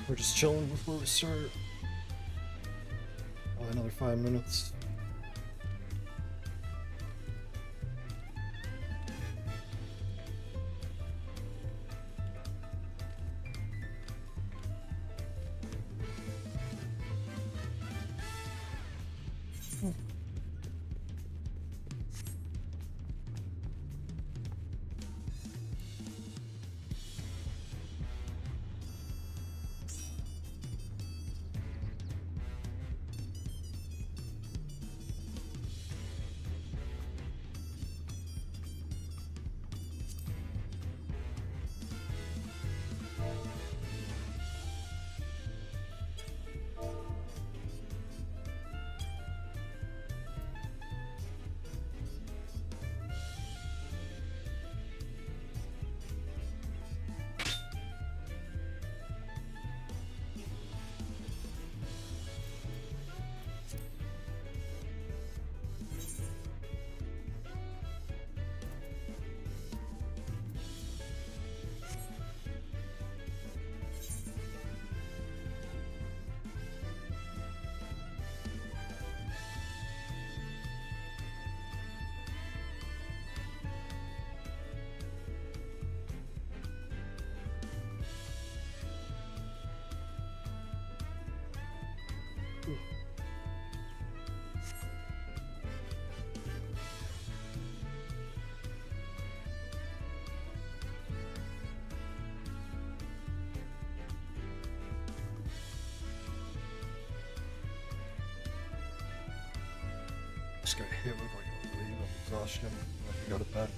We're just chilling before we start. Another 5 minutes. Just got hit with like a wave of exhaustion. I have to go to bed.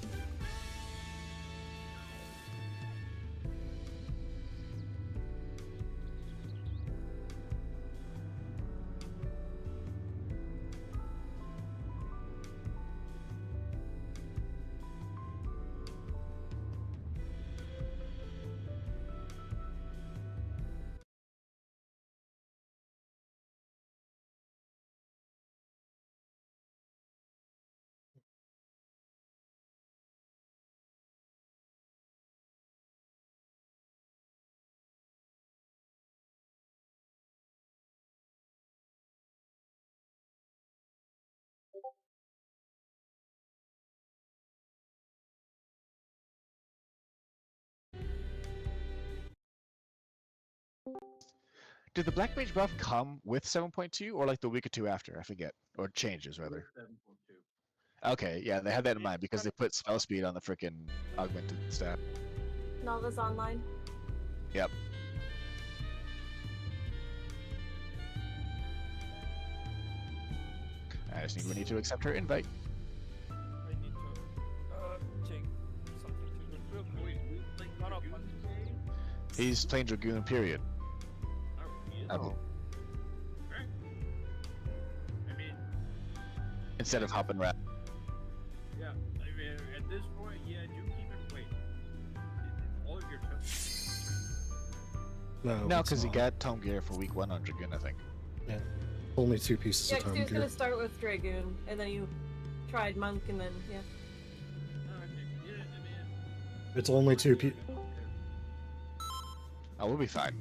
Did the Black Mage buff come with 7.2 or like the week or two after? I forget. Or changes rather. 7.2. Okay, yeah, they had that in mind because they put spell speed on the freaking augmented stat. Nova's online. Yep. I just need Winnie to accept her invite. I need to take something to do real quick. No, no, He's playing Dragoon, period. Oh, Oh. right. I mean, Instead of hopping around. yeah. I mean, at this point, yeah, do keep it. Wait, all of your tokens. No, it's because he not. got Tome Gear for week 1 on Dragoon, I think. Yeah. Only 2 pieces Yeah, of because time he was gear. gonna start with Dragoon, and then you tried Monk, and then yeah. No, I mean, yeah, I mean. It's only 2 pieces. Oh, we'll be fine.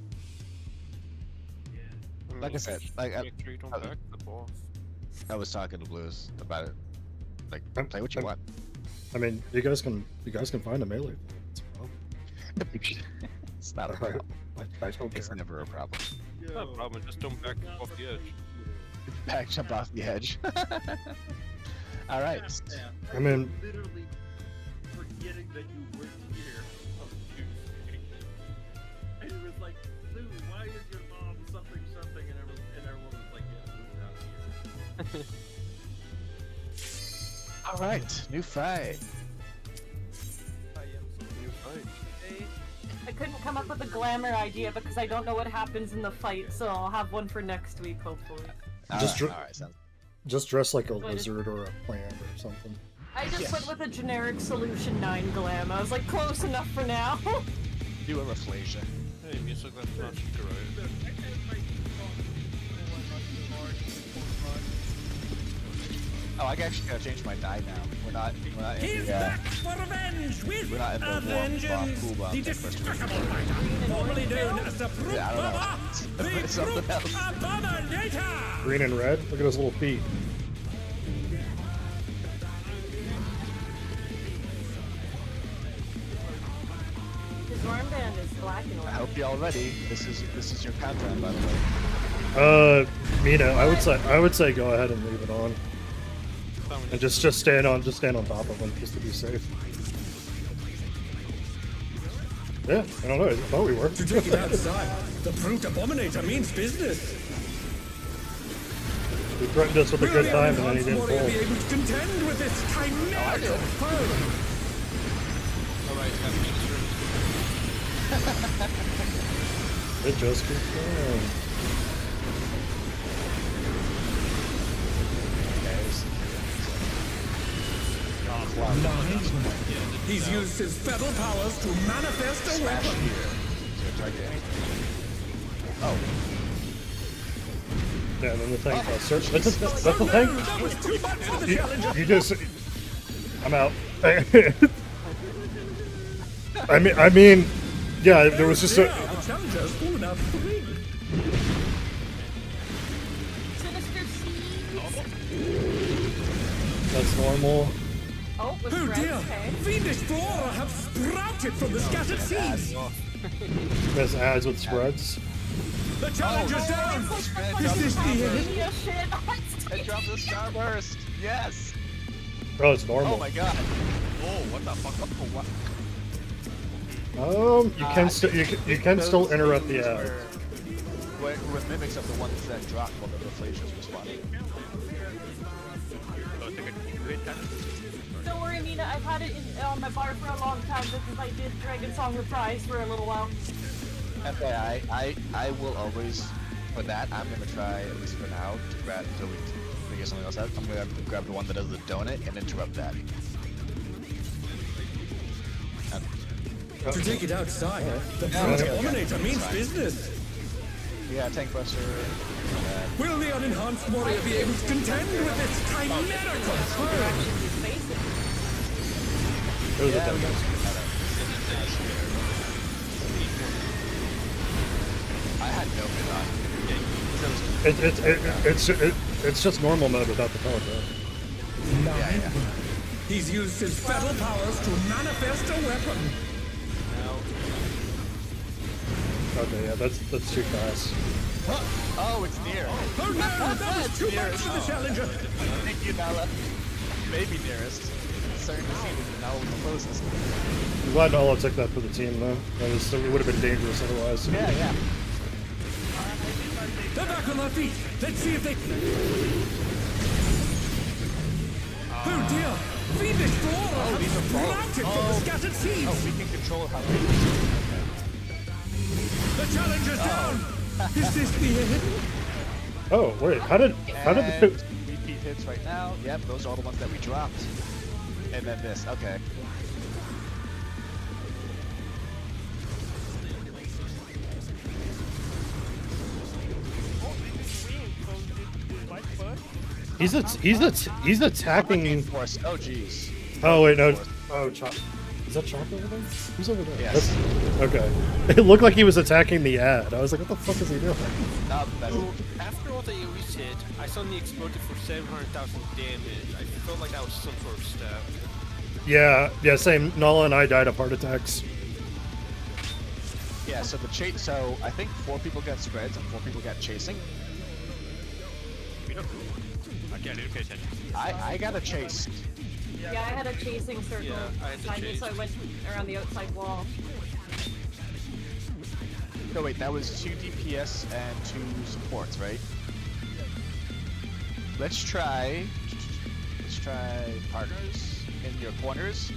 Yeah. Like I said, like make sure you don't back the boss. I was talking to Blues about it. Like, play what you want. I mean, you guys can find a melee. It's a problem. It's not a Alright. problem. I don't It's care. never a problem. No problem, just don't back off the edge. Back jump off the edge. All right. Yeah. I mean, Literally forgetting that you weren't here on Tuesday. And it was like, Lou, why is your mom something something? And everyone was like, yeah, Lou's not here. All right. New fight. I am so new fight. I couldn't come up with a glamour idea because I don't know what happens in the fight, so I'll have one for next week, hopefully. Just all right. Sounds. Just dress like a Wait, lizard or a plant or something. I just Yes. went with a generic Solution 9 glam. I was like, close enough for now. Do a Rafflesia. Hey, music, that's not correct. Oh, I actually gotta change my die now. We're not in He's the, back for revenge with we're not in the a warm vengeance. cool bomb The thing first. despicable fighter, formerly known as the Brute Yeah, I don't know. Bomber, the It's something Brute else. Abominator. Green and red. Look at his little feet. His armband is black and I white. hope you're all ready. This is your countdown, by the way. Mina, I would say go ahead and leave it on, and just stand on top of him just to be safe. Yeah, I don't know. I thought we were. To take it outside, the Brute Abominator means business. He threatened us with a good time, and then he didn't Warrior be pull. able to contend with this chimerical foe? Alright, It just confirmed. He's used his feral powers to manifest a weapon. Oh, Yeah, and then the thing. Search. That's the thing. That was too much for the challenger. You just. I'm out. I mean, yeah. There was just a. The challenger's fallen out of the ring. Sinister Seeds. That's normal. Oh, with Oh red. dear, Okay. fiendish flora have sprouted from the scattered seeds. There's ads with spreads. The challenger's down. It's like Is this the end? Media shit. I dropped the starburst. Yes. Oh, it's normal. Oh my god. Oh, what the fuck? Oh, what? You can still you can still interrupt the ad. Where mimics of the ones that drop while the deflations responding. Oh, take a great time. Don't worry, Mina. I've had it on my bar for a long time because I did Dragon Song Reprise for a little while. FYI, I will always, for that, I'm gonna try, at least for now, to grab, until we figure something else out, I'm gonna grab the one that does the donut and interrupt that. To take it outside, the Yeah, Brute okay. Abominator means Fine. business. Yeah, tank buster. Will the unenhanced warrior be able to contend with this chimerical foe? His face is It was a Yeah, thing. we got I had no good on. It's just normal mode without the telegraph. Yeah. He's used his feral powers to manifest a weapon. Okay, yeah, that's too fast. Oh, it's near. Oh no, that was too much for the challenger. Thank you, Nala. Maybe nearest. Starting to see it now with the closest. I'm glad Nala took that for the team, though. It would have been dangerous otherwise. Yeah. They're back on their feet. Let's see if they... Oh dear, fiendish flora have sprouted from the scattered seeds. Oh, we can control how many. The challenger's down. Is this the end? Oh wait, how did And the repeat hits right now. Yep, those are all the ones that we dropped. And then this. Okay. he's attacking? Force. Oh, jeez. Oh wait, no. Oh, Chop. Is that Chop over there? Who's over there? Yes. Okay. It looked like he was attacking the ad. I was like, what the fuck is he doing? That's So, after all the AoE hit, I suddenly exploded for 700,000 damage. I felt like that was some sort of stab. Yeah, same. Nala and I died of heart attacks. yeah. So the chase. So I think 4 people got spreads and 4 people got chasing. You know who? Okay, I didn't pay attention. I got a chase. Yeah, I had a chasing circle Yeah, I had to behind me, chase. so I went around the outside wall. No, wait. That was 2 DPS and 2 supports, right? Let's try partners in your corners.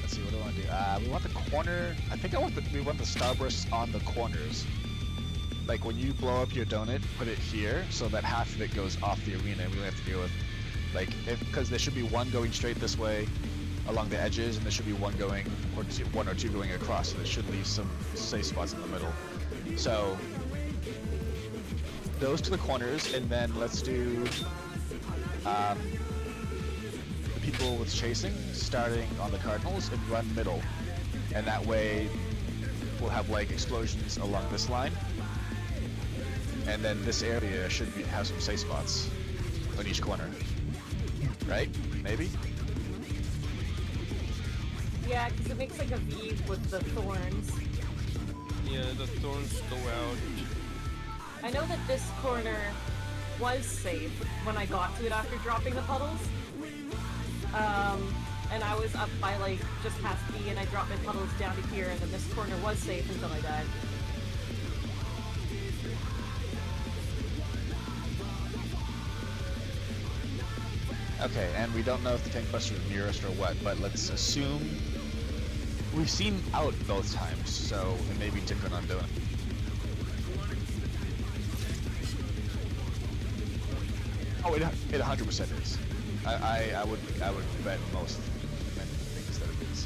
Let's see, what do I want to do? We want the corner. I think we want the starbursts on the corners. Like when you blow up your donut, put it here so that half of it goes off the arena. We don't have to deal with, like, because there should be one going straight this way along the edges, and there should be one or two going across. So there should leave some safe spots in the middle. So those to the corners, and then let's do the people with chasing starting on the cardinals and run middle, and that way we'll have like explosions along this line, and then this area should have some safe spots on each corner, right? Maybe. Yeah, because it makes like a V with the thorns. Yeah, the thorns go out. I know that this corner was safe when I got to it after dropping the puddles. And I was up by like just past B and I dropped my puddles down to here, and then this corner was safe until I died. Okay, and we don't know if the tank buster is nearest or what, but let's assume we've seen out both times, so it may be different on doing it. Oh, it 100% is. I would bet most men think that it is.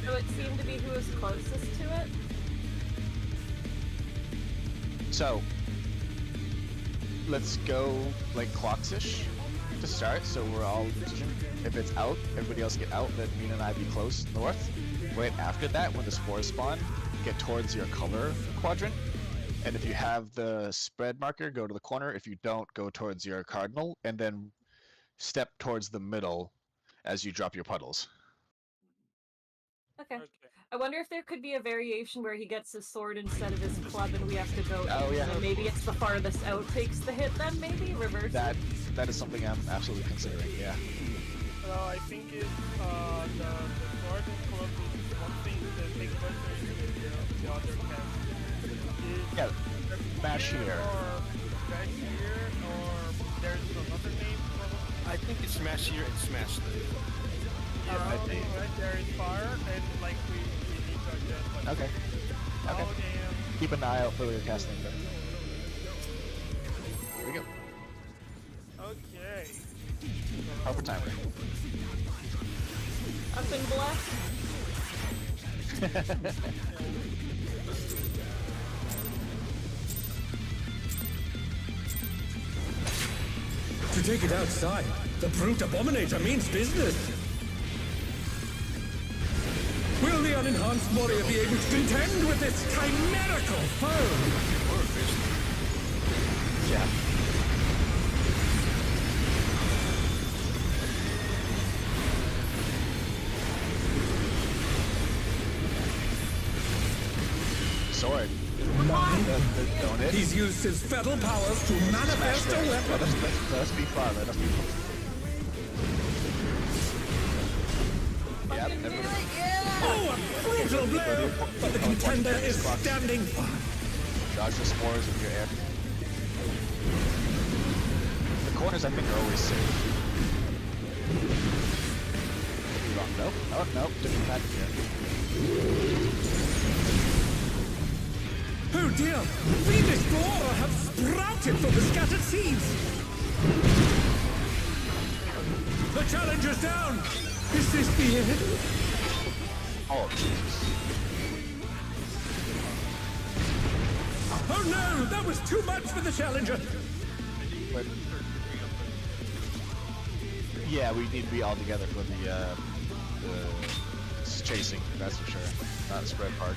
So it seemed to be who was closest to it. So let's go like clocks-ish to start, so we're all in position. If it's out, everybody else get out, let Mina and I be close north. Right after that, when the spores spawn, get towards your color quadrant. And if you have the spread marker, go to the corner. If you don't, go towards your cardinal, and then step towards the middle as you drop your puddles. Okay. I wonder if there could be a variation where he gets his sword instead of his club and we have to go Oh, in, yeah. and maybe it's the farthest out takes the hit then, maybe? Reverse That is something I'm absolutely considering, yeah. I think it's the sword and club is one thing, the big buster is the other cast. Yeah, mash here. Or back here, or there's another name probably. I think it's smash here and smash there. I think. Right there is fire, and like we need to adjust like Okay. Okay. out and Keep an eye out for your casting. Here we go. okay. Proper timer. I've been blessed. To take it outside, the brute abominator means business. Will the unenhanced warrior be able to contend with this chimerical foe? Yeah. Sword. Don't it? He's used his fetal powers to manifest a weapon. Let us be fun. Let us be fun. Yep, Fucking do everybody. it, yeah! Oh, a brutal blow! But the contender is standing fine. Dodge the spores in your air. The corners, I think, are always safe. Could be wrong. Nope. Oh, nope. Different magic here. Oh dear! Fiendish flora have sprouted from the scattered seeds! The challenger's down! Is this the end? Oh, Jesus. Oh no! That was too much for the challenger! But, yeah, we need to be all together for the chasing, that's for sure. Not a spread part.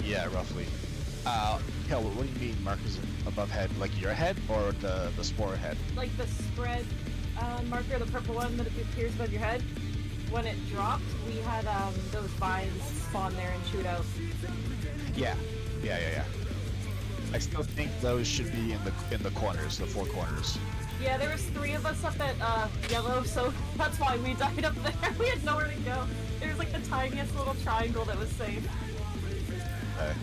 Yeah, roughly. Kel, what do you mean markers above head? Like your head or the spore head? Like the spread marker, the purple one that appears above your head. When it dropped, we had those vines spawn there and shoot out. Yeah. I still think those should be in the corners, the four corners. Yeah, there was 3 of us up at yellow, so that's why we died up there. We had nowhere to go. There was like the tiniest little triangle that was safe. Okay.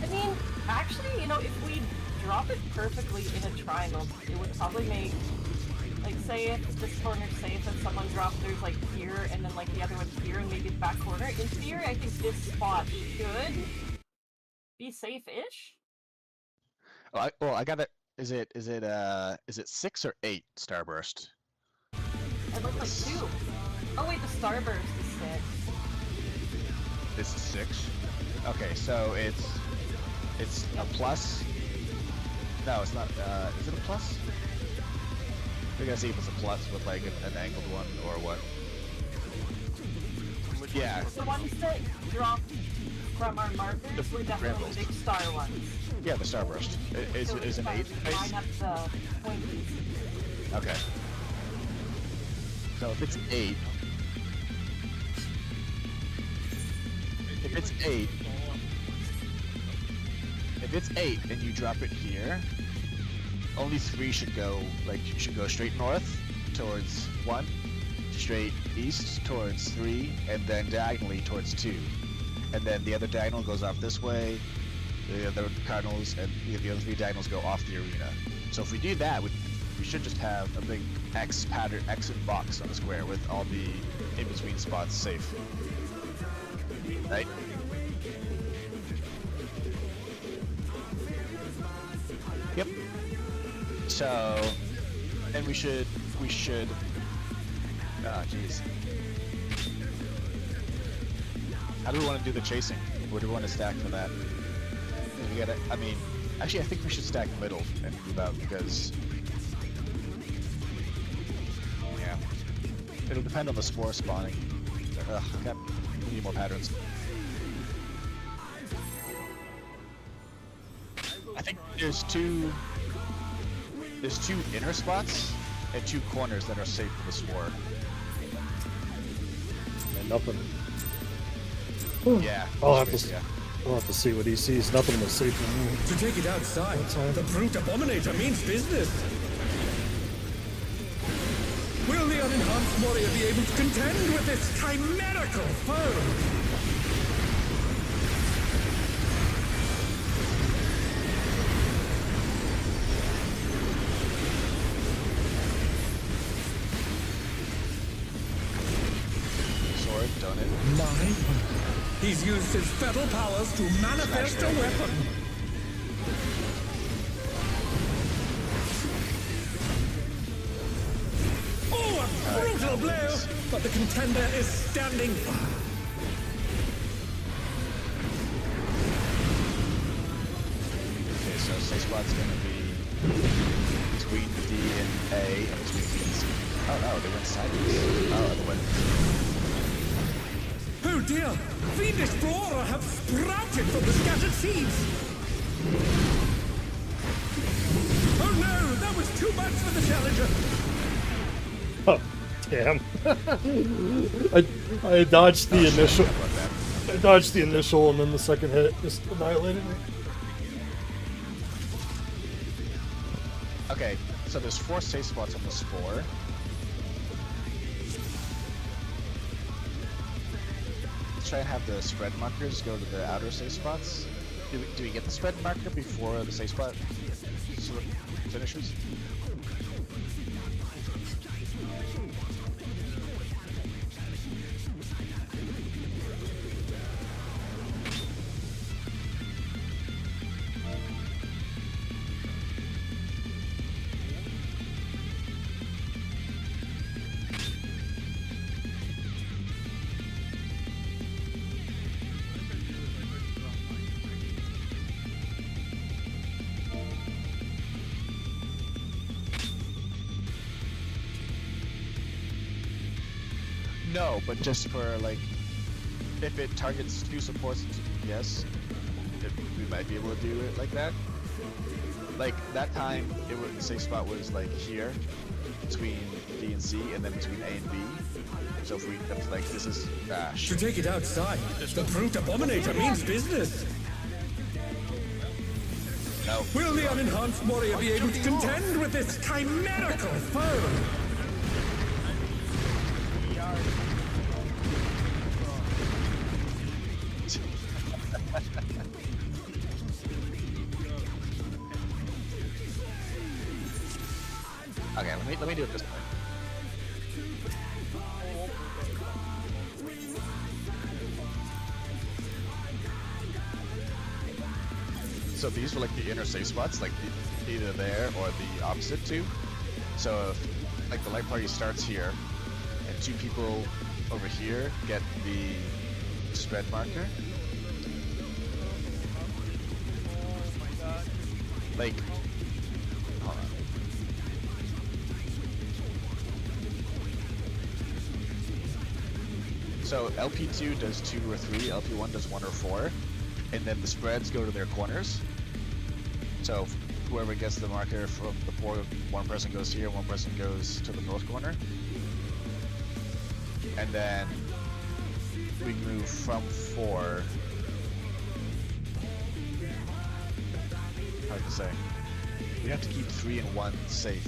I mean, actually, you know, if we drop it perfectly in a triangle, it would probably make, like, say if this corner's safe and someone dropped theirs, like, here, and then, like, the other one here, and maybe the back corner. In theory, I think this spot should be safe-ish. Well, I got it. Is it 6 or 8 starburst? It looks like 2. Oh wait, the starburst is 6. This is 6. Okay, so it's a plus. No, it's not. Is it a plus? We're gonna see if it's a plus with like an angled one or what. Yeah. The ones that drop from our markers were definitely big star ones. Yeah, the starburst. Is an 8 Mine have the pointies. Okay. So if it's 8, if it's 8 and you drop it here, only 3 should go, like, you should go straight north towards 1, straight east towards 3, and then diagonally towards 2. And then the other diagonal goes off this way, the other cardinals, and the other 3 diagonals go off the arena. So if we do that, we should just have a big X pattern, X and box on the square with all the in-between spots safe. Right? Yep. So, and we should, ah, jeez. How do we want to do the chasing? Where do we want to stack for that? We gotta, I mean, actually I think we should stack middle and move out because, yeah, it'll depend on the spore spawning. Ugh, we need more patterns. I think there's two inner spots and 2 corners that are safe for the spore. And nothing. Yeah. I'll have to see what he sees. Nothing was safe for me. To take it outside, the brute abominator means business. Will the unenhanced warrior be able to contend with this chimerical foe? Done it. My, he's used his fetal powers to manifest a weapon. Oh, a brutal blow! But the contender is standing firm. Okay, so safe spot's gonna be between D and A and between B and C. Oh no, they went sideways. Oh, they went. Oh dear! Fiendish flora have sprouted from the scattered seeds! Oh no! That was too much for the challenger! Oh, damn. I dodged the initial. I dodged the initial and then the second hit just annihilated me. Okay, so there's 4 safe spots on the spore. Let's try and have the spread markers go to the outer safe spots. Do we get the spread marker before the safe spot finishes? No, but just for like, if it targets 2 supports and 2 DPS, we might be able to do it like that. Like that time, the safe spot was like here, between D and C, and then between A and B. So if like this is To take it outside, the brute abominator means business. No. Will the unenhanced warrior be able to contend with this chimerical foe? Okay, let me do it this way. So these were like the inner safe spots, like either there or the opposite two. So if like the light party starts here, and 2 people over here get the spread marker. Oh my god. Like, hold on. So LP2 does 2 or 3, LP1 does 1 or 4, and then the spreads go to their corners. So whoever gets the marker from the 4, one person goes here, one person goes to the north corner. And then we move from 4. Hard to say. We have to keep 3 and 1 safe.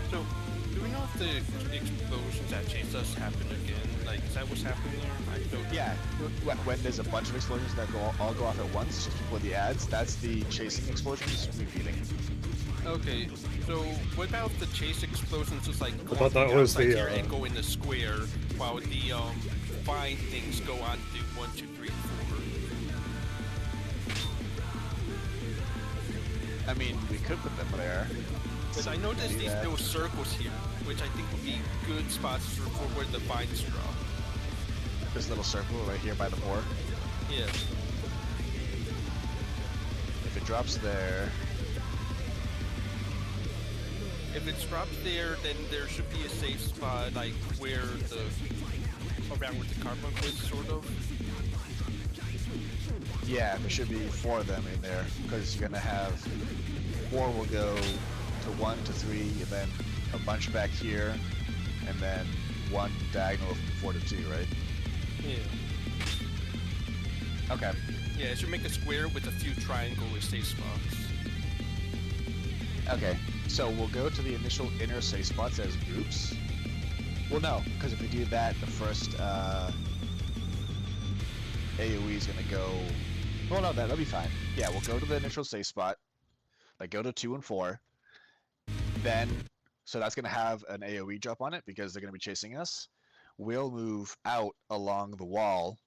So, do we know if the explosions that chase us happen again? Like, is that what's happening there? I don't. Yeah, when there's a bunch of explosions that all go off at once, just before the ads, that's the chasing explosions repeating. Okay, so what about the chase explosions just like go thought on that the was outside the, here and go in the square, while the fine things go on to 1, 2, 3, 4? I mean, we could put them there. Because I noticed these little circles here, which I think would be good spots for where the vines drop. This little circle right here by the 4. Yeah. If it drops there, If it's dropped there, then there should be a safe spot, like where around where the car bunk is, sort of. yeah, there should be 4 of them in there, because you're gonna have 4 will go to 1 to 3, and then a bunch back here, and then 1 diagonal from 4 to 2, right? Yeah. Okay. Yeah, it should make a square with a few triangle safe spots. Okay, so we'll go to the initial inner safe spots as groups. Well, no, because if we do that, the first AoE is gonna go. Well, no, that'll be fine. Yeah, we'll go to the initial safe spot, like go to 2 and 4. Then, so that's gonna have an AoE drop on it because they're gonna be chasing us. We'll move out along the wall,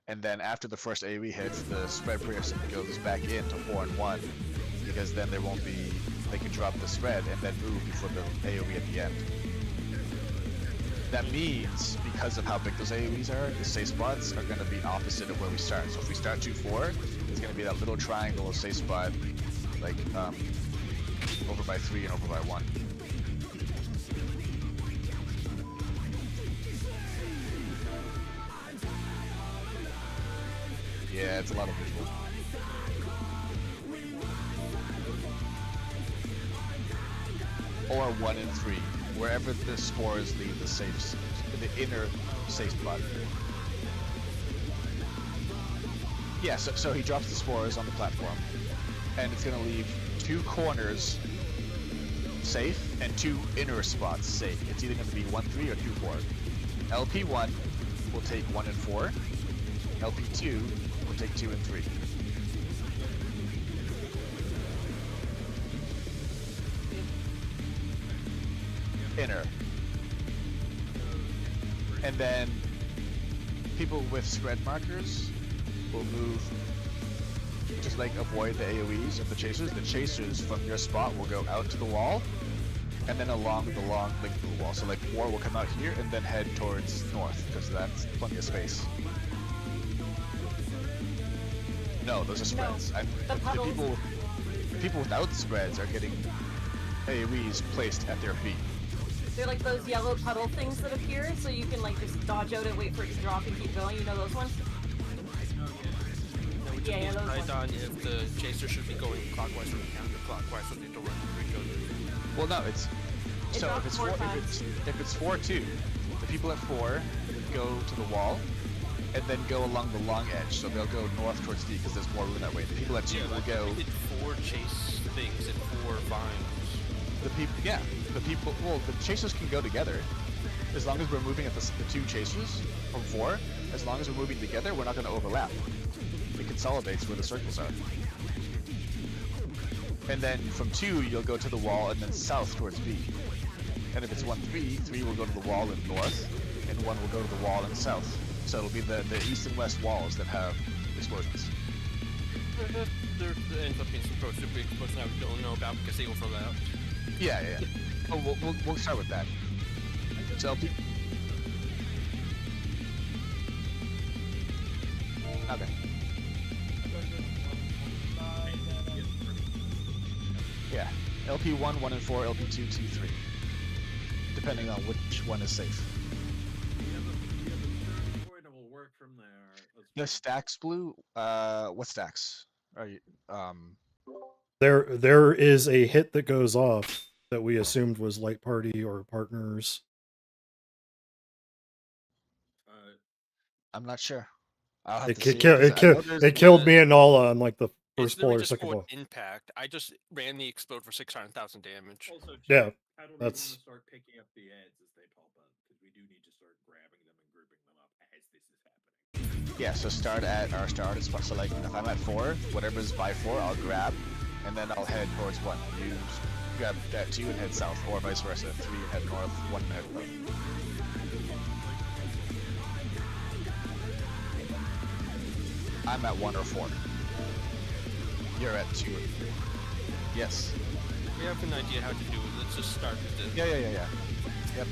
and then after the first AoE hits, the spread person goes back into 4 and 1, because then there won't be. They can drop the spread and then move before the AoE at the end. That means, because of how big those AoEs are, the safe spots are going to be opposite of where we start. So if we start 2-4, it's going to be that little triangle of safe spot, like over by 3 and over by 1. Yeah, it's a lot of visual. Or 1 and 3, wherever the spores leave the safe, the inner safe spot. Yeah, so he drops the spores on the platform, and it's gonna leave 2 corners safe and 2 inner spots safe. It's either gonna be 1-3 or 2-4. LP1 will take 1 and 4. LP2 will take 2 and 3. Inner. And then people with spread markers will move, just like avoid the AoEs of the chasers. The chasers from your spot will go out to the wall, and then along the long length of the wall. So like 4 will come out here and then head towards north, because that's plenty of space. No, those are spreads. the puddles. The people without spreads are getting AoEs placed at their feet. They're like those yellow puddle things that appear, so you can like just dodge out and wait for it to drop and keep going. You know those ones? We just need to decide on if the chaser should be going clockwise or counterclockwise, so they don't run into each other. Well, no, it's so drops if it's 4 4, times. if it's 4-2, the people at 4 go to the wall, and then go along the long edge. So they'll go north towards D because there's more room that way. The people at 2 will go. We did 4 chase things and 4 vines. Well, the chasers can go together. As long as we're moving at the 2 chasers from 4, as long as we're moving together, we're not going to overlap. It consolidates where the circles are. And then from 2, you'll go to the wall and then south towards B. And if it's 1-3, 3 will go to the wall in north, and 1 will go to the wall in south. So it'll be the east and west walls that have explosions. There ends up being supposed to be exposed now we don't know about because they overlap. Yeah, yeah. Oh, we'll start with that. So LP. Okay. Yeah. LP1, 1 and 4, LP2, 2, 3. Depending on which one is safe. We have a starting point and we'll work from there. The stacks blue, what stacks? Are you, There is a hit that goes off that we assumed was light party or partners. I'm not sure. I'll have It to see it killed me and Nala on like the It's first pull literally or just second called pull. impact. I just ran the explode for 600,000 damage. Also, Yeah, how do we want that's to start picking up the ads as they pop up? Because we do need to start grabbing them and grouping them up as this is happening. yeah, so start at our start spot. So like if I'm at 4, whatever's by 4, I'll grab, and then I'll head towards 1. You grab at 2 and head south, or vice versa. 3 and head north, 1 and head north. I'm at 1 or 4. You're at 2 or 3. Yes. We have an idea how to do it. Let's just start with this. Yeah. Yep.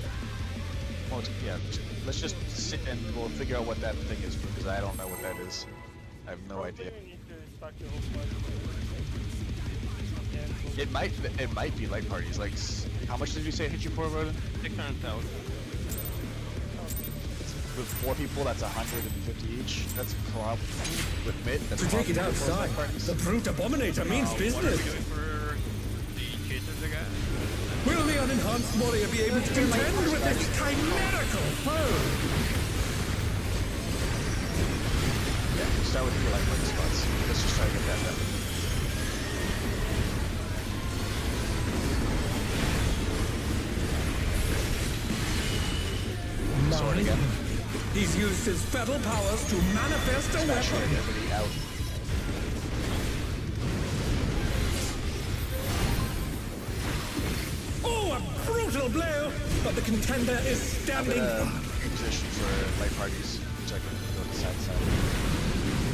Well, yeah. Let's just sit and we'll figure out what that thing is because I don't know what that is. I have no idea. We need to start the whole fight. It might be light parties. Like, how much did you say it hit you for, Roden? 600,000. With 4 people, that's 150 each. That's probably with mid. That's To take it probably for outside, light parties. the brute abominator means What are we business. doing for the chasers again? Will the unenhanced warrior be able to contend with this chimerical foe? Yeah, start with your light party spots. Let's just try to get that done. Sword again. He's used his fatal powers to manifest a Smash weapon. everybody out. Oh, a brutal blow! But the contender is I'm standing. gonna position for light parties, so I can go to the side.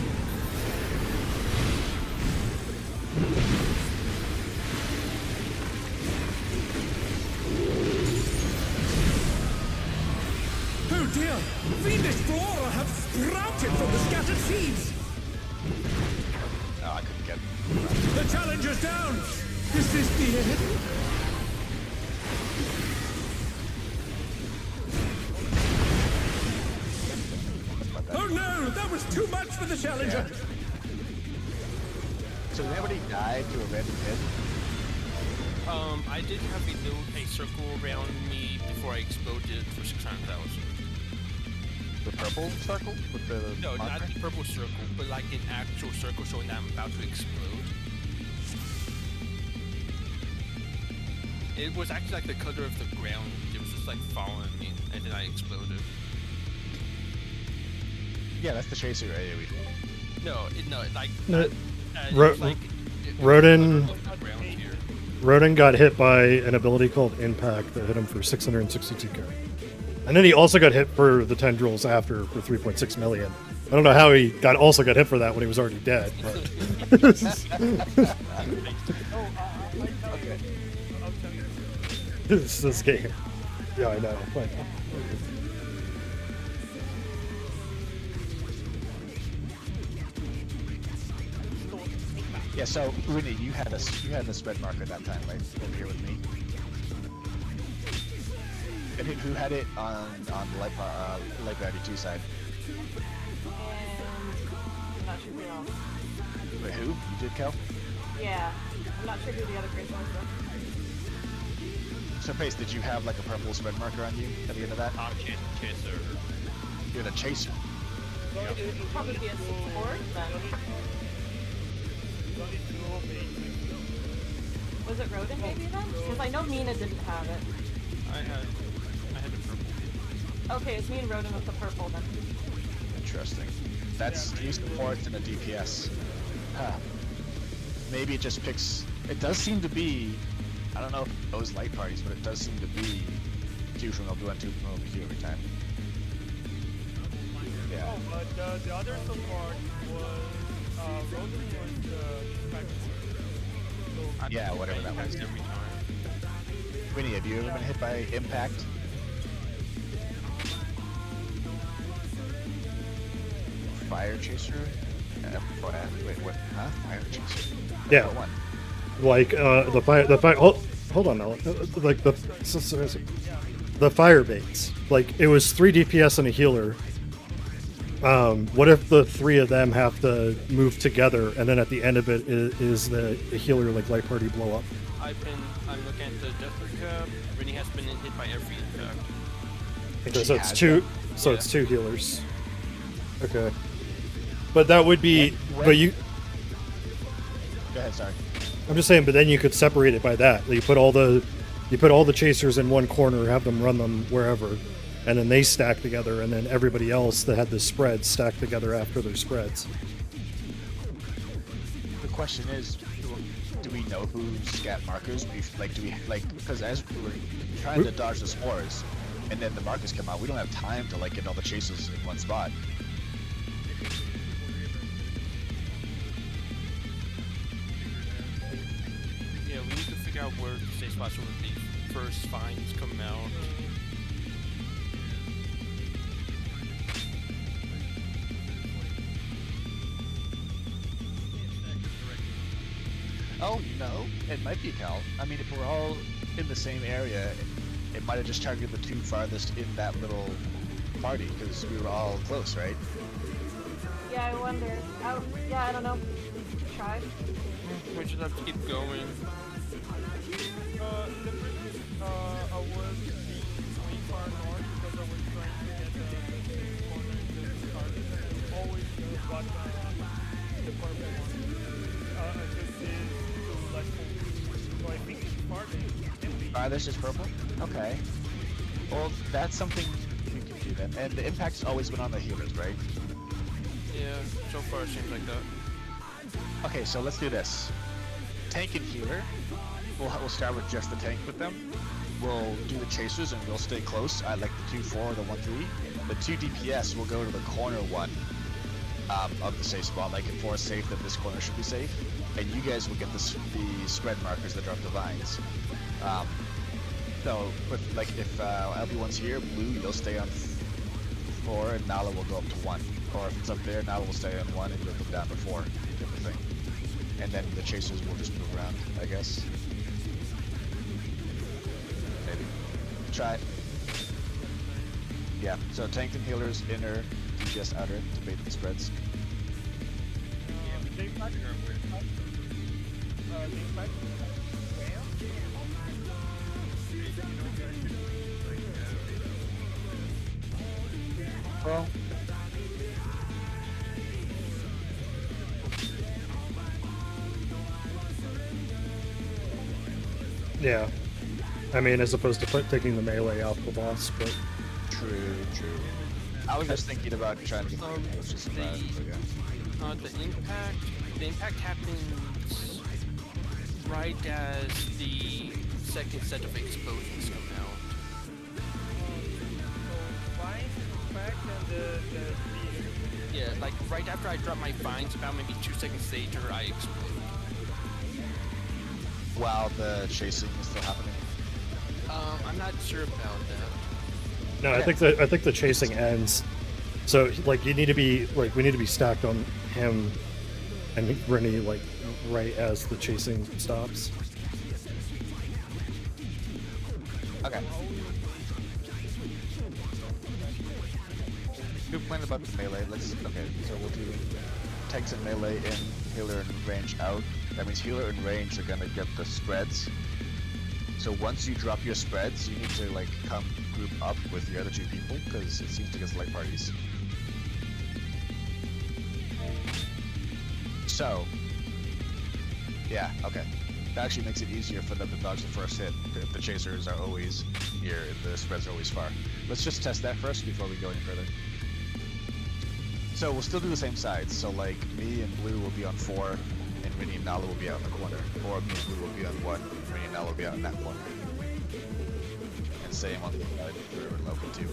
Oh dear! Fiendish flora have sprouted from the scattered seeds! No, I couldn't get it. The challenger's down! Is this the end? Oh no! That was too much for the challenger! So did anybody die to a random hit? I did have a circle around me before I exploded for 600,000. The purple circle with the No, marker? not the purple circle, but like an actual circle showing that I'm about to explode. It was actually like the color of the ground. It was just like following me, and then I exploded. Yeah, that's the chaser AoE. No, like No, not, it Ro- was like Rodin- the color of the ground here. Rodin got hit by an ability called Impact that hit him for 662k. And then he also got hit for the tendrils after for 3.6 million. I don't know how he also got hit for that when he was already dead. But this game. Yeah, I know. But Yeah, so Rooney, you had a spread marker that time, right? Over here with me. And who had it on the light gravity 2 side? And I'm not sure who else. Wait, who? You did, Kel? Yeah, I'm not sure who the other person was though. So, Pace, did you have like a purple spread marker on you at the end of that? I'm chaser. You had a chaser. It would probably be a support then. Was it Rodin maybe then? Because I know Mina didn't have it. I had a purple. Okay, it's me and Rodin with the purple then. Interesting. That's 3 supports and a DPS. Huh. Maybe it just picks... It does seem to be... I don't know if those light parties, but it does seem to be 2 from L2 and 2 from LQ every time. Yeah. Oh, but the other support was Rosen was the impact one. So Yeah, whatever that was. Every time. Winnie, have you ever been hit by impact? Fire chaser? Wait, what? Huh? Fire chaser? Yeah. What one? Like the fire. Hold on now. Like the fire baits. Like it was 3 DPS and a healer. What if the 3 of them have to move together, and then at the end of it is the healer like light party blow up? I'm looking at the death recap. Rennie has been hit by every impact. Okay, She so it's has 2. them? So Yeah. it's 2 healers. Okay. But that would be. When- But you. Go ahead, sorry. I'm just saying. But then you could separate it by that. You put all the chasers in one corner, have them run them wherever, and then they stack together, and then everybody else that had the spread stack together after their spreads. The question is, do we know who scat markers? Like, do we like because as we were trying to dodge the spores, and then the markers come out, we don't have time to like get all the chases in one spot. Yeah, we need to figure out where the safe spots where the first finds come out. Oh no, it might be Cal. I mean, if we're all in the same area, it might have just targeted the 2 farthest in that little party because we were all close, right? Yeah, I wonder. Yeah, I don't know. Try. We just have to keep going. the previous, I was being way far north because I was trying to get the corner in the target, and I always got the purple one. This is to like, so I think it's farthest. Farthest is purple? Okay. Well, that's something we can do then. And the impact's always been on the healers, right? Yeah, so far it seems like that. Okay, so let's do this. Tank and healer. We'll start with just the tank with them. We'll do the chasers and we'll stay close. I like the 2-4 or the 1-3. The 2 DPS will go to the corner one of the safe spot, like enforce safe that this corner should be safe. And you guys will get the spread markers that drop the vines. So, like if LB1's here, blue, you'll stay on 4 and Nala will go up to 1. Or if it's up there, Nala will stay on 1 and you'll come down to 4. Different thing. And then the chasers will just move around, I guess. Maybe. Try it. Yeah, so tank and healers inner, DPS outer to bait the spreads. The impact, Well, Yeah. I mean, as opposed to taking the melee off the boss, but true. I was just thinking about trying to get Um, the just about it, but yeah. The impact happens right as the second set of explosions come out. so vine, impact, and the Yeah, like right after I drop my vines, about maybe 2 seconds later, I explode. While the chasing is still happening. I'm not sure about that. no, Yeah. I think the chasing ends. So like we need to be stacked on him and Rennie like right as the chasing stops. Okay. Good plan about the melee. Okay, so we'll do tanks and melee in, healer and range out. That means healer and range are gonna get the spreads. So once you drop your spreads, you need to like come group up with the other 2 people because it seems to get light parties. So, yeah, okay. That actually makes it easier for them to dodge the first hit if the chasers are always here and the spreads are always far. Let's just test that first before we go any further. So we'll still do the same sides. So like me and blue will be on 4 and Minnie and Nala will be out in the corner. Or me and blue will be on 1 and Minnie and Nala will be out in that corner. And same on the side for level 2.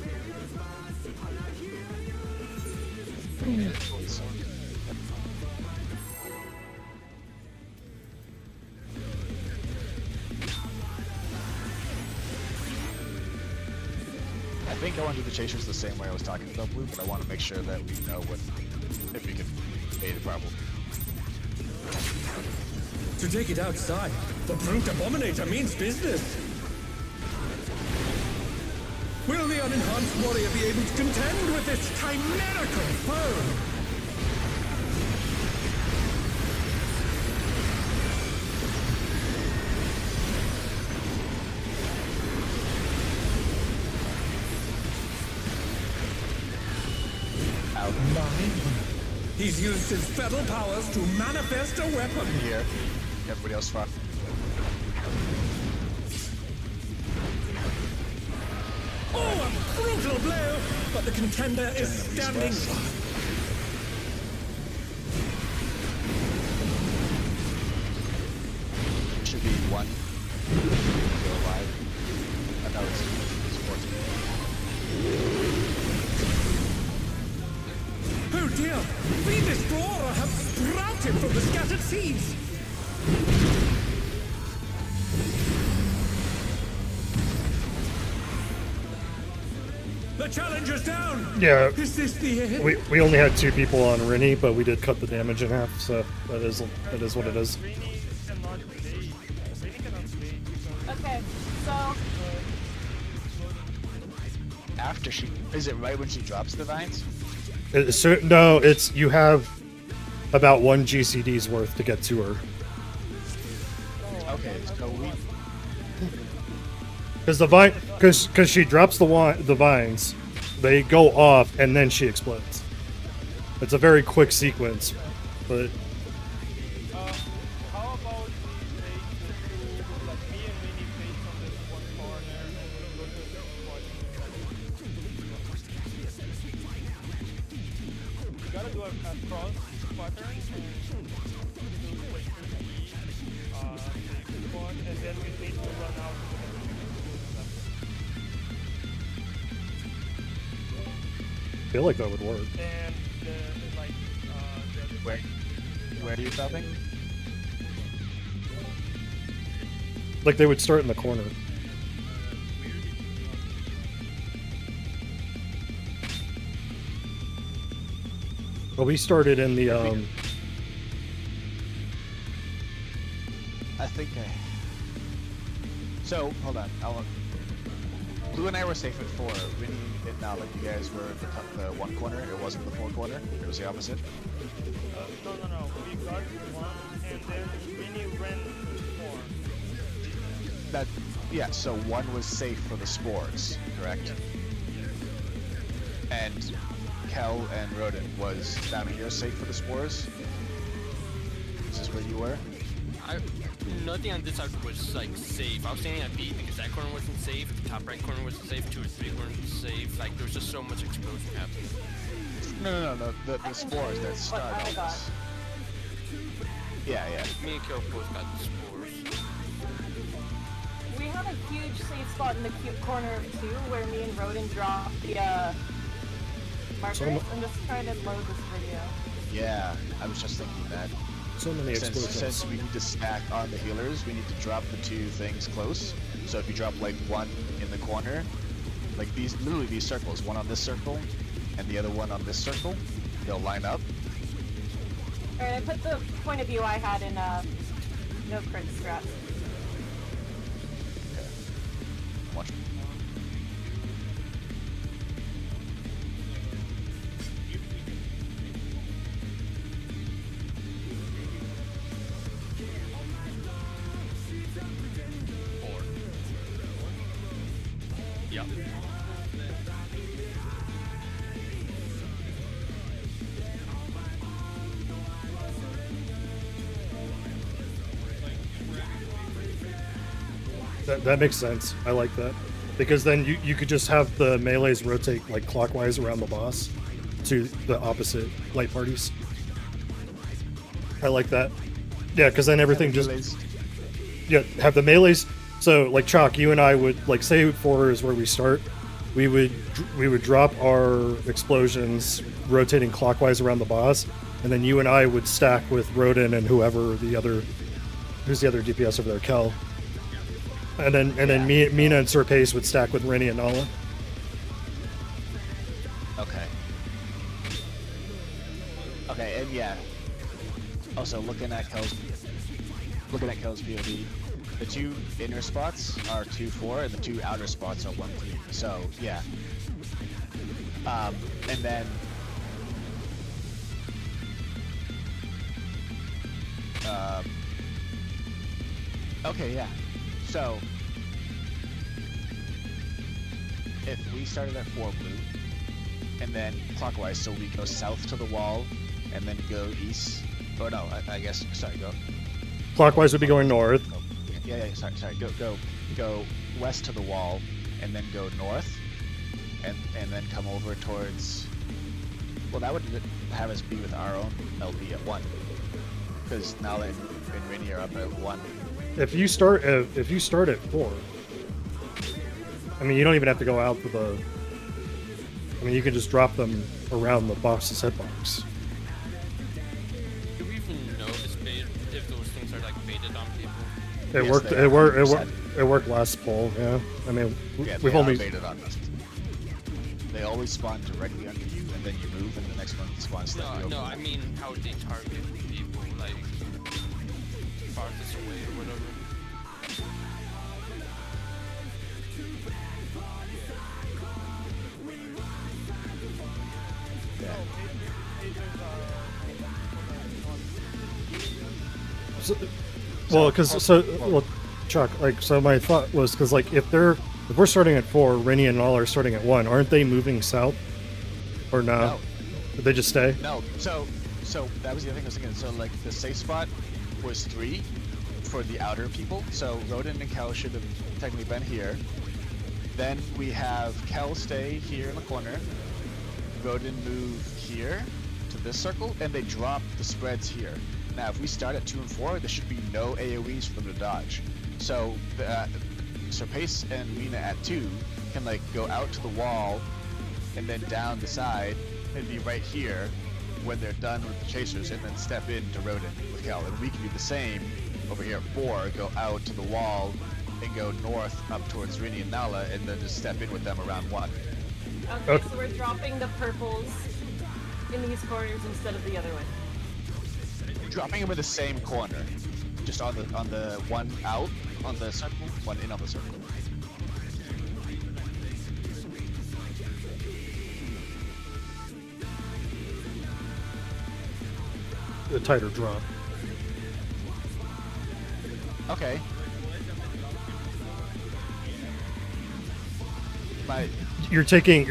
go into the chasers the same way I was talking about Blue, but I want to make sure that we know what if we can bait it properly. To take it outside, the brute abominator means business. Will the unenhanced warrior be able to contend with this chimerical foe? He's used his feral powers to manifest a weapon. Here, everybody else far. Oh, a brutal blow! But the contender is standing. Should be one. Go alive. I know it's 14. Oh dear! Fiendish Flora have sprouted from the scattered seeds! The challenger's down! Yeah, Is this the end? we only had 2 people on Rini, but we did cut the damage in half, so that is what it is. Rini cannot stay. Rini cannot stay because Okay, so After she, is it right when she drops the vines? No, it's you have about 1 GCD's worth to get to her. Okay, so we. Because she drops the vines, they go off and then she explodes. It's a very quick sequence, but how about we take the two, like me and Rini face on this one corner and we go to the spot. We gotta do a cross pattern and do like 2D, safe spot, and then we need to run out. I feel like that would work. And Where are you stopping? Like they would start in the corner. Well, we started in the I think I. So hold on. Blue and I were safe at 4. Winnie and now, like you guys were in the one corner. It wasn't the 4 corner. It was the opposite. no. We got one, and then Rini ran to 4. That yeah. So 1 was safe for the spores, correct? And Kel and Rodin was down here safe for the spores. This is where you were. Nothing on this side was like safe. I was standing at B because that corner wasn't safe. The top right corner wasn't safe. 2 or 3 weren't safe. Like there was just so much explosion happening. No. The spores that start I all got. this. Yeah. Me and Kel both got the spores. we have a huge safe spot in the corner of 2 where me and Rodin dropped the markers. I'm just trying to load this video. Yeah. I was just thinking that. so many explosions. Since we need to stack on the healers, we need to drop the 2 things close. So if you drop like 1 in the corner, like literally these circles, 1 on this circle and the other 1 on this circle, they'll line up. Alright, I put the point of view I had in no crit strats. Watch. Yep. That makes sense. I like that. Because then you could just have the melees rotate like clockwise around the boss to the opposite light parties. I like that. Yeah, because then everything just... Yeah, have the melees... So, like, Chalk, you and I would, like, say 4 is where we start. We would drop our explosions rotating clockwise around the boss, and then you and I would stack with Rodin and whoever the other... Who's the other DPS over there? Kel. And then Mina and Sir Pace would stack with Rini and Nala. Okay. Okay, and yeah. Also, looking at Kel's POV, the two inner spots are 2-4, and the two outer spots are 1-3. So yeah. And then. Okay, yeah. So if we started at 4 blue, and then clockwise, so we go south to the wall, and then go east. Or no, I guess. Sorry, go. Clockwise would be going north. Yeah. Sorry. Go west to the wall, and then go north, and then come over towards. Well, that would have us be with our own LP at 1, because Nala and Rini are up at 1. If you start at 4, I mean, you don't even have to go out for the. I mean, you can just drop them around the boss's hitbox. Do we even know if those things are like baited on people? It Yes, worked. they It are, worked. 100%. It worked last poll. Yeah. I mean, Yeah, we've they only. are baited on us. They always spawn directly under you, and then you move, and the next one spawns slightly over. No, I mean how they target people, like farthest away or whatever. Yeah. Well, well, Chuck, like, so my thought was because like if we're starting at 4, Rennie and all are starting at 1, aren't they moving south? Or no? No. Did they just stay? No, so that was the other thing I was thinking. So like the safe spot was 3 for the outer people. So Rodin and Kel should have technically been here. Then we have Kel stay here in the corner. Rodin move here to this circle, and they drop the spreads here. Now, if we start at 2 and 4, there should be no AoEs for them to dodge. So Pace and Lena at 2 can like go out to the wall and then down the side and be right here when they're done with the chasers, and then step into Rodin with Kel. And we can do the same over here at 4, go out to the wall and go north up towards Rini and Nala, and then just step in with them around 1. Okay, so we're dropping the purples in these corners instead of the other way. Dropping them in the same corner, just on the one out on the circle, one in on the circle. A tighter drop. Okay. You're taking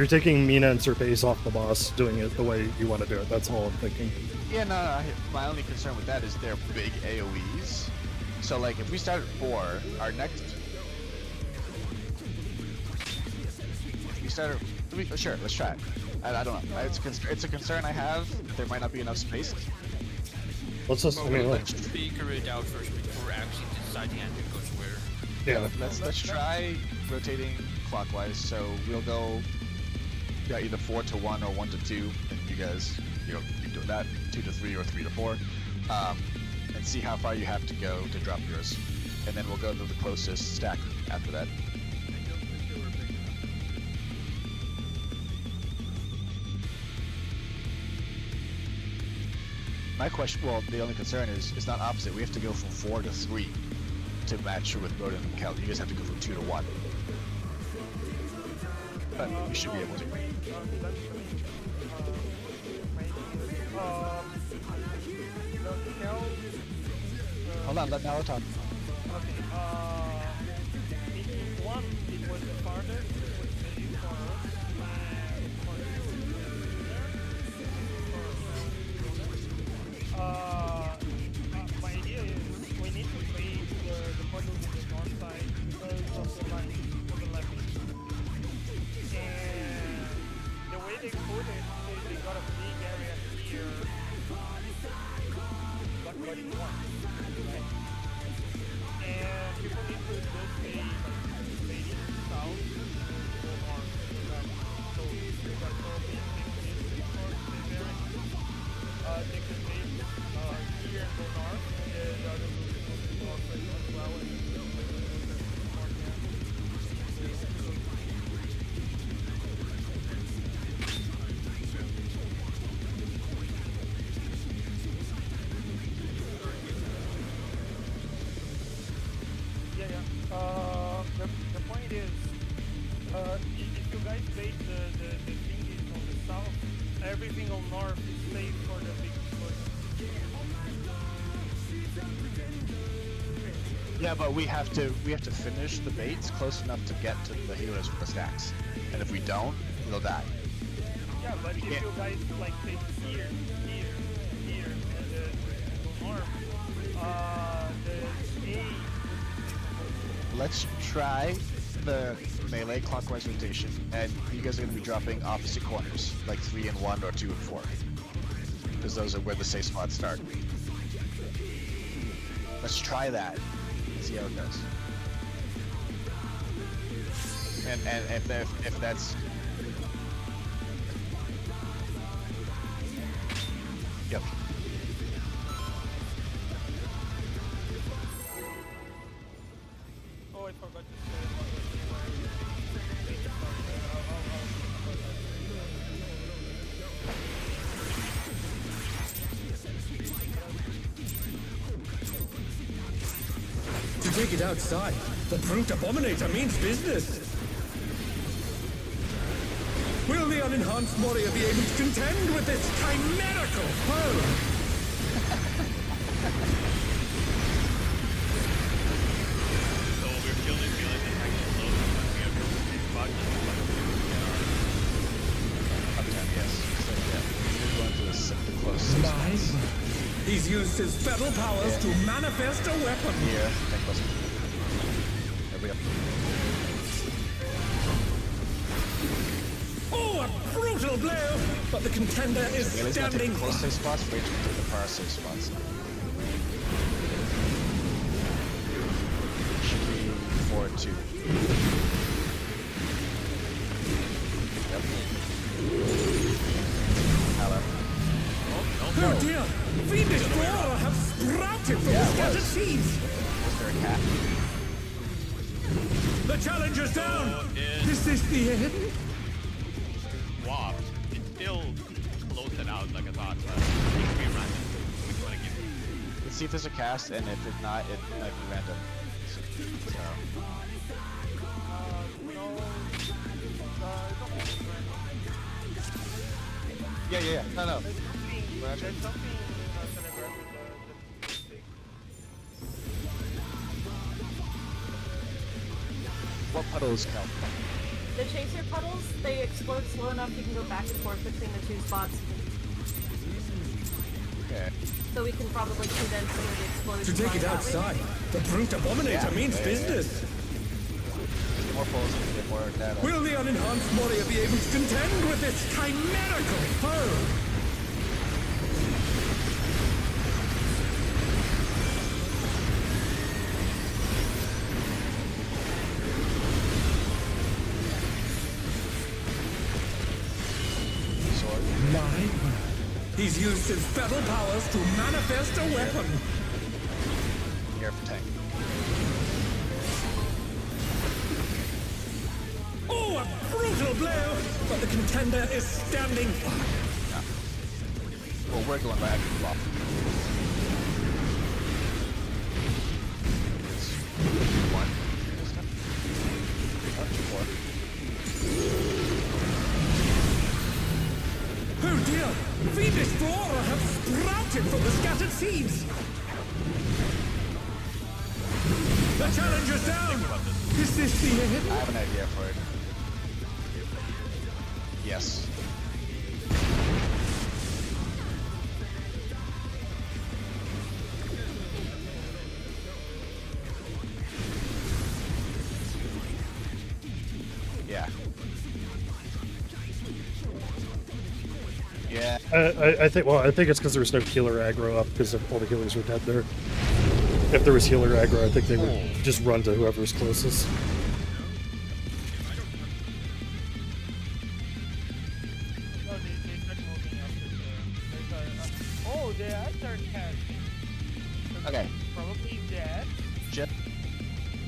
Mina and Serpace off the boss, doing it the way you want to do it. That's all I'm thinking. Yeah, no, my only concern with that is their big AoEs. So like, if we start at 4, our next. If we start at, sure, let's try it. I don't know. It's a concern I have. There might not be enough space. Let's just. I mean, Let's figure it out first before actually deciding who goes where. yeah. Let's try rotating clockwise. So we'll go either 4 to 1 or 1 to 2, and you guys, you do that 2 to 3 or 3 to 4, and see how far you have to go to drop yours, and then we'll go to the closest stack after that. My question, well, the only concern is it's not opposite. We have to go from 4 to 3 to match with Rodin and Kel. You guys have to go from 2 to 1. But we should be able to. Hold on, let Nala talk. Okay, in 1 it was the farthest, it was maybe for us, and for my idea is we need to play the puzzles in the north side because of the line overlapping. And the way they put it, they got a big area here. What do you want? Right? every single nerf is safe for the big push. Yeah, but we have to finish the baits close enough to get to the healers with the stacks. And if we don't, they'll die. Yeah, but if can't- you guys like take here, and the arm, the A. Let's try the melee clockwise rotation, and you guys are going to be dropping opposite corners, like 3 and 1 or 2 and 4. Because those are where the safe spots start. Let's try that. See how it goes. And if that's... Yep. Oh, I forgot to say about the gamer. To take it outside, the brute abominator means business. Will the unenhanced warrior be able to contend with this chimerical foe? So we're feeling this actually low, but we have to spot Up 10, yes. So, yeah. You're going to the close 6 My spots. word. He's used his feral powers Yeah. to manifest a weapon. Here, and close. Every up. Oh, a brutal blow! But the contender is Melee's gonna take standing. the close safe spots, Rage will take the far safe spots. Should be 4-2. Yep. Hello. Oh dear! Fiendish flora have sprouted from Yeah, the it scattered was. seeds! Was there a cat? The challenger's down! is Is this the end? swapped. It still blows it out like I thought, but it could be random. We want to give Let's see if there's a cast, and if it's not, it might be random. So, yeah. No. There's something celebrate with the stick. what puddles count? The chaser puddles, they explode slow enough you can go back and forth between the two spots. Okay. So we can probably condense where the explosion To take it lies that way. outside, the brute abominator means Yeah. business. Get more pulls, get more data. Will the unenhanced warrior be able to contend with this chimerical foe? Sword. My word. He's used his feral powers to manifest a weapon. Here for tank. Oh, a brutal blow! But the contender is standing. Well, we're going back to the bottom. One. This time. Oh, 4. Oh dear! Fiendish flora have sprouted from the scattered seeds. The challenger's down. Is this the end? I have an idea for it. Yes. Yeah. Yeah. I think. Well, I think it's because there was no healer aggro up because all the healers were dead there. If there was healer aggro, I think they would just run to whoever's closest. No, they start moving after the... oh, they are third cat. Okay. Probably dead.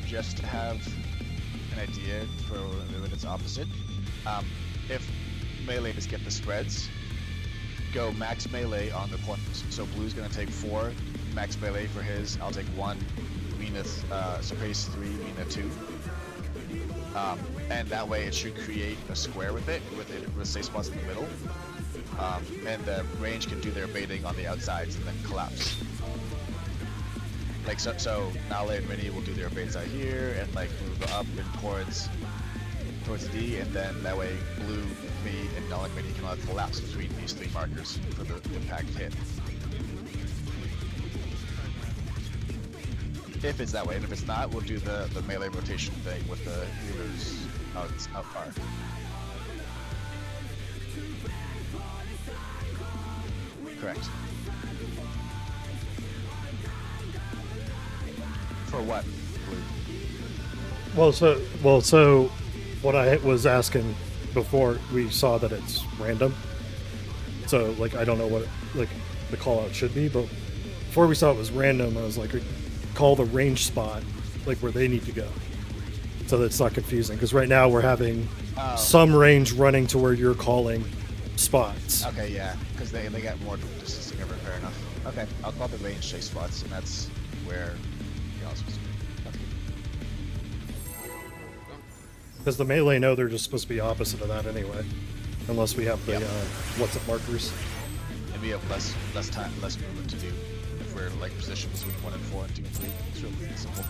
Just to have an idea for when it's opposite. If melees get the spreads, go max melee on the corners. So blue's gonna take 4 max melee for his. I'll take 1. Mina, so Pace 3, Mina 2. And that way it should create a square with it, with safe spots in the middle. and the range can do their baiting on the outsides and then collapse. Like so Nale and Mini will do their baits out here and like move up and towards D, and then that way Blue, me, and Null and Mini can all collapse between these 3 markers for the impact hit. If it's that way, and if it's not, we'll do the melee rotation thing with the healers out far. Correct. For what? Blue? So what I was asking before we saw that it's random. So like I don't know what like the call out should be, but before we saw it was random, I was like, call the range spot like where they need to go, so that it's not confusing. Because right now we're having some range running to where you're calling spots. Okay, yeah, because they got more distance to cover. Fair enough. Okay, I'll call the range chase spots, and that's where you're supposed to be. That's good. Because the melee know they're just supposed to be opposite of that anyway, unless we have the what's up markers. And we have less time, less movement to do if we're like positioned between 1 and 4 and 2 and 3. It's really simple.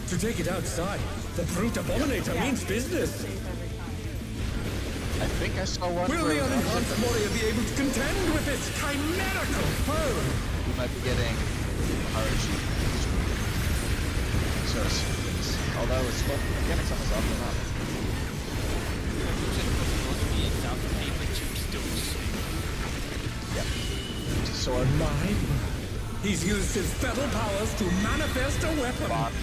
To take it outside, the brute abominator means business. I think I saw one. Will the unenhanced warrior be able to contend with this chimerical foe? We might be getting RNG. So, although it's mechanics on his off and on. Yep. Sword. Mine. He's used his fetal powers to manifest a weapon. Bond.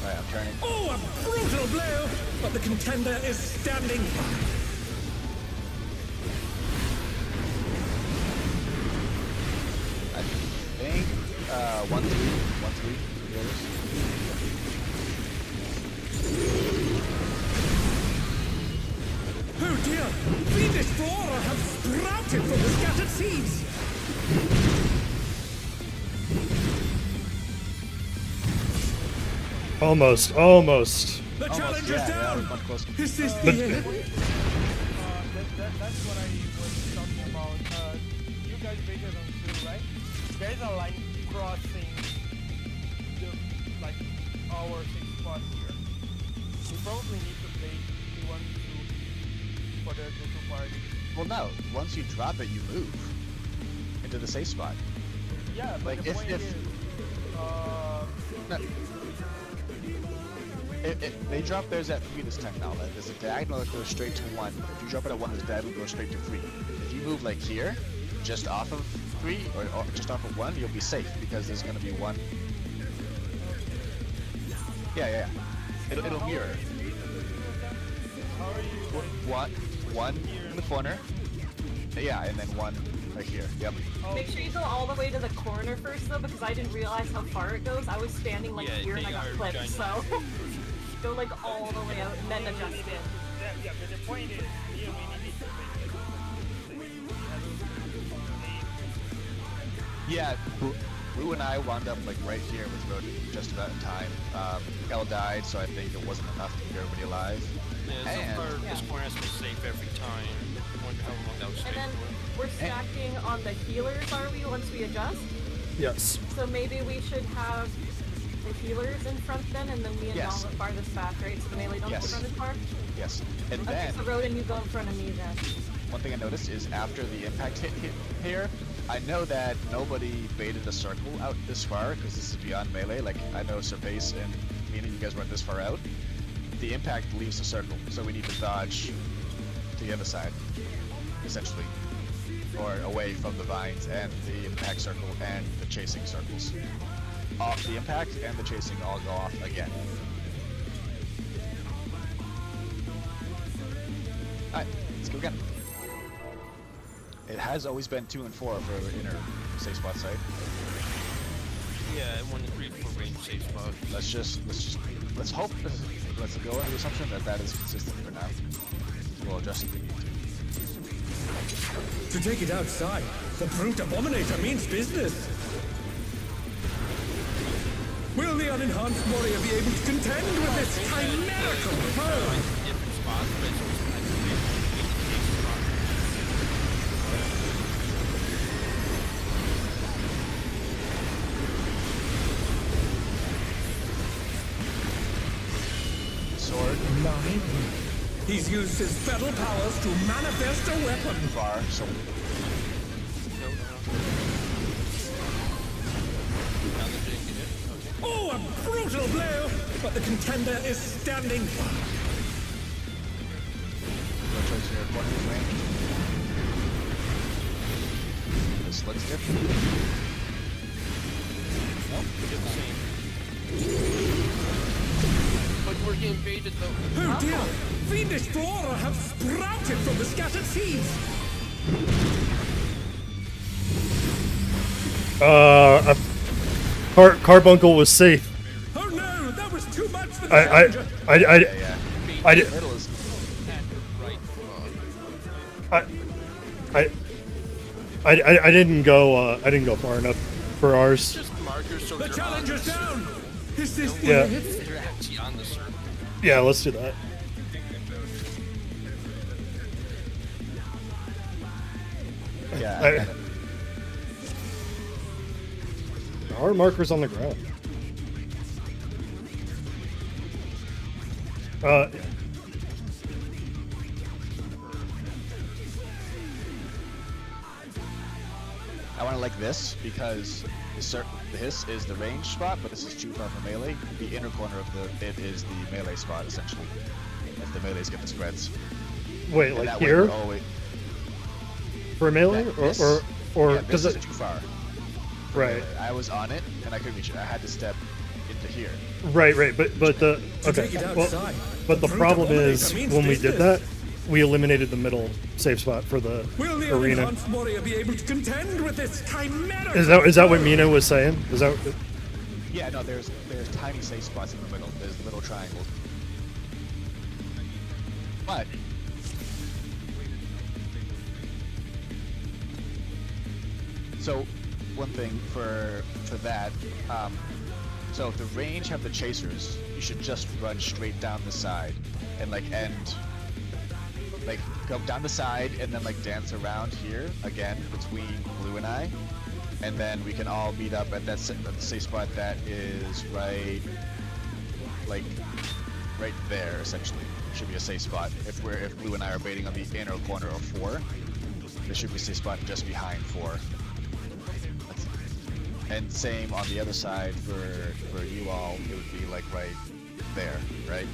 Right, I'm turning. Oh, a brutal blow! But the contender is standing by. I think 1-3 healers. Oh dear! Fiendish flora have sprouted from the scattered seeds! Almost. The challenger's yeah, down! much closer. Is this the end? That's what I was talking about. You guys baited on 2, right? You guys are like crossing the our 6 spot here. We probably need to play 1, 2 for the 2 party. Well, no. Once you drop it, you move into the safe spot. Yeah, but Like, the if- point if- is, No. They drop theirs at 3 this time now. There's a diagonal that goes straight to 1. If you drop it at 1, there's a diagonal that goes straight to 3. If you move like here, just off of 3 or just off of 1, you'll be safe because there's gonna be 1. Yeah. It'll mirror. how are you? One in the corner. Yeah, and then 1 right here. Yep. Make sure you go all the way to the corner first, though, because I didn't realize how far it goes. I was standing like here and I got clipped, so go like all the way out and then adjust it. Yeah, but the point is, we need to play Yeah, Blue and I wound up like right here with Road just about in time. L died, so I think it wasn't enough to keep everybody alive. Yeah, And- so far this corner has been safe every time. I wonder how long that was And safe then for. we're stacking on the healers, are we, once we adjust? Yes. So maybe we should have the healers in front then, and then me and Yes. Dom farthest back, right? So the melee don't Yes. run as far? Yes. And Okay, then so Roden, you go in front of me then. one thing I noticed is after the impact hit here, I know that nobody baited a circle out this far because this is beyond melee. Like I know Surpace and me and you guys weren't this far out. The impact leaves the circle, so we need to dodge to the other side, essentially, or away from the vines and the impact circle and the chasing circles. Off the impact and the chasing all go off again. Alright, let's go again. It has always been 2 and 4 for the inner safe spot site. Yeah, 1 and 3 for range safe spot. Let's hope, let's go under the assumption that that is consistent for now. We'll adjust if we need to. To take it outside, the brute abominator means business. Will the unenhanced warrior be able to contend with this chimerical foe? Different spots, but it's always kind of weird. Sword. He's used his battle powers to manifest a weapon. Far. So Oh, a brutal blow! But the contender is standing firm. no choice here. Corner's range. This looks different. Nope. Still the same. But we're getting baited though. Oh dear! Fiendish flora have sprouted from the scattered seeds! Carbuncle was safe. Oh no! That was too much for the I challenger! Yeah. did. Middle is I didn't go far enough for ours. Just markers so The they're on challenger's the down! Is this the Yeah. hit? They're actually on the circle. Yeah, let's do that. yeah. I- I got it. There are markers on the ground. I want it like this because this is the range spot, but this is too far for melee. The inner corner of it is the melee spot essentially. If the melees get the spreads. Wait, And like that way here we're always, for melee, this- or yeah, does this it? is too far. Right, I was on it and I couldn't reach it. I had to step into here. right. But the To okay. take it Well, outside. but the Brute problem is abominator means when we did business. that, we eliminated the middle safe spot for the Will the arena. unenhanced warrior be able to contend with this chimerical Is that what Mina was saying? Is that? Yeah, no, there's tiny safe spots in the middle. There's little triangles. But so one thing for that, so if the range have the chasers, you should just run straight down the side and like go down the side and then like dance around here again between Blue and I, and then we can all meet up at that safe spot that is right there essentially. Should be a safe spot. If Blue and I are baiting on the inner corner of 4, there should be a safe spot just behind 4. And same on the other side for you all, it would be like right there, right?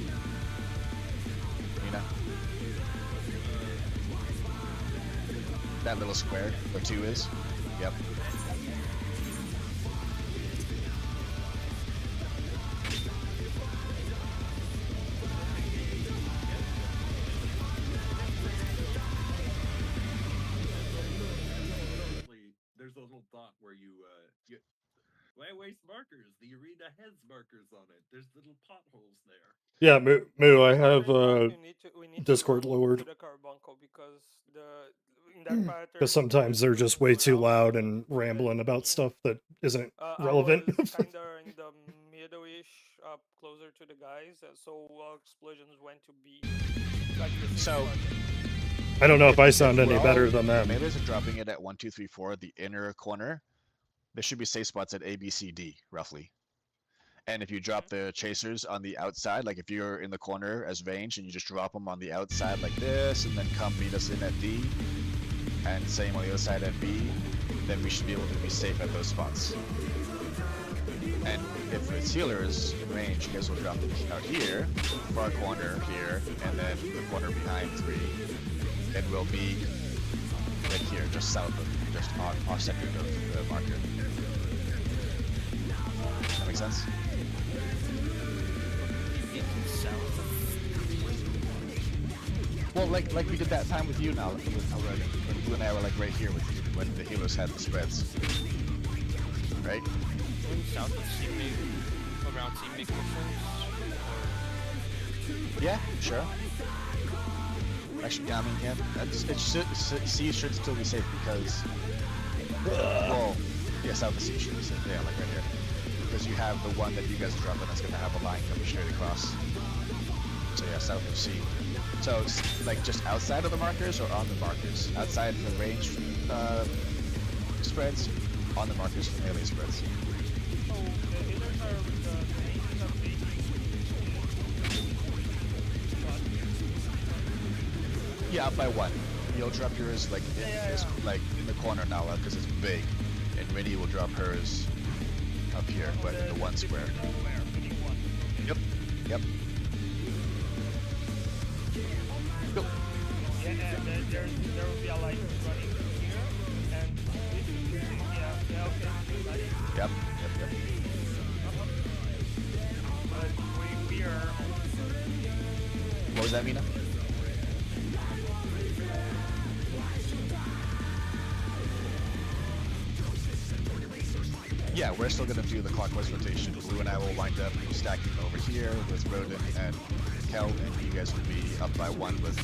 Mina? That little square where 2 is? Yep. There's a little dot where you why waste markers? The arena has markers on it. There's little potholes there. Yeah, Moo. I have We need to Discord go lowered. to the carbuncle because in that pattern. because sometimes they're just way too loud and rambling about stuff that isn't relevant. I was kinda in the middle-ish, closer to the guys, so explosions went to be like the So- I don't know if I sound any We're better all- than them. Melees are dropping it at 1, 2, 3, 4, the inner corner. There should be safe spots at A, B, C, D, roughly. And if you drop the chasers on the outside, like if you're in the corner as range and you just drop them on the outside like this, and then come meet us in at D, and same on the other side at B, then we should be able to be safe at those spots. And if it's healers in range, you guys will drop them out here, far corner here, and then the corner behind 3. And we'll be right here, just south of, just on our sector of the marker. That make sense? Well, like we did that time with you now, when Blue and I were like right here with you, when the healers had the spreads. Right? South of Seamake, around Seamake missions. Yeah, sure. Actually, yeah, I mean, yeah, C should still be safe because, well, yeah, south of C should be safe. Yeah, like right here. because you have the one that you guys are dropping that's gonna have a line coming straight across. So yeah, south of C. So it's like just outside of the markers or on the markers? Outside the range spreads, on the markers for melee spreads. So the hitters are the ranges are making. Yeah, up by one. You'll drop yours like in this, like in the corner now because it's big, and Winnie will drop hers up here, but in the one square. Yep. Yep. Go. Yeah, and then there will be a light running here, and this yeah, okay, ready? Yep. Yep. Yep. But we are. What was that, Mina? Yeah, we're still gonna do the clockwise rotation. Blue and I will wind up stacking over here with Rodin and Kel, and you guys will be up by one with.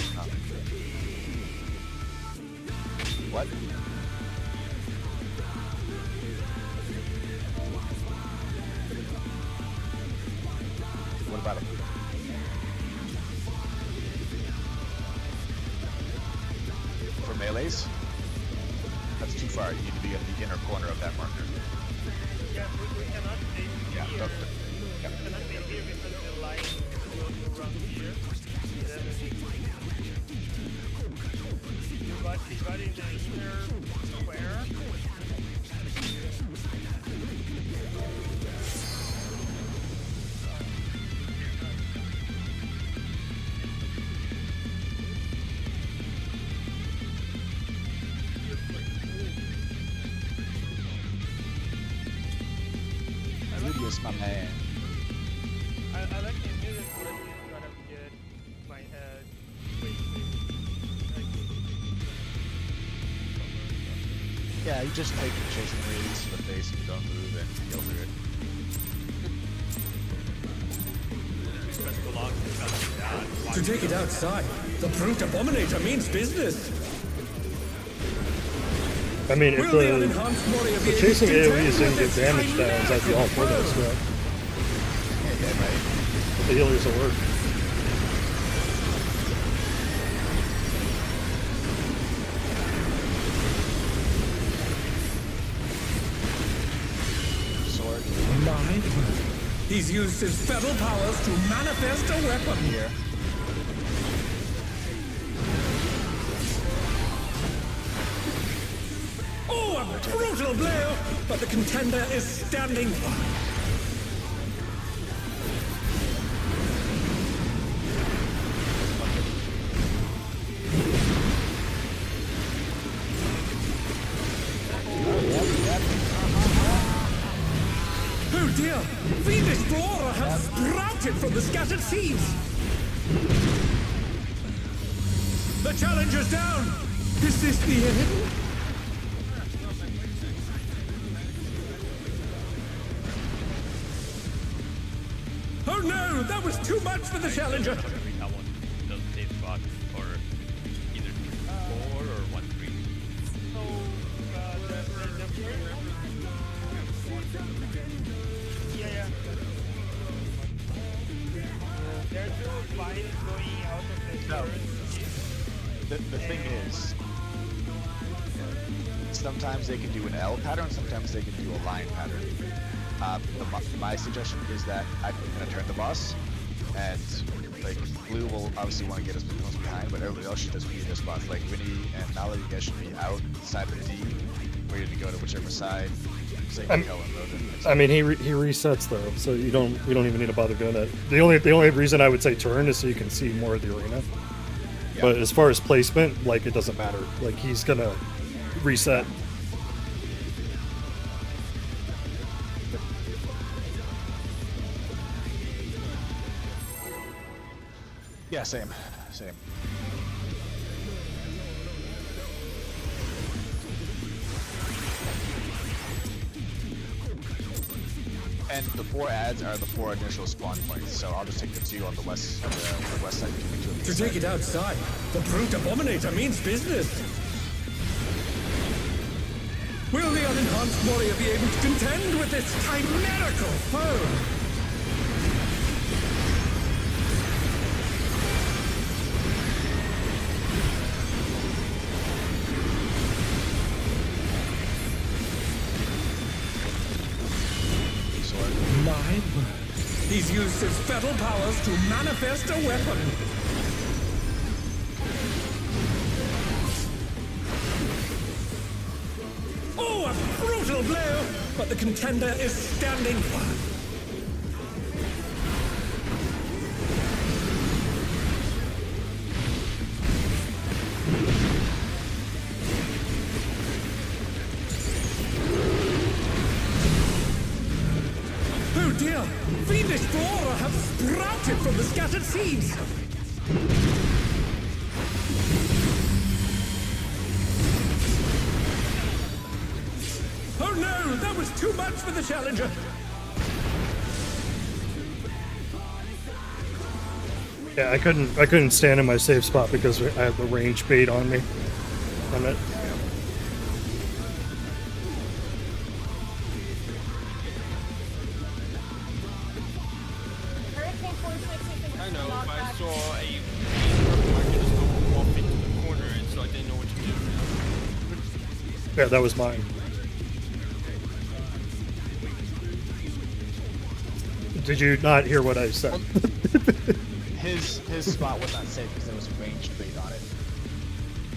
What? What about it? For melees? That's too far. You need to be in the inner corner of that marker. Yeah, we cannot stay Yeah, here. don't- yeah. We cannot stay here because the line goes around here. Then you got in the inner square. Rudius, my man. I like the music, but it's gonna get my head. Wait. Yeah, you just take chasing release to the face and you don't move and you'll do it. To take it outside, the brute abominator means business. I mean, if Will the the unenhanced warrior be able to chasing contend AoEs didn't with get this damage downs, I'd be all for chimerical this, foe? but Yeah, right. the healers will work. Sword My word. He's used his feral powers to manifest a weapon. here. Oh, a brutal blow! But the contender is standing fine. Oh dear! Fiend Explorer has sprouted from the scattered seeds! The challenger's down! Is this the end? Oh no! That was too much for the challenger! Every that one does the same spot, or either 4 or 1-3. So the first. Yeah. There's two lines going out of the No. first. The thing is, sometimes they can do an L pattern, sometimes they can do a line pattern. My suggestion is that I'm gonna turn the boss, and like Blue will obviously want to get us close behind, but everybody else should just be in their spots. Like Winnie and Nala, you guys should be outside of D, ready to go to whichever side. Same with Kel and Rodin. I mean, he resets though, so you don't even need to bother doing that. The only reason I would say turn is so you can see more of the arena. Yeah. But as far as placement, like it doesn't matter. Like he's gonna reset. Yeah, same. And the 4 ads are the 4 initial spawn points, so I'll just take the 2 on the west side between the 2 of To these. take it outside, the brute abominator means business. Will the unenhanced warrior be able to contend with this chimerical foe? My word. He's used his fatal powers to manifest a weapon. Oh, a brutal blow! But the contender is standing firm. Oh dear! Fiendish flora have sprouted from the scattered seeds! Oh no! That was too much for the challenger! Yeah, I couldn't stand in my safe spot because I had the range bait on me. On it. Hurricane Force makes me think I it's know, not but I bad. saw a I could just go off into the corner, and so I didn't know what to do. Yeah, that was mine. Did you not hear what I said? His spot was not safe because there was ranged bait on it.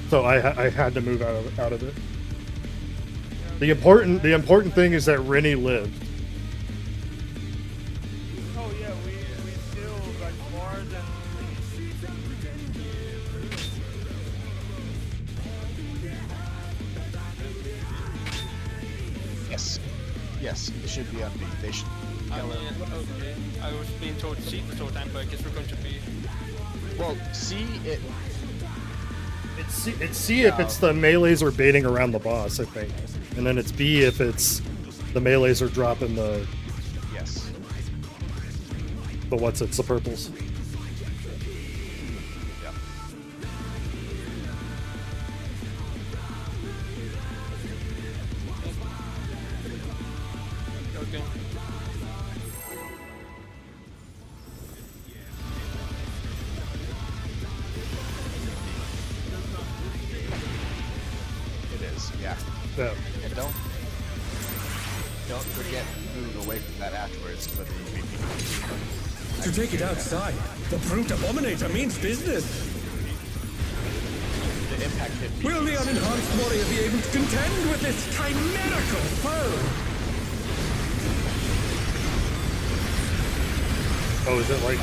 So I had to move out of it. The important thing is that Rennie lived. Oh yeah, we still like more than. Yes. Yes, it should be on B. They should. I mean, okay. I was being told C this whole time, but I guess we're going to B. Well, C, it. It's C if it's the melees are baiting around the boss, I think. And then it's B if it's the melees are dropping the Yes. the purples. Yeah. Okay. It is. Yeah. Yeah. And don't forget move away from that afterwards for the VP. To take it outside, the brute abominator means business. The impact hit. Will the unenhanced warrior be able to contend with this chimerical foe? Oh, is it like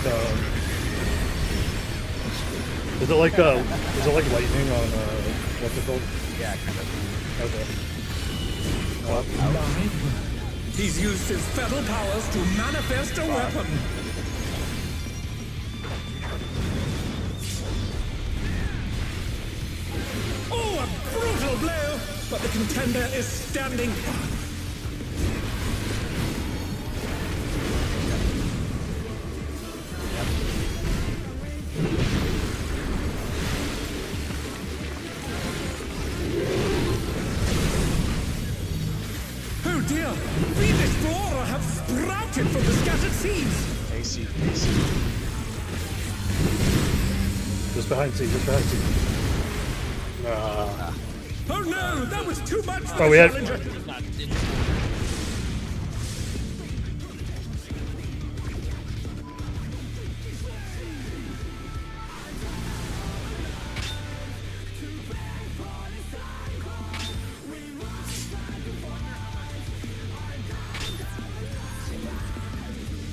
lightning on what's it called? Yeah, kind of. Okay. My word. He's used his fatal powers to manifest a weapon. Oh, a brutal blow! But the contender is standing firm. Oh dear! Fiendish flora have sprouted from the scattered seeds! AC. Just behind C, just behind C. Oh no! That was too much for Oh, the we had- challenger! It's not in.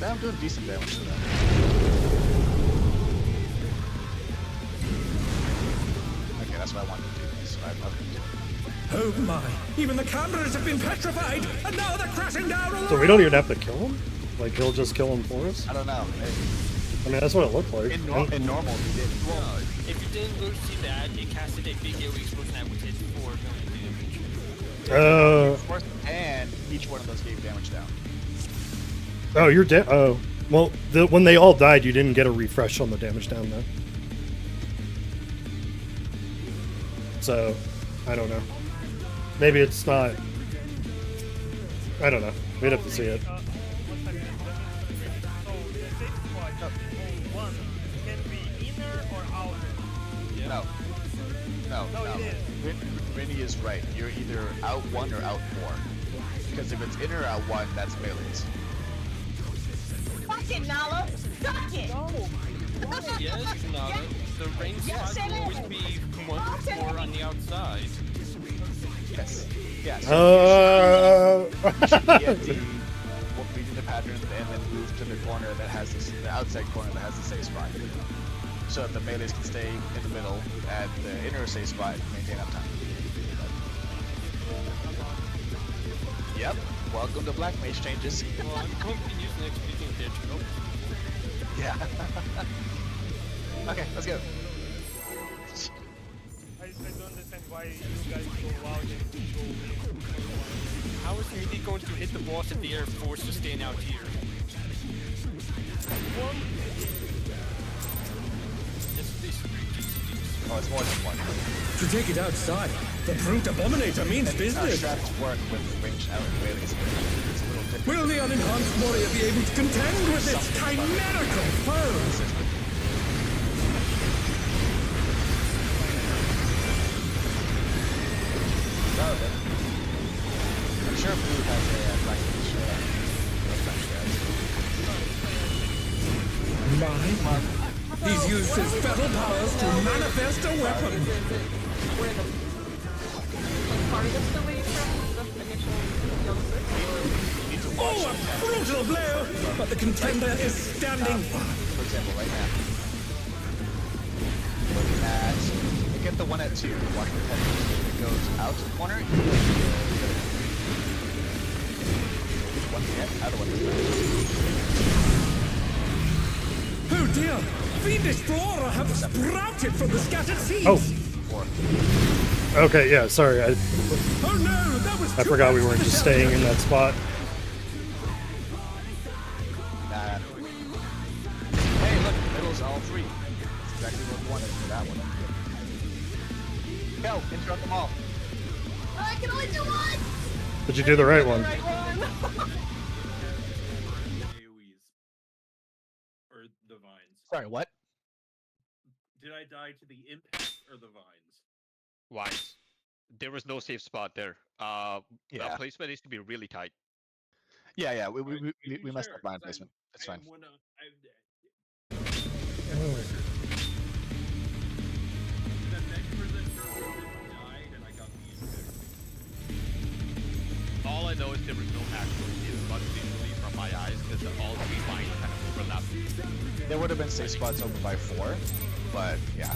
I'm doing decent damage to that. Okay, that's what I wanted to do. That's what I love to do. Oh my! Even the cameras have been petrified, and now they're crashing down all So we don't even have to kill him? Like he'll just kill him for us? I don't know. I mean that's what it looked like. In normal, he did. Well, if you didn't go see that, it casted a big AoE explosion that would hit 4 million damage. And each one of those gave damage down. Oh, you're dead. Oh, well, when they all died, you didn't get a refresh on the damage down though. So, I don't know. Maybe it's not I don't know. We'd have to see it. One second, so the safe spot on one can be inner or outer. No. No, it is. Vinny is right. You're either out 1 or out 4. Because if it's inner or out 1, that's melees. Fuck it, Nala! Fuck it! Yes, no. The range Yes, spot it will always is. be 1 to 4 on the outside. Yes. Yes. Reading the pattern and then move to the corner that has the outside corner that has the safe spot. So that the melees can stay in the middle and the inner safe spot maintain uptime. Yep. Welcome to Black Mage changes. Well, I'm going to be using XP digital. Yeah. Okay, let's go. I don't understand why you guys go out and go in. How is Melee going to hit the boss if they are forced to stand out here? Oh, it's more than 1. To take it outside, the brute abominator means Our business. straps work with ranged out melees. It's a little different. Will the unenhanced warrior be able to contend with its chimerical foe? I'm sure Blue has a Black Mage He's used his fatal powers to manifest a weapon. Where the farthest away from the initial youngster? Oh, a brutal blow! But the contender is standing. for example, right now. Looking at, get the one at 2. Watch the head. If it goes out to the corner, one hit, other one is Oh dear! Fiendish flora have sprouted from the scattered seeds. Oh. 4. Okay, yeah, sorry. Oh no, that was I too forgot we much weren't for the just staying in challenger. that spot. Hey, look, the middle's all 3. That's exactly what we wanted for that one. Go, interrupt them all. I can only do one! Did you do the right one? Right one! AoEs. Or the vines. Sorry, what? Did I die to the impact or the vines? Wise. There was no safe spot there. Yeah. The placement needs to be really tight. Yeah, we Are you messed sure? up blind 'Cause placement. It's I fine. am one of- The next person died and I got the impact. All I know is there was no actual safe spot visually from my eyes because all 3 lines kind of overlapped. There would have been safe spots open by 4, but yeah.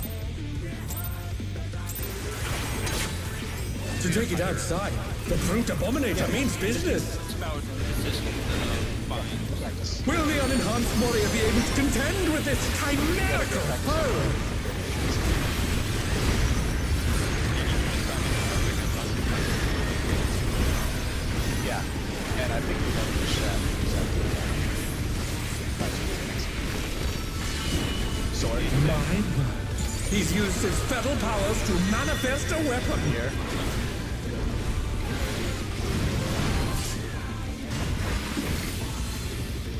To take it outside, the brute abominator means business. It's about resisting the vines. Practice. Will the unenhanced warrior be able to contend with its chimerical foe? Yeah, and I think we have to shut. Sword My word. He's used his fatal powers to manifest a weapon. here.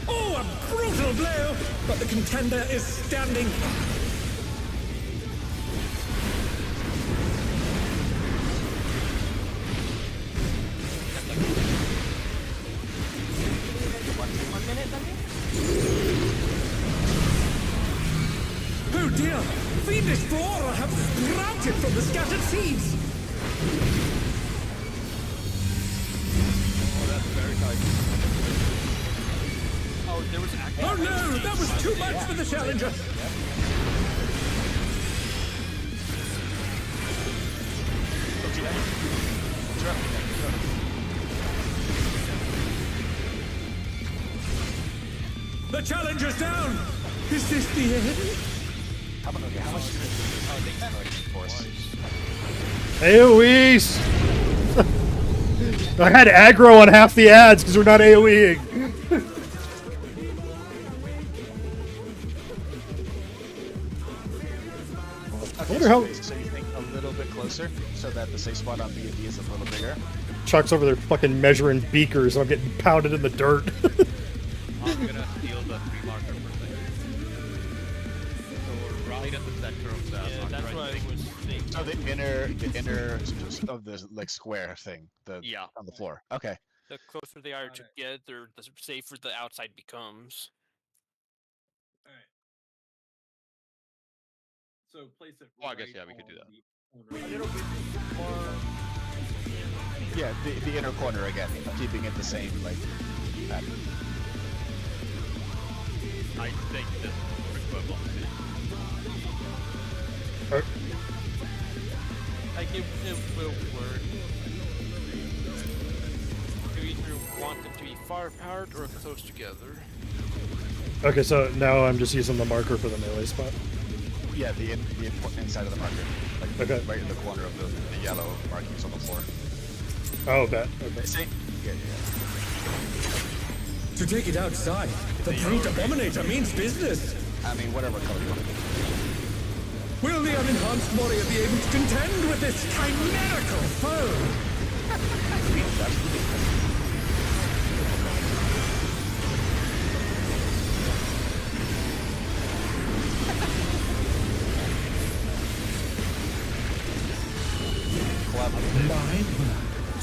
Oh, a brutal blow! But the contender is standing. One minute, Duncan? Oh dear! Fiendish flora have sprouted from the scattered seeds. Oh, that's very tight. Oh, there was actually. Oh no! That was too much for the challenger. The challenger's down. Is this the end? How much? Oh, they can force. AoEs! I had aggro on half the ads because we're not AoEing. Okay, wonder how- so you think a little bit closer so that the safe spot on B&D is a little bigger. Chuck's over there fucking measuring beakers, and I'm getting pounded in the dirt. I'm gonna steal the 3 marker for a second. So we're right at the center of the Yeah, that's marker, what I I think. was thinking. Oh, the inner of the like square thing, Yeah. on the floor. Okay. The closer they are Got it. together, the safer the outside becomes. Alright. So place it Oh, I guess, right yeah, we could do on that. the A corner. little bit more. Yeah, the inner corner again, keeping it the same like pattern. I think this is equivalent. Like it will work. You either want them to be far apart or close together. Okay, so now I'm just using the marker for the melee spot. Yeah, the inside of the marker, like Okay. right in the corner of the yellow markings on the floor. Oh, bet. Okay. Same. Yeah. To take it outside, the brute abominator means business. I mean, whatever color you want to do. Will the unenhanced warrior be able to contend with this chimerical foe? My word.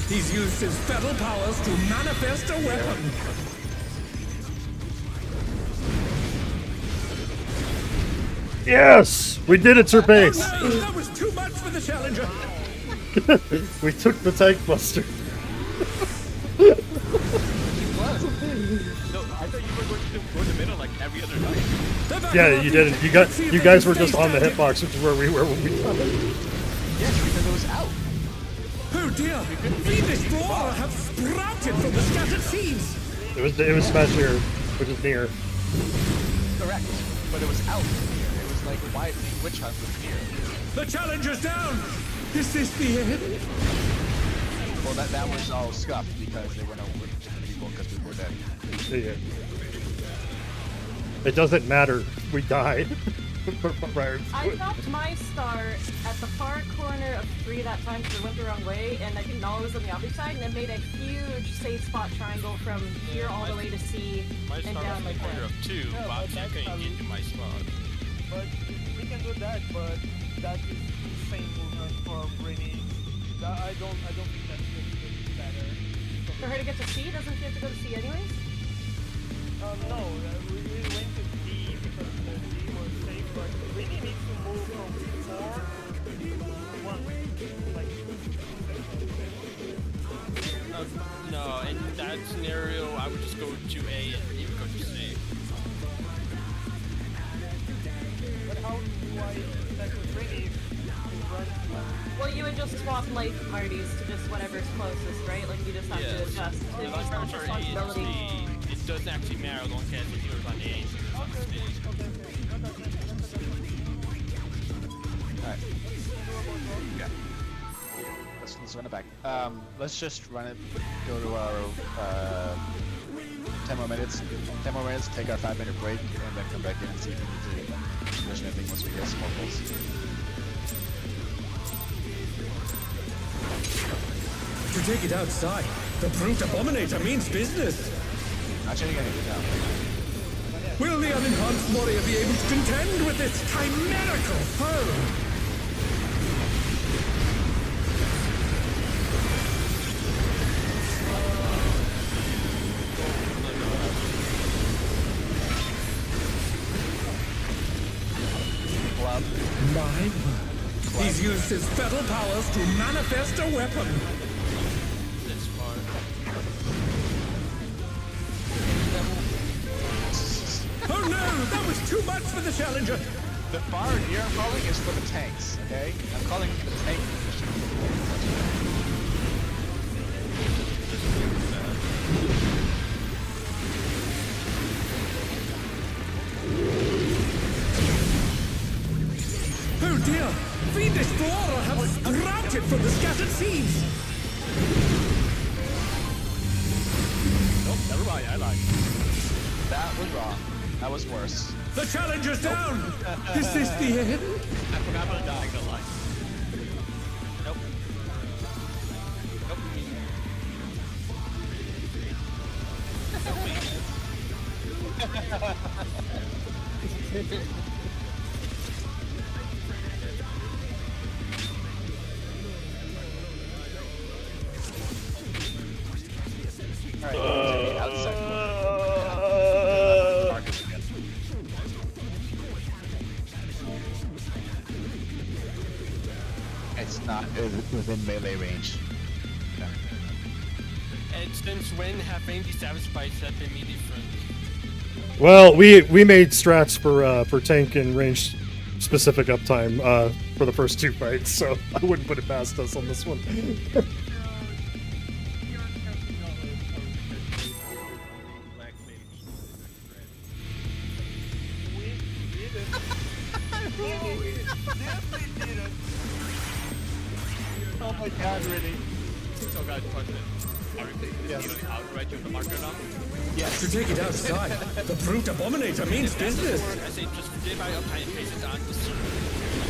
He's used his feral powers to manifest a weapon. Yes! We did it, Sir Base! Oh no, that was too much for the challenger. We took the tank buster. No, I thought you were going to go in the middle like every other time. They're back Yeah, on you their didn't. feet. You Let's see if they guys can were just stay on the standing. hitbox, which is where we were when we found it. Yes, because it was out. Oh dear! Fiendish Flora have sprouted from the scattered seeds! It was smash here, which is near. Correct. But it was out. It was like, why witch hunt was here? The challenger's down! Is this the end? Well, that was all scuffed because they went over people because people were dead. Yeah. It doesn't matter. We died. I dropped my star at the far corner of 3 that time because I went the wrong way, and I think Nala was on the other side, and it made a huge safe spot triangle from here all the way to C My and star down was like the corner that. of 2, Yeah, but but I'm that's couldn't how get to my spot. But we can do that, but that is insane movement for Brittany. I don't think that's good better. For her to get to C, doesn't she have to go to C anyways? No, we went to D because the D was safe, but Brittany needs to move from 4 to 1. Like, No, in that scenario, I would just go to A and you would go to C. but how do I set with Brittany to run? Well, you would just swap life parties to just whatever's closest, right? Like you just have to adjust. The It's last not ones are A and responsibility. C. It doesn't actually matter as long as the healer's on A and healer's on C. Alright. Yeah. Let's run it back. Let's just run it, go to our 10 more minutes. 10 more minutes, take our 5-minute break, and then come back in and see if we need to position anything once we get some more pulls. To take it outside, the brute abominator means business. Not shutting anything down. Will the unenhanced warrior be able to contend with this chimerical foe? Club. My word. He's used his feral powers to manifest a weapon. This far. Oh no, that was too much for the challenger. The bar here I'm calling is for the tanks, okay? I'm calling the tank position. Oh dear, fiendish flora have sprouted from the scattered seeds. Nope, never mind, I lied. That was wrong. That was worse. The challenger's down. Is this the end? I forgot about the diagonal line. Nope. Nope. Alright, outside. Market again. It's not within melee range. And since when have any of these savage fights have been melee friendly? Well, we made strats for tank and range specific uptime for the first 2 fights, so I wouldn't put it past us on this one. Oh my god, really? So guys, question. Are we Yes. outright of the marker now? Yes. To take it outside, the brute abominator means business. I say just forget about uptime and face it on the server.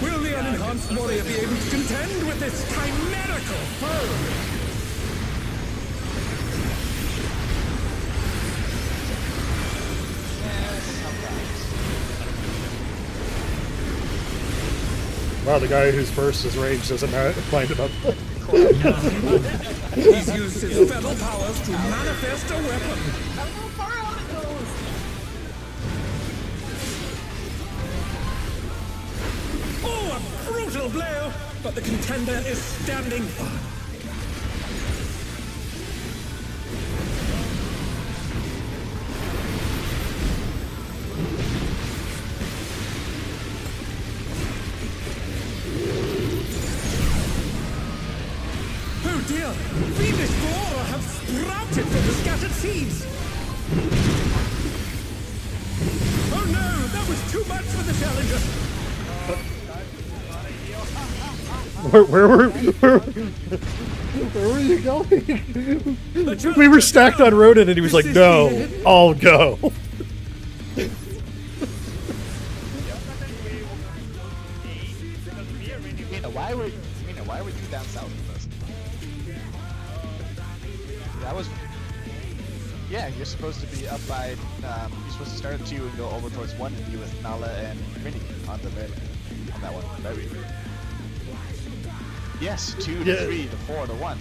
Will the unenhanced warrior be able to contend with this chimerical foe? Wow, the guy whose first is range doesn't mind about that. He's used his feral powers to manifest a weapon. How far out it goes? Oh, a brutal blow! But the contender is standing firm. Oh dear! Fiendish flora have sprouted from the scattered seeds! Oh no! That was too much for the challenger! Where were you going? We were stacked on Rodin and he was like, no, I'll go. Why were you down south with us? That was... Yeah, you're supposed to be up by... you're supposed to start at 2 and go over towards 1 and be with Nala and Rini on the very... on that one. Very good. Yes, 2 to 3 to 4 to 1.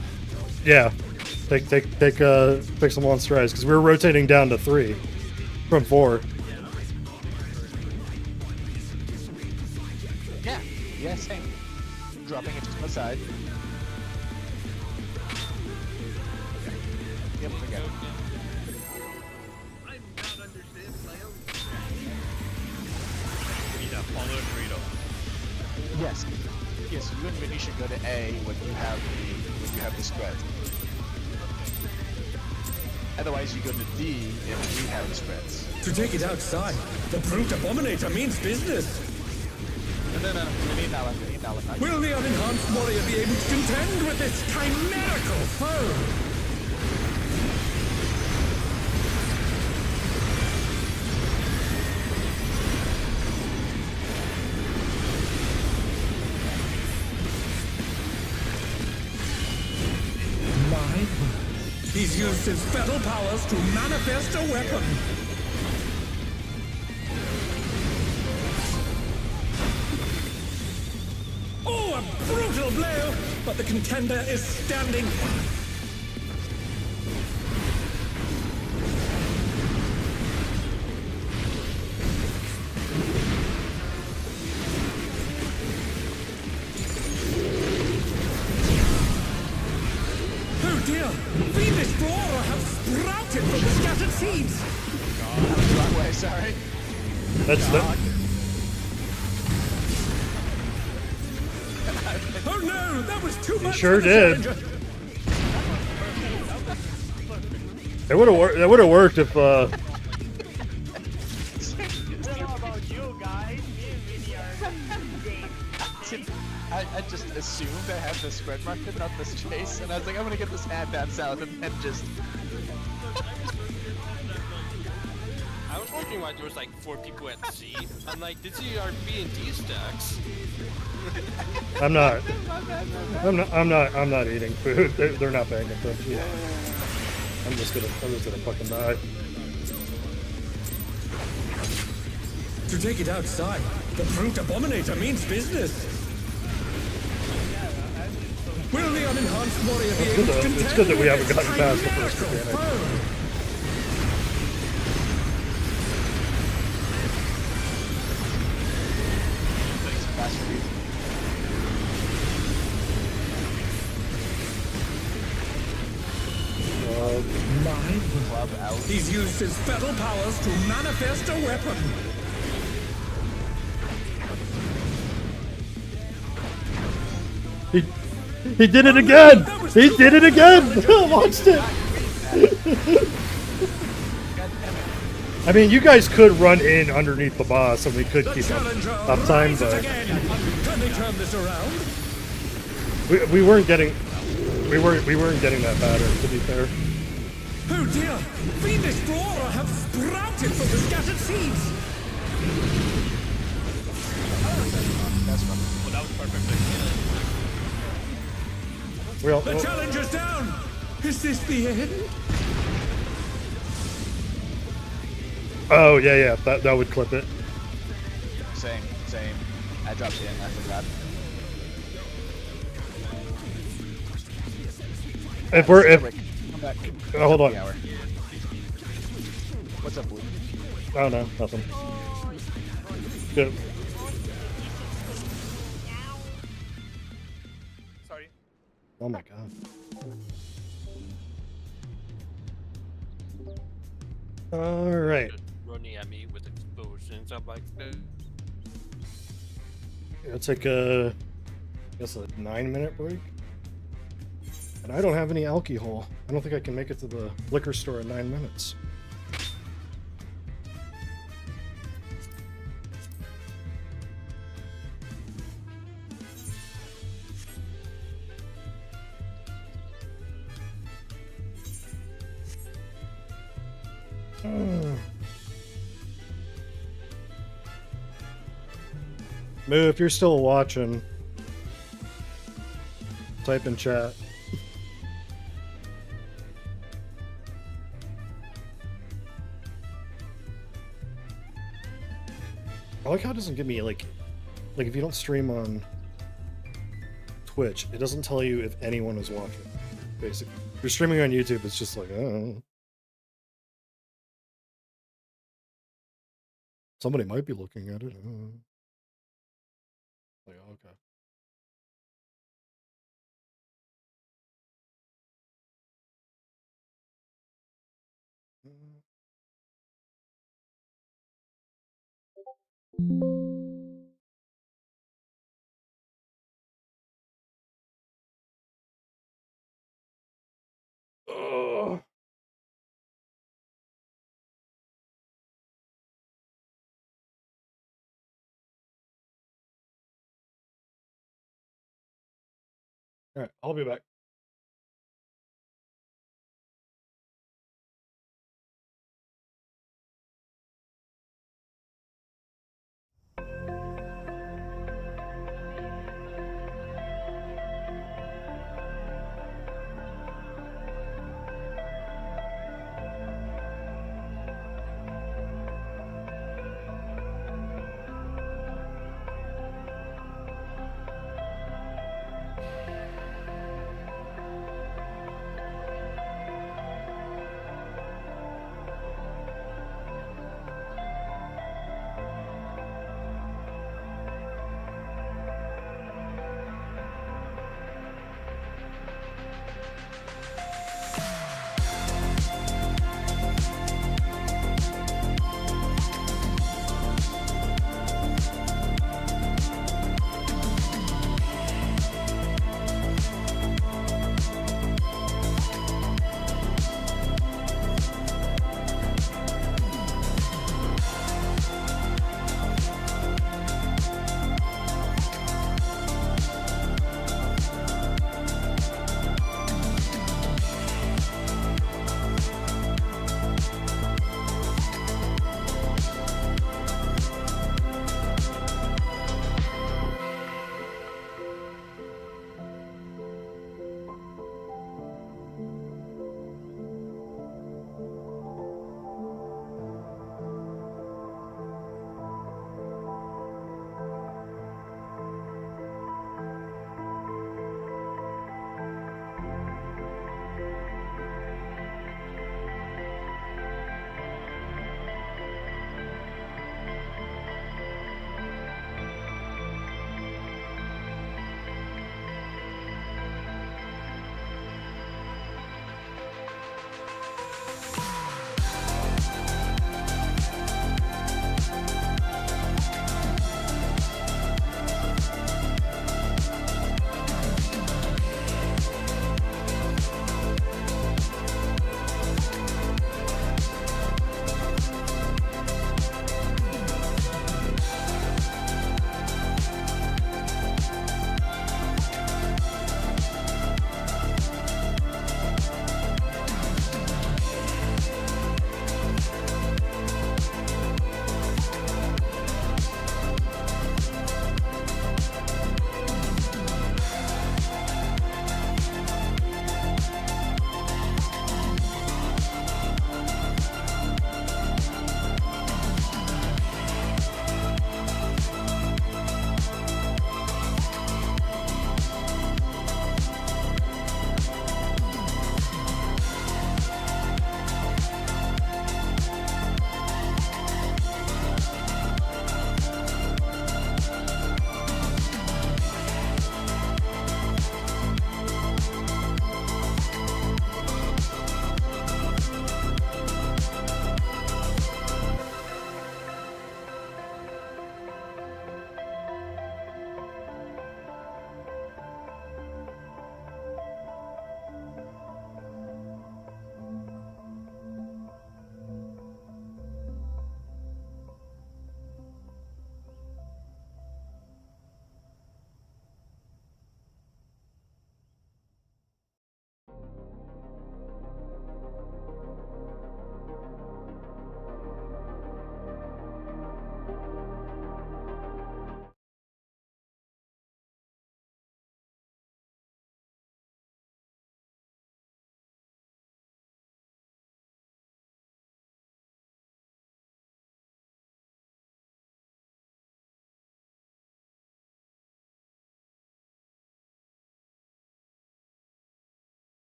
Yeah, take some long strides because we were rotating down to 3 from 4. Yeah, same. Dropping it to the side. Yep, forget it. I'm not understanding my own. We need a follower Dorito. Yes. Yes, you and Vinny should go to A when you have the spread. Otherwise you go to D if we have the spreads. To take it outside, the brute abominator means business. No, we need Nala. Will the unenhanced warrior be able to contend with this chimerical foe? My word. He's used his feral powers to manifest a weapon. Oh, a brutal blow! But the contender is standing firm. Oh dear! Fiendish flora have sprouted from the scattered seeds! Wrong way, sorry. That's the... Oh no! That was too much sure for the did. challenger. It would have worked. That would have worked if. I don't know about you guys. Me and Vinny are game. I just assumed I had the spread market, not this chase, and I was like, I'm gonna get this ad down south and then just... I was wondering why there was like 4 people at C. I'm like, these are B&D stacks. I'm not eating food. They're not paying attention. I'm just gonna fucking die. To take it outside, the brute abominator means business. Will the unenhanced warrior be able to contend It's good that we with haven't this gotten past the first chimerical mechanic. foe? Thanks, faster. Club out. He's used his feral powers to manifest a weapon. He did it again! He did it again! I watched it! I mean, you guys could run in underneath the boss and we could The keep challenger uptime, rises but again. Can they turn this around? we weren't getting getting that pattern, to be fair. Oh dear! Fiendish flora have sprouted from the scattered seeds! Well, that was perfect. The challenger's down! Is this the end? Oh yeah, that would clip it. Same. I dropped in after that. Come back. Hold on. Hour. What's up, Blue? Oh no, nothing. Good. Sorry. Oh my god. All right. Running at me with explosions. I'm like, Let's take a 9-minute break. And I don't have any alcohol. I don't think I can make it to the liquor store in 9 minutes. Moo, if you're still watching, type in chat. I like how it doesn't give me like if you don't stream on Twitch, it doesn't tell you if anyone is watching. Basically, if you're streaming on YouTube, it's just like, oh, somebody might be looking at it. Like, okay. Ugh. All right, I'll be back.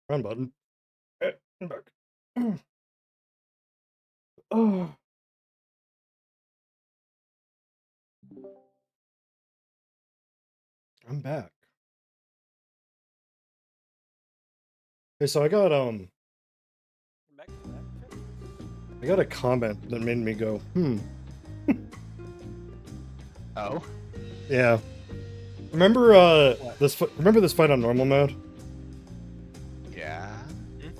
Run button. I'm back. Oh. I'm back. Okay, so I got a comment that made me go, Oh. Yeah. Remember remember this fight on normal mode? Yeah. You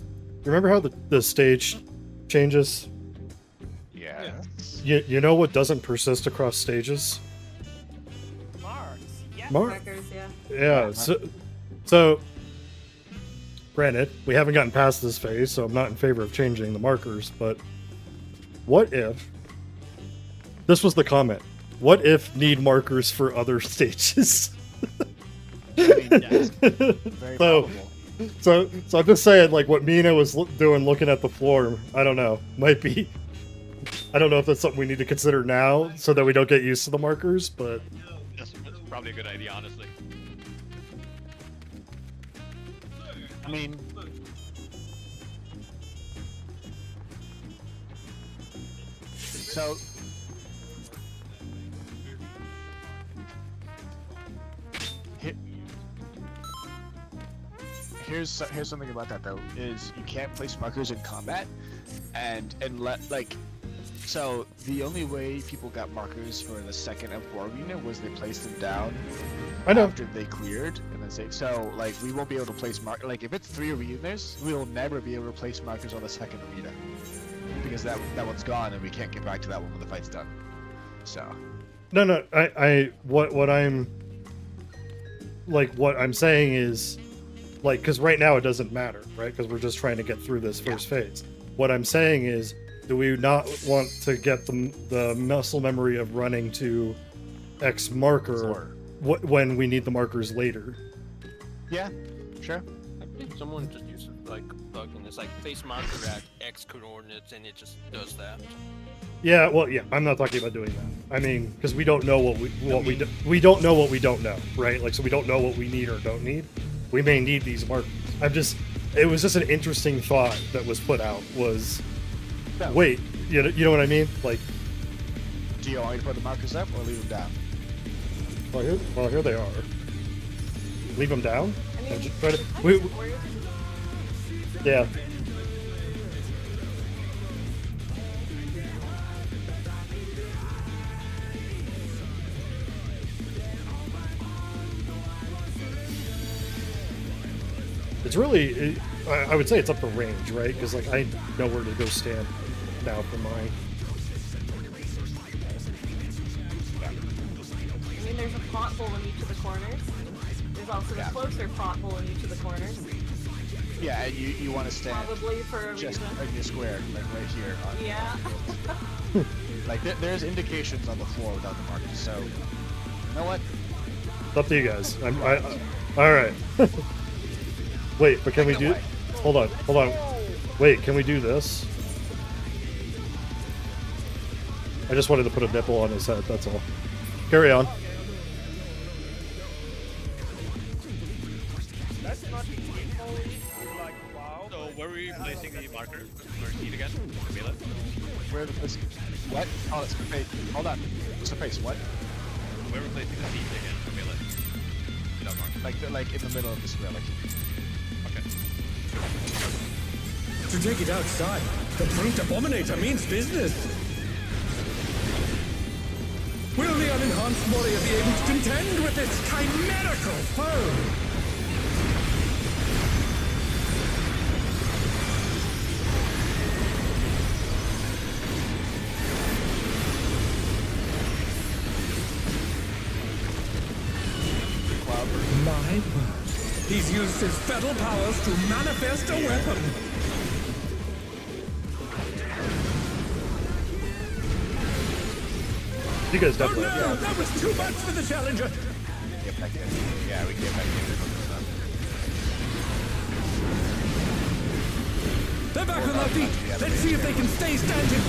remember how the stage changes? Yeah. You know what doesn't persist across stages? Marks. Yeah. Markers, yeah. Yeah, so granted, we haven't gotten past this phase, so I'm not in favor of changing the markers, but what if this was the comment? What if need markers for other stages? Very so, probable. so I'm just saying, like, what Mina was doing looking at the floor, I don't know, might be, I don't know if that's something we need to consider now so that we don't get used to the markers, but That's probably a good idea, honestly. I mean, so here's something about that though, is you can't place markers in combat, and let like, so the only way people got markers for the second M4 arena was they placed them down I know. after they cleared, and then say, so like we won't be able to place like if it's 3 arenas, we will never be able to place markers on the second arena because that one's gone and we can't get back to that one when the fight's done. So No, what I'm saying is, like, because right now it doesn't matter, right? Because we're just trying to get through this first phase. What I'm saying is, do we not want to get the muscle memory of running to X marker when we need the markers later? yeah, sure. I think someone just uses like a plugin. It's like face marker at X coordinates, and it just does that. Yeah, well, yeah, I'm not talking about doing that. I mean, because we don't know we don't know what we don't know, right? Like, so we don't know what we need or don't need. We may need these markers. It was just an interesting thought that was put out. Was No. wait, you know what I mean? Like, Do you want me to put the markers up or leave them down? well, here they are. Leave them down. I mean, And just try to- it's we- for you. yeah. It's really, I would say it's up to range, right? Because, like, I know where to go stand now for mine. I mean, there's a pothole in each of the corners. There's also a closer pothole in each of the corners. Yeah, and you want to stand Probably for a just reason. in your square, like right here. Yeah. Like there's indications on the floor without the markers. So you know what? It's up to you guys. All right. Wait, but can we do? Hold on. Wait, can we do this? I just wanted to put a nipple on his head. That's all. Carry on. That's not equally like wow. So where are we placing the marker? Or seat again? Feel it? Where the place? What? Oh, it's face. Hold on. What's the face? What? Where are we placing the seat again? Feel it? Without marker. Like in the middle of the square, like. Okay. To take it outside, the Paint Abominator means business. Will the unenhanced warrior be able to contend with this chimerical foe? My word. He's used his feral powers to manifest a weapon. You guys Oh definitely. no, that was too much for the challenger. Get back in. Yeah, we can get back in. They're back on their feet. Let's see if they can stay standing.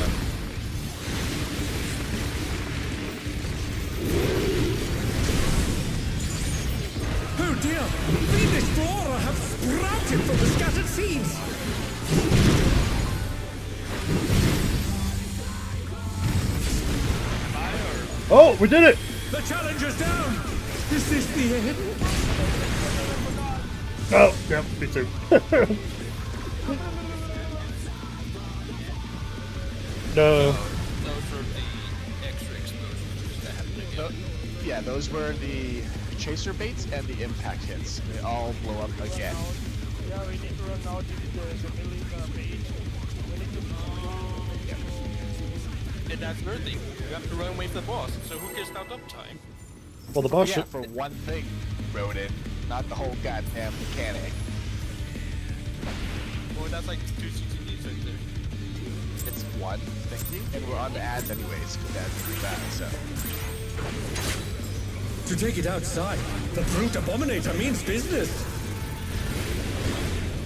Oh dear, Fiendish Flora! have sprouted from the scattered seeds. Oh, we did it! The challenger's down. Is this the end? Oh, yeah, me too. No. Those were the extra explosions that happened again. Yeah, those were the chaser baits and the impact hits. They all blow up again. Yeah, we need to run out into the melee bait. We need to And that's another thing. You have to run away from the boss. So who gets out uptime? Well, the boss Yeah, should. for one thing, Rodin, not the whole goddamn mechanic. Well, that's like 2 CCDs right there. It's one thing, and we're on the ads anyways, because that's pretty bad, so. To take it outside, the brute abominator means business.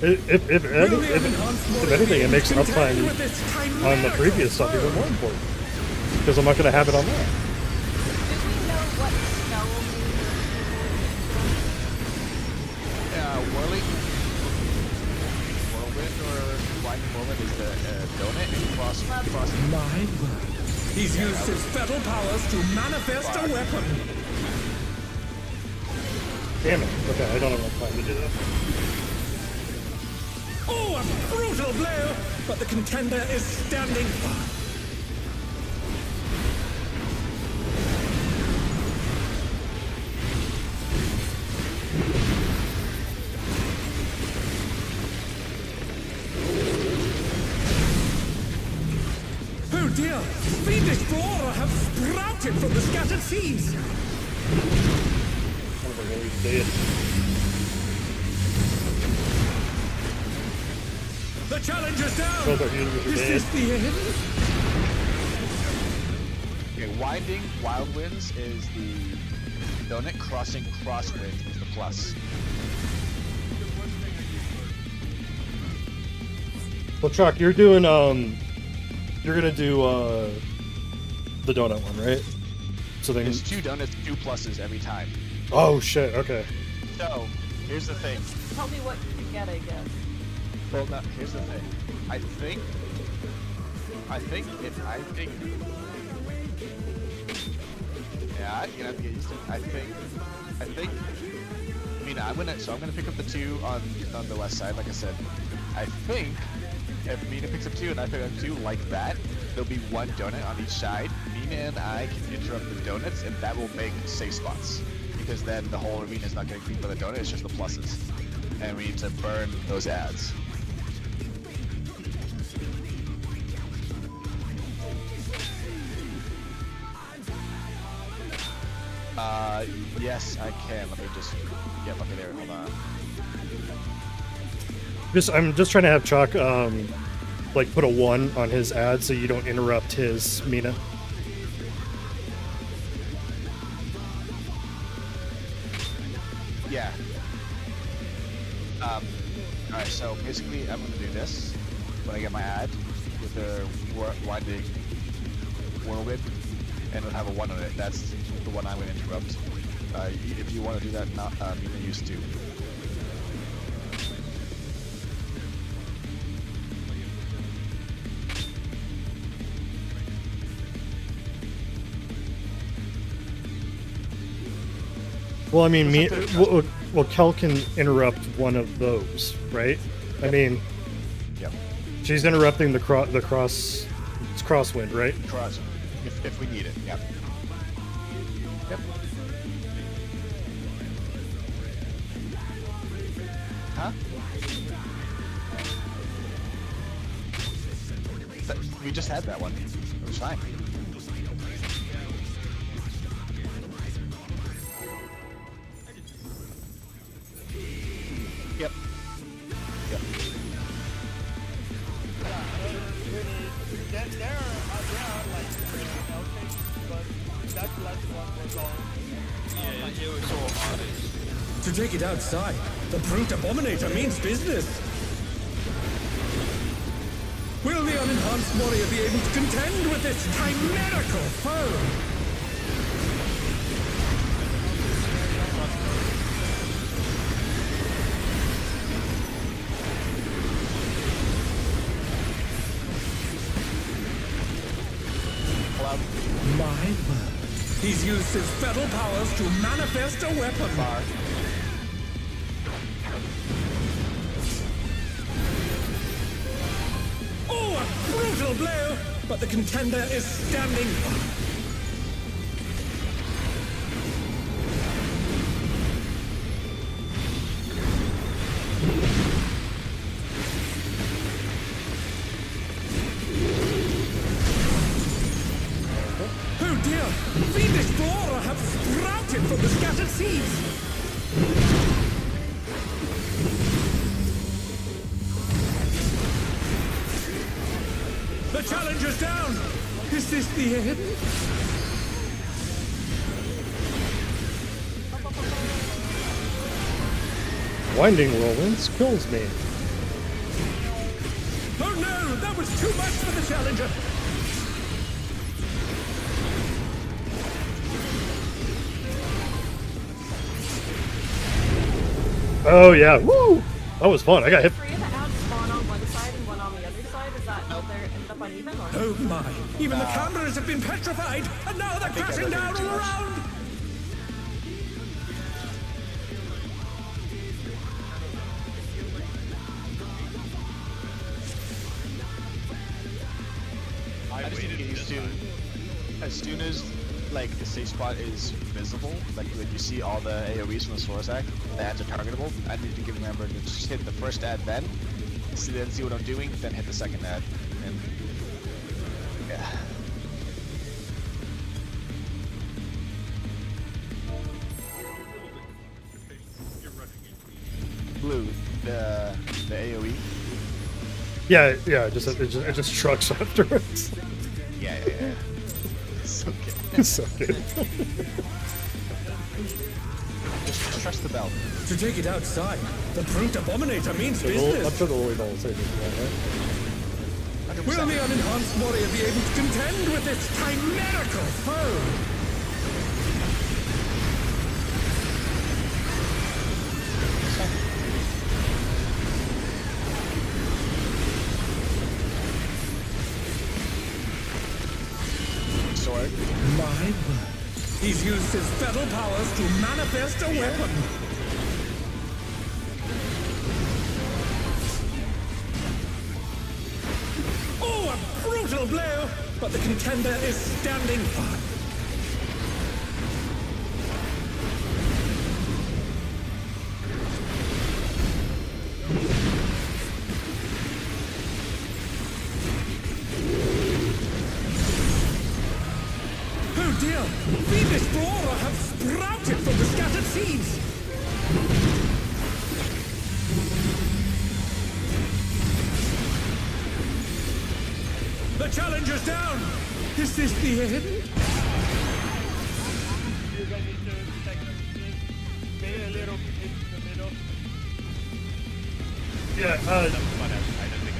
If anything, it makes uptime on the previous stuff even more important. Because I'm not going to have it on that. Did we know what spell Whirlwind or Blinding Whirlwind is the donut, and cross. My word. He's used his fetal powers to manifest a weapon. Damn it. Okay, I don't have enough time to do that. Oh, a brutal blow! But the contender is standing firm. Oh dear! Fiendish flora have sprouted from the scattered seeds! One of them really dead. The challenger's down! Both our healers are Is dead. this the end? Okay, Winding Wild Winds is the donut, crossing Crosswinds is the plus. Well, Chuck, you're doing, you're gonna do, the donut one, right? So then. There's 2 donuts, 2 pluses every time. Oh, shit, okay. So, here's the thing. Tell me what you get, I guess. Well, no, here's the thing. I think, yeah, you're gonna have to get used to it. I think, I'm gonna pick up the 2 on the west side, like I said. I think, if Mina picks up 2 and I pick up 2 like that, there'll be 1 donut on each side. Mina and I can interrupt the donuts, and that will make safe spots. Because then the whole arena is not getting cleaned by the donut, it's just the pluses. And we need to burn those ads. Yes, I can. Let me just get up in there. Hold on. I'm just trying to have Chuck, like, put a 1 on his ad so you don't interrupt his Mina. Yeah. Alright, so basically I'm gonna do this when I get my ad with the winding whirlwind, and it'll have a 1 on it. That's the one I'm gonna interrupt. If you want to do that, Mina used to. Well, I mean, well, Kel can interrupt one of those, right? I mean, Yep. she's interrupting the crosswind, right? Cross. If we need it. Yep. Yep. Huh? We just had that one. It was fine. Yep. Yep. There are like outtakes, but that last one was all. Yeah, it was so honest. To take it outside, the brute abominator means business. Will the unenhanced warrior be able to contend with this chimerical foe? He's used his feral powers to manifest a weapon. Oh, a brutal blow! But the contender is standing. Oh dear! Fiendish flora have sprouted from the scattered seeds! The challenger's down! Is this the end? Winding whirlwinds kills me. Oh no! That was too much for the challenger! Oh yeah, woo! That was fun. I got hit. Three of the ads spawn on one side and one on the other side. Is that how they're ended up uneven? Or? Oh my! Even the cameras have been petrified, and now they're crashing down all around! I just need to get used to, as soon as like the safe spot is visible, like when you see all the AoEs from the source act, the ads are targetable, I need to remember to just hit the first ad then see what I'm doing, then hit the second ad. And yeah. You're running into Blue, the AoE. Yeah, yeah. It just trucks afterwards. Yeah. So good. It's so good. Just trust the belt. To take it outside, the brute abominator means I'm business! sure the Lily Ball will say this right? Will the unenhanced warrior be able to contend with this chimerical foe? Sword. My word. He's used his feral powers to manifest a weapon. Oh, a brutal blow! But the contender is standing firm. Oh dear! Fiendish flora have sprouted from the scattered seeds! The challenger's down! Is this the end? You guys need to stay a little bit in the middle. Yeah. But I don't think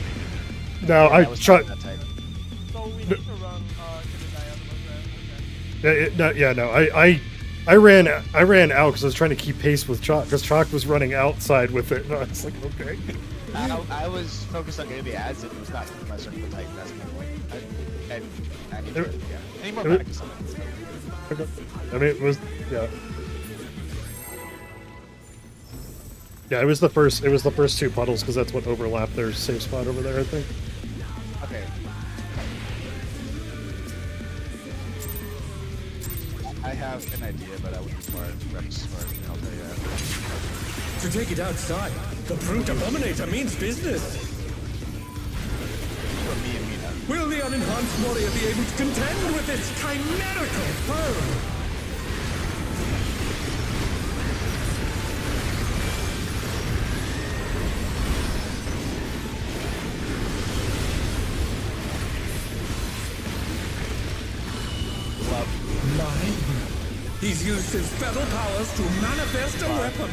it No, I was tried. that type. So we need to run to the diagonal there. Okay. No. I ran out because I was trying to keep pace with Chalk because Chalk was running outside with it. And I was like, okay. I was focused on getting the ads and it was not my circle type. That's my point. I need to, yeah. Any more practice on it. Okay. I mean, it was yeah. Yeah, it was the first two puddles because that's what overlapped their safe spot over there, I think. Okay. I have an idea, but I wouldn't smart. Rex smart. I'll tell you that. To take it outside, the brute abominator means business. For me and Mina. Will the unenhanced warrior be able to contend with its chimerical foe? Love. My word. He's used his feral powers to manifest a weapon.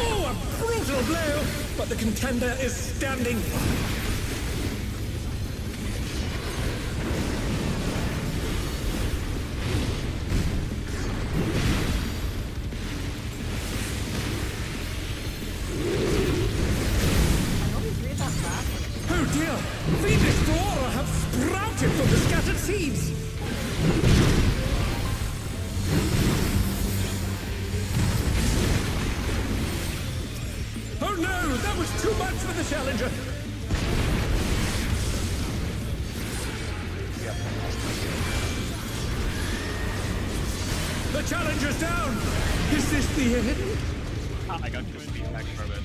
Oh, a brutal blow! But the contender is standing firm. I always read that fast. Oh dear! Fiendish flora have sprouted from the scattered seeds! Oh no! That was too much for the challenger! The challenger's down! Is this the end? I got two feedback from it.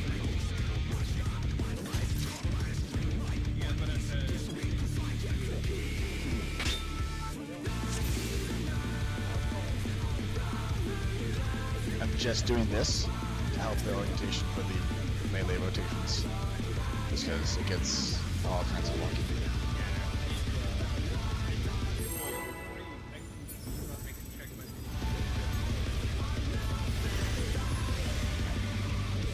I'm just doing this to help the orientation for the melee rotations. Just because it gets all kinds of wonky.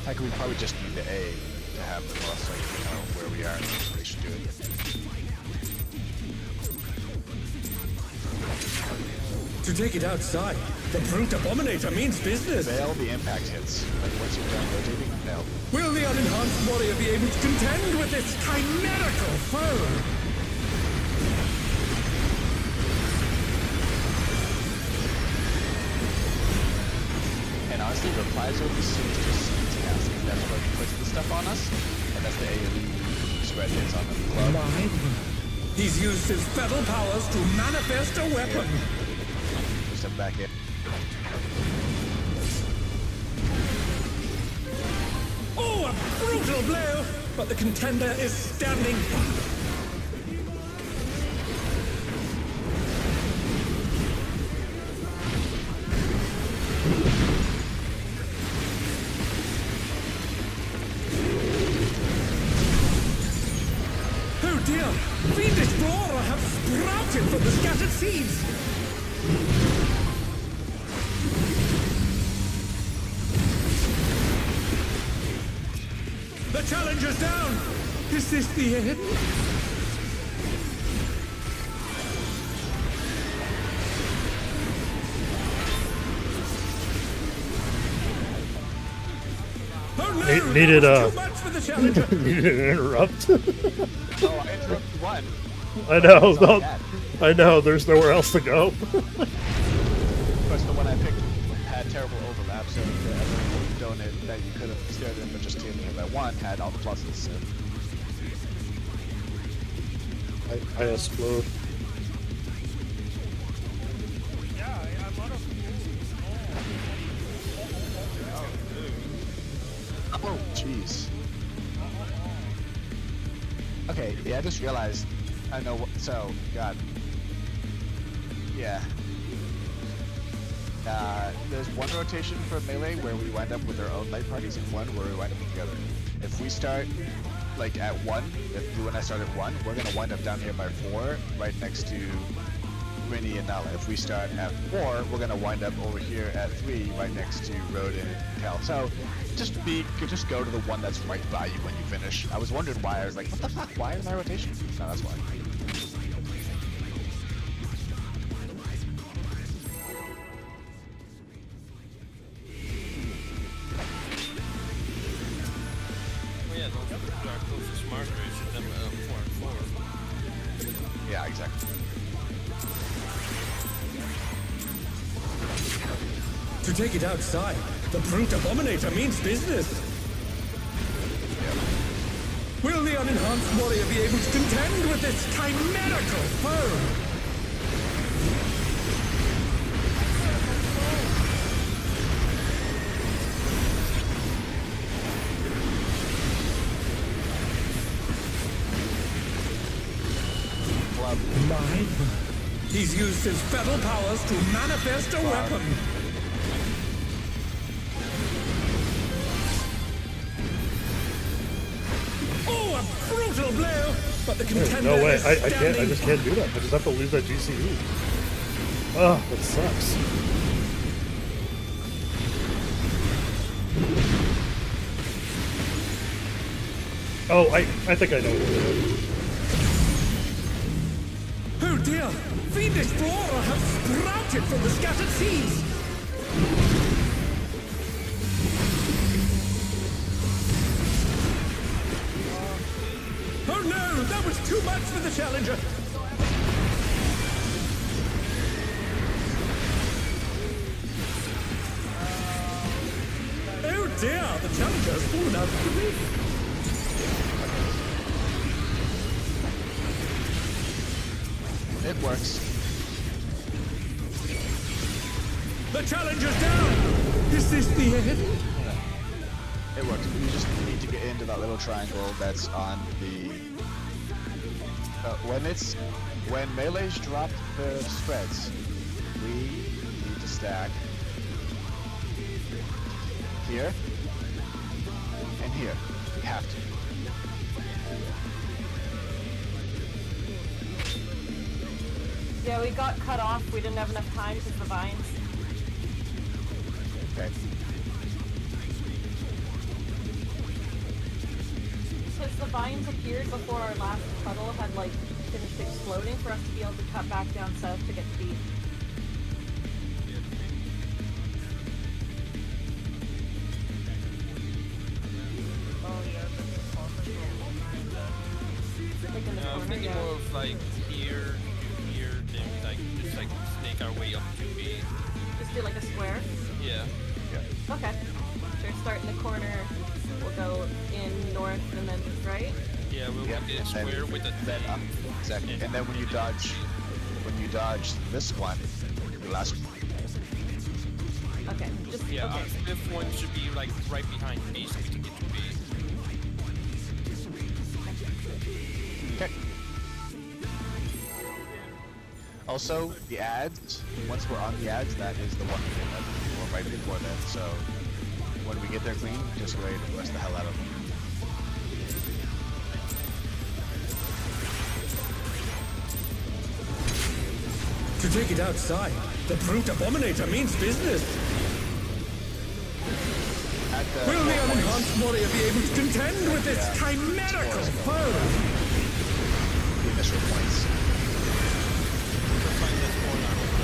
I think we probably just need the A to have the boss so we know where we are and where we should do it. To take it outside, the brute abominator means business! Fail the impact hits. Like once you're done rotating, fail. Will the unenhanced warrior be able to contend with this chimerical foe? And honestly, replies are the soonest just seeds casting. That's what puts the stuff on us, and that's the AoE spread hits on the club. He's used his fetal powers to manifest a weapon! Step back in. Oh, a brutal blow! But the contender is standing firm. Oh dear! Fiendish flora have sprouted from the scattered seeds! The challenger's down! Is this the end? Oh no! Needed that was too much for the challenger! needed an interrupt. Oh, I interrupted one. I know. It's not no- bad. I know. There's nowhere else to go. Of course, the one I picked had terrible overlap, so the other donut that you could have stared in but just taken it by one had all the pluses. So. I explode. Yeah, I'm out of Oh, jeez. Okay, yeah, I just realized. I know what. So, God. Yeah. There's one rotation for melee where we wind up with our own light parties, and one where we wind up together. If we start like at 1, if Blue and I start at 1, we're gonna wind up down here by 4, right next to Rinny and Nala. If we start at 4, we're gonna wind up over here at 3, right next to Rodin and Cal. So just go to the one that's right by you when you finish. I was wondering why. I was like, what the fuck? Why is my rotation? No, that's why. Well, yeah, those are our closest markers. Shoot them 4 and 4. Yeah, exactly. To take it outside, the brute abominator means business! Will the unenhanced warrior be able to contend with this chimerical foe? He's used his fetal powers to manifest a weapon. Oh, a brutal blow! But the There's contender no way. is I can't. I standing just can't do that. I just have to lose that GCE. Oh, that sucks. Oh, I think I know what to do. Oh dear! Fiendish flora have sprouted from the scattered seeds! Oh no! That was Watch for the challenger! Oh dear, the challenger's fallen out of the ring. It works. The challenger's down! Is this the end? It works. You just need to get into that little triangle that's on the. When melees drop the spreads, we need to stack here and here. We have to. Yeah, we got cut off. We didn't have enough time because the vines. Okay. Because the vines appeared before our last puddle had like finished exploding for us to be able to cut back down south to get feed. Oh yeah, that's awesome. Like in the I was corner, thinking yeah. more of like here to here, then like just like snake our way up to B. Just do like a square. Yeah. Okay. Sure, start in the corner. We'll go in north and then right. Yeah, we'll Yeah, make it and square with the then thing. up. Exactly. And then when you dodge this one, the last. Okay. Just Yeah, okay. our fifth one should be like right behind B so we can get to B. Okay. Also, the ads. Once we're on the ads, that is the one we're right before that. So when we get there clean, just go ahead and bless the hell out of them. To take it outside, the brute abominator means business. At the Will the unenhanced warrior be able to contend with this chimerical foe? the initial points.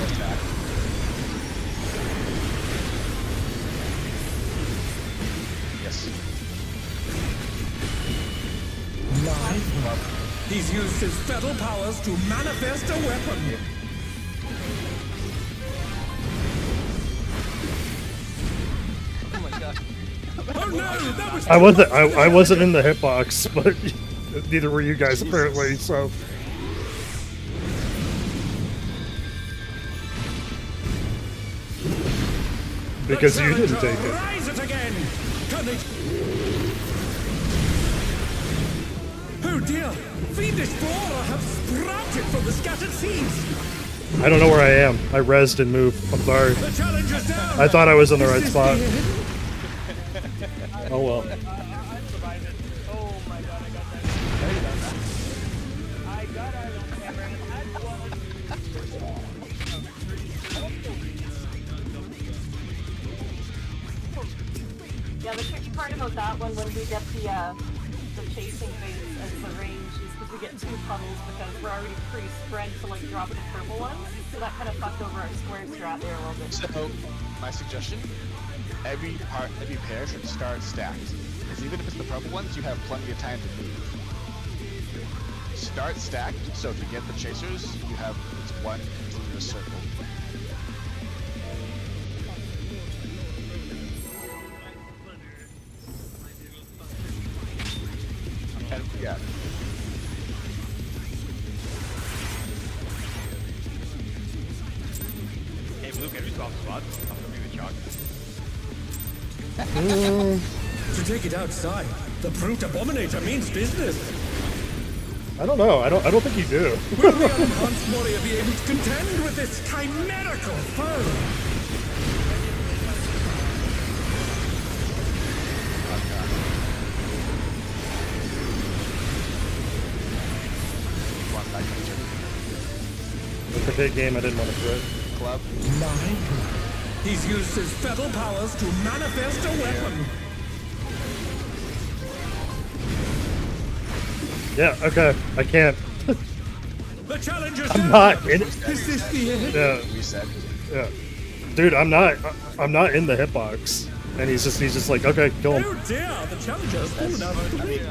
Attack. Yes. He's used his fetal powers to manifest a weapon. Oh my god. Oh no, that was I wasn't in the hitbox, but neither were you guys apparently. So because you didn't take it. Rise it again. Can they... Oh dear, fiendish flora have sprouted from the scattered seeds. I don't know where I am. I rezzed and moved. I'm sorry. The challenger's down. I thought I was in the right Is this spot. the end? Oh well. I survived it. Oh my god, I got that. I got out of camera. Yeah, the tricky part about that one when we get the chasing phase as the range is because we get two puddles because we're already pre-spread to like drop the purple ones. So that kind of fucked over our square strat there a little bit. So, my suggestion: every pair should start stacked. Because even if it's the purple ones, you have plenty of time to move. Start stacked, so if you get the chasers, you have it's one continuous circle. And, yeah. Hey, Blue, can we swap spots? I'm gonna be with Chalk. To take it outside, the brute abominator means business. I don't know. I don't think you do. Will the unenhanced warrior be able to contend with this chimerical foe? It's a big game. I didn't want to throw it. Club. He's used his fetal powers to manifest a weapon. Yeah. Okay. I can't. The challenger's I'm down. not in. Is this the end? Yeah. Reset. Yeah. Dude, I'm not in the hitbox. And he's just like, okay, kill him. Oh dear, the challenger's fallen out of the ring.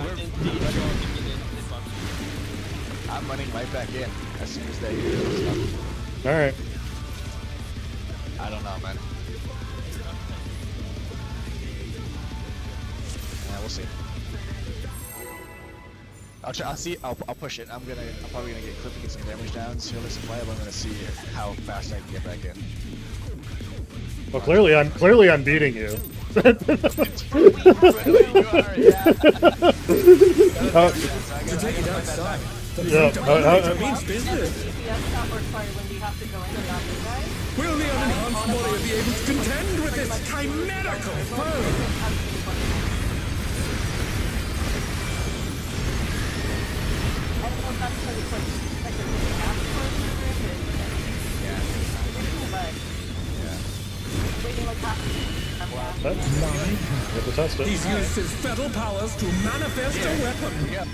I'm running right back in as soon as they do stuff. All right. I don't know, man. Yeah, we'll see. I'll try. I'll see. I'll push it. I'm probably gonna get Cliff to get some damage down. Fearless supply. But I'm gonna see how fast I can get back in. Well, clearly I'm beating you. You are, yeah. To take it outside, the Yeah, brute abominator means And business. the DPS stop or sorry, when we have to go in and not you guys. Will the unenhanced warrior be able to contend with this chimerical foe? I don't know if that's because it's like a but waiting like half That, you have to test it. He's used his fetal powers to manifest a weapon. Yeah.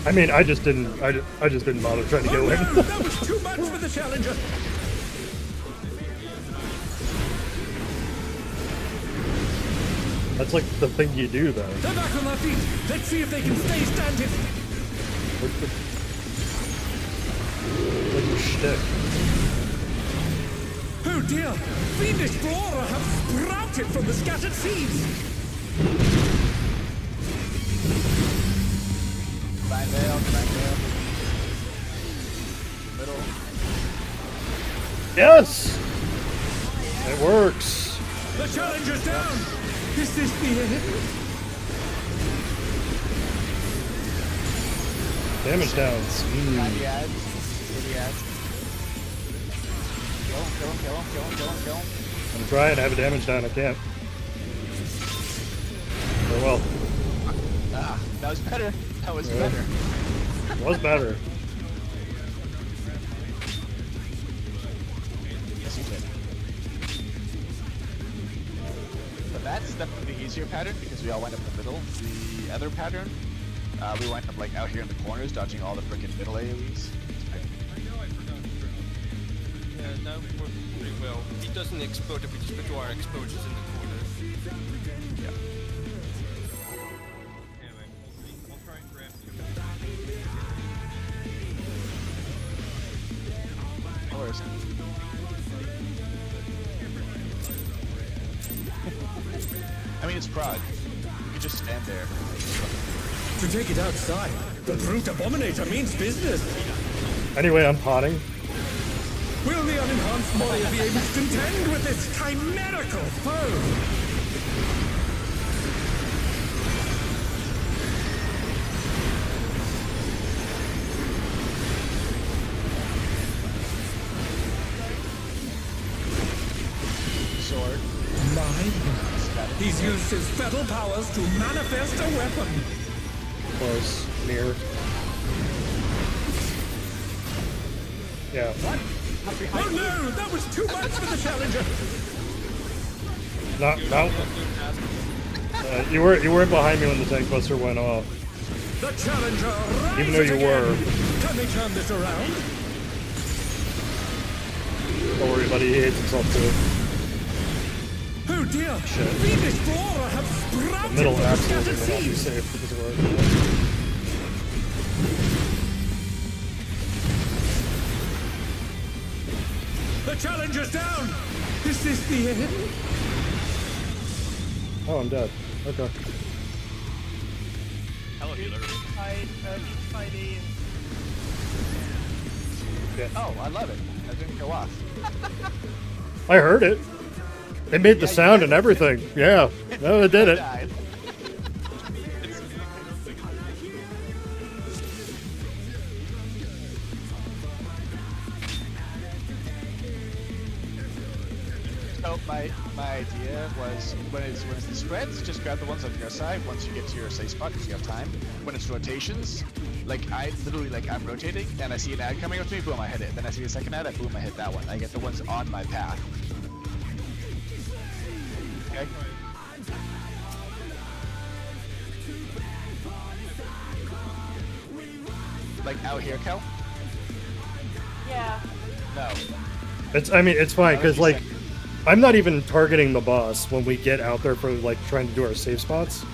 I mean, I just didn't bother trying to Oh go in. no, that was too much for the challenger. That's like the thing you do, though. They're back on their feet. Let's see if they can stay standing. Like your shtick. Oh dear, fiendish flora have sprouted from the scattered seeds. Divine Veil, Divine Veil. Middle. Yes! It works. The challenger's down. Is this the end? Damage downs. Heavy ads. Heavy ads. Kill him. I'm trying to have a damage down. I can't. Oh well. Ah, that was better. That was Yeah. better. It was better. Yes, you did. But that's definitely the easier pattern because we all wind up in the middle. The other pattern, we wind up like out here in the corners, dodging all the freaking middle AoEs. Yeah, that works pretty well. He doesn't explode if we just put our explosives in the corners. Yeah. Anyway, we'll try and grab No worries. I mean, it's Prague. You can just stand there. To take it outside, the brute abominator means business. Anyway, I'm potting. Will the unenhanced warrior be able to contend with this chimerical foe? Sword. My goodness. He's used his fetal powers to manifest a weapon. Close. Near. Yeah. Oh no, that was too much for the challenger. No. You weren't behind me when the tank buster went off. The challenger rises Even though you again. were. Can they turn this around? Don't worry, buddy. He hates himself too. Oh dear! Shit. Fiendish flora have sprouted The middle from the absolutely scattered will not be seeds. safe because of our. The challenger's down! Is this the end? Oh, I'm dead. Okay. Hello, healer. Yeah. Oh, I love it. That didn't go off. I heard it. It made the sound and everything. Yeah. No, it did it. Died. So my idea was when it's the spreads, just grab the ones on your side once you get to your safe spot because you have time. When it's rotations, like I literally I'm rotating and I see an ad coming up to me, boom, I hit it. Then I see a second ad, boom, I hit that one. I get the ones on my path. Okay. Like out here, Kel? Yeah. No. I mean, it's fine because like, I'm not even targeting the boss when we get out there for like trying to do our safe spots.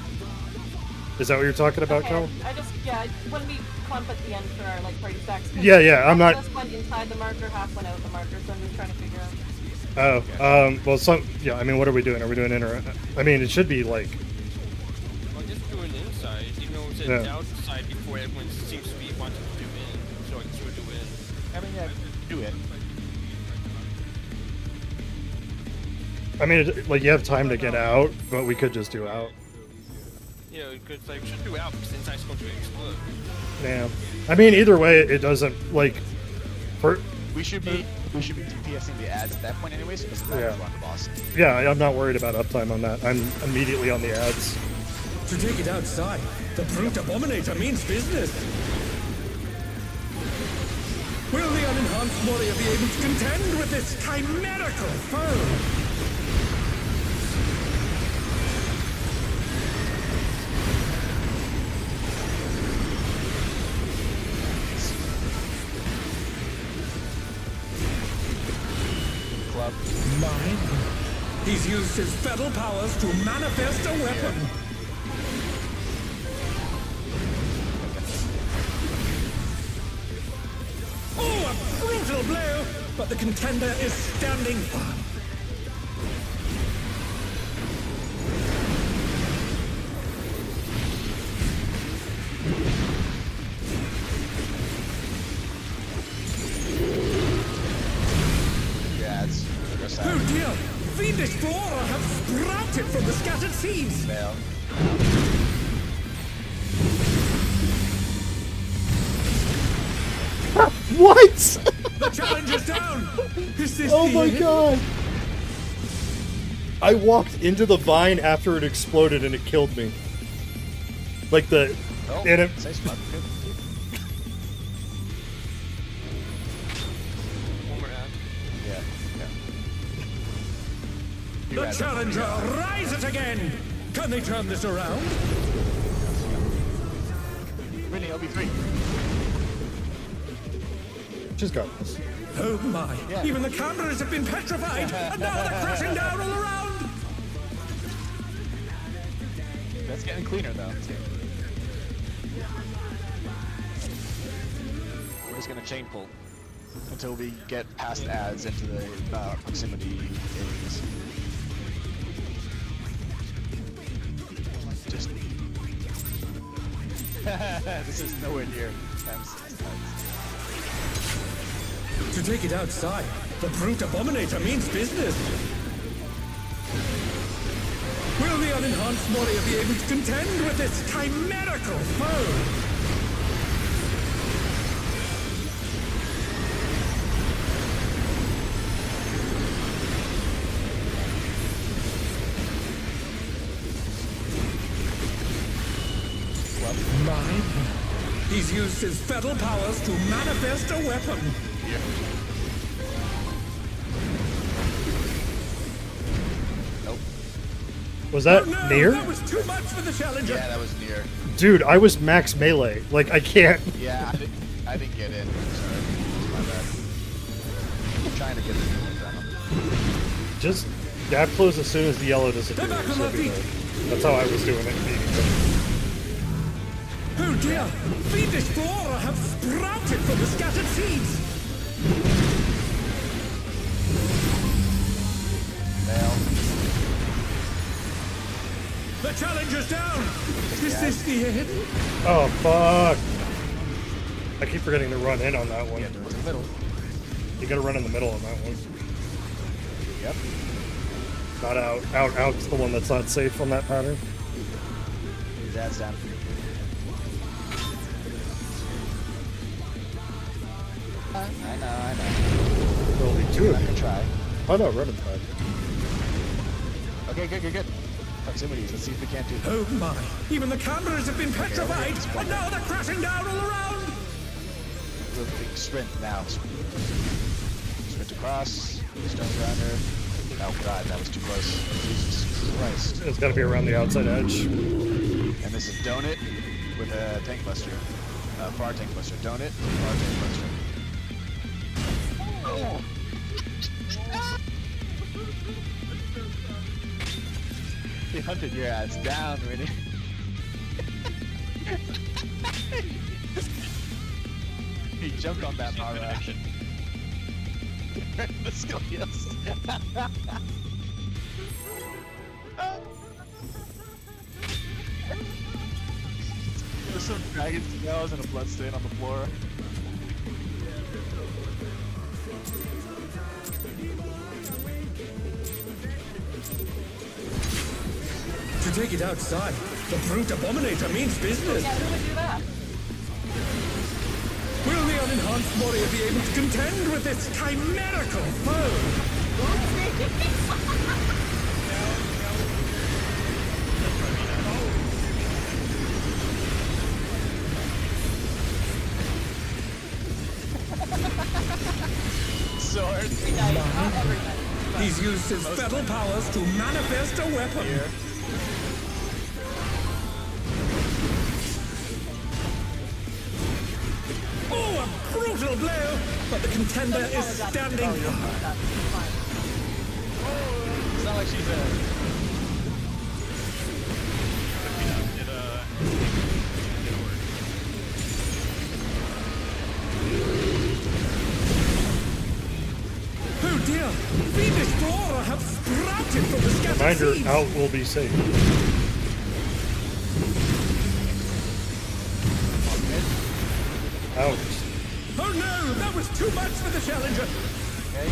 Is that what you're talking about, Okay, Cal? I just, yeah, when we clump at the end for our, like, party stacks. 'cause Yeah, I'm half not. Just went inside the marker, half went out the marker, so I'm just trying to figure out. Oh, well, yeah, I mean, what are we doing? Are we doing inter? I mean, it should be like, Well, just do an inside, even though it's Yeah. outside before everyone seems to be wanting to do in, so I can sort of do in. I mean, yeah, do it. I mean, like you have time to get out, but we could just do out. Yeah, because like we should do out because inside's going to explode. Yeah. I mean, either way, it doesn't like. For We should be DPSing the ads at that point anyway, so it doesn't matter Yeah. if we're on the boss. yeah, I'm not worried about uptime on that. I'm immediately on the ads. To take it outside, the brute abominator means business. Will the unenhanced warrior be able to contend with this chimerical foe? Club. Mine? He's used his fetal powers to manifest a weapon. Oh, a brutal blow! But the contender is standing firm. Your ads. Go Oh side. dear! Fiendish flora have sprouted from the scattered seeds! Fail. What? The challenge is down! Is this Oh the my end? god! I walked into the vine after it exploded and it killed me. Like the. Oh, and it, say smart. Good. One more ad. Yeah. Yeah. The ads. challenger rises again! Can they turn this around? Really, LB3. she's got this. Oh my! Yeah. Even the cameras have been petrified, and now they're crashing down all around! That's getting cleaner though. Too. We're just gonna chain pull until we get past ads into the proximity areas. Just. This is nowhere near times 6 times. To take it outside, the brute abominator means business. Will the unenhanced warrior be able to contend with this chimerical foe? Mine? He's used his fetal powers to manifest a weapon. Nope. Was that Oh no, near? that was too much for the challenger. Yeah, that was near. Dude, I was max melee. Like, I can't. Yeah, I didn't get in. Sorry. My bad. I'm trying to get the new ones on them. Just dab close as soon as the yellow disappears. They're back on It'll be their there. That's how I was doing it. Oh dear! Fiendish flora have sprouted from the scattered seeds! Fail. The challenger's down! Is this the end? Oh, fuck. I keep forgetting to run in on that one. Yeah, do it to the middle. You gotta run in the middle on that one. Yep. Not out. Out's the one that's not safe on that pattern. Dad's down. I know. There'll be two I'm of gonna you. try. Oh no, running time. Okay, good. Proximities, let's see if we can't do that. Oh my! Even the cameras have been petrified, and now they're crashing down all around! We'll sprint now. Sprint across. Stone grinder. Oh god, that was too close. Jesus Christ. It's gotta be around the outside edge. And this is Donut with a tank buster. Far tank buster. Donut, far tank buster. Oh. You hunted your ass down, really. jumped on that power action. The skill, yes. There's some dragon smells and a blood stain on the floor. To take it outside, the brute abominator means business. Yeah, who would do that? Will the unenhanced warrior be able to contend with this chimerical foe? Sword. Not everybody. He's used his fatal powers to manifest a weapon. Oh, a brutal blow! But the contender is standing. It's not like she's a. Oh dear! The Destroyer have sprouted from the scattered Reminder, seeds. out will be safe. Out. Oh no! That was too much for the challenger! Okay.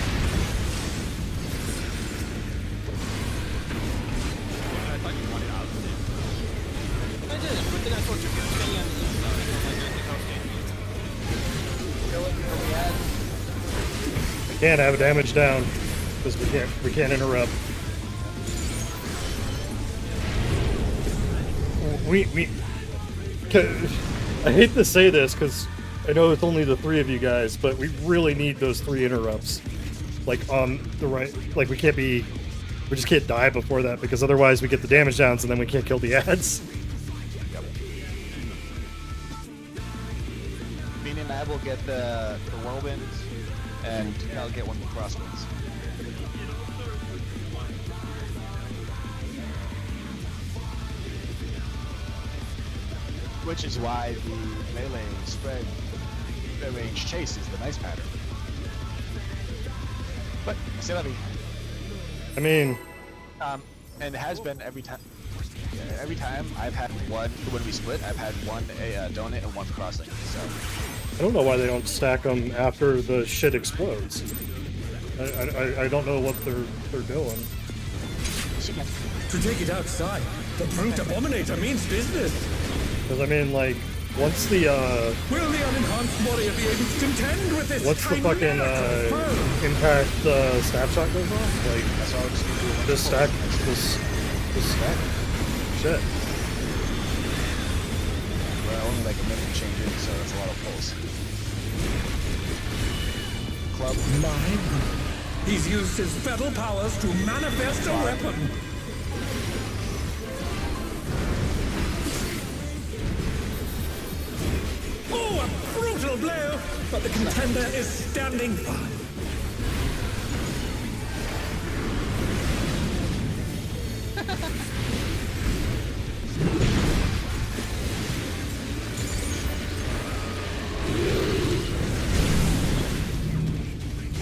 I thought you wanted out of it. I did, but then I thought you were staying on the inside. Like, I think I was staying. Kill it before we add. Can't have damage down because we can't interrupt. I hate to say this because I know it's only the three of you guys, but we really need those 3 interrupts. Like on the right, like we just can't die before that because otherwise we get the damage downs and then we can't kill the ads. Meaning I will get the whirlwinds, and I'll get one of the crosswinds. Which is why the melee spread range chase is the nice pattern. But c'est la vie. I mean, and it has been every time. Yeah, every time I've had one when we split, I've had one donut and one crossing. So I don't know why they don't stack them after the shit explodes. I don't know what they're doing. To take it outside, the brute abominator means business. Because I mean, like, once the Will the unenhanced warrior be able to contend with this once the fucking chimerical foe? impact snapshot goes off, like that's all just gonna do. this stack, this stack, shit. Well, only like a minute changes, so that's a lot of pulls. Club. Mine. He's used his fatal powers to manifest a weapon. Oh, a brutal blow! But the contender is standing fine.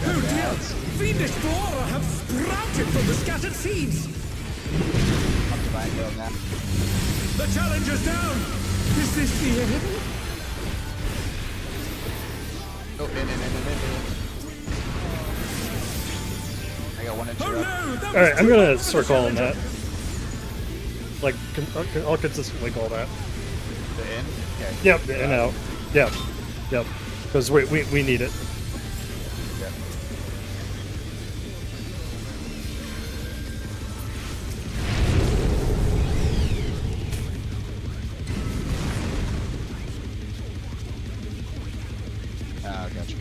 Oh dear! Fiendish Flora have sprouted from the scattered seeds! Up to Vine Girl now. The challenger's down! Is this the end? Oh, in. I got one and two Oh up. no! That All right, was I'm too gonna much for start the calling challenger. that. Like, I'll consistently call that. The in? Okay. Yep, in out. Yep, yep. Because we need it. Yeah. Ah, gotcha.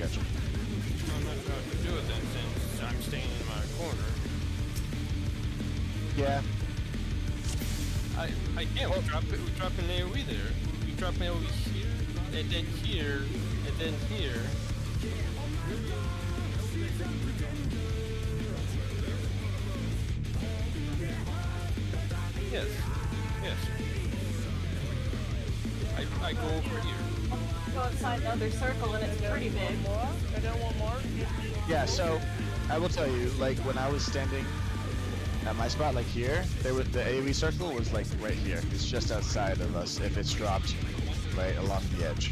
I'm not sure how to do it then, since I'm staying in my corner. Yeah. We drop an AoE there. We drop an AoE here, and then here, and then here. Yes. I go over here. go outside the other circle, and it's pretty big. More, and then one more. Yeah, so I will tell you, like when I was standing at my spot, like here, the AoE circle was like right here. It's just outside of us if it's dropped right along the edge.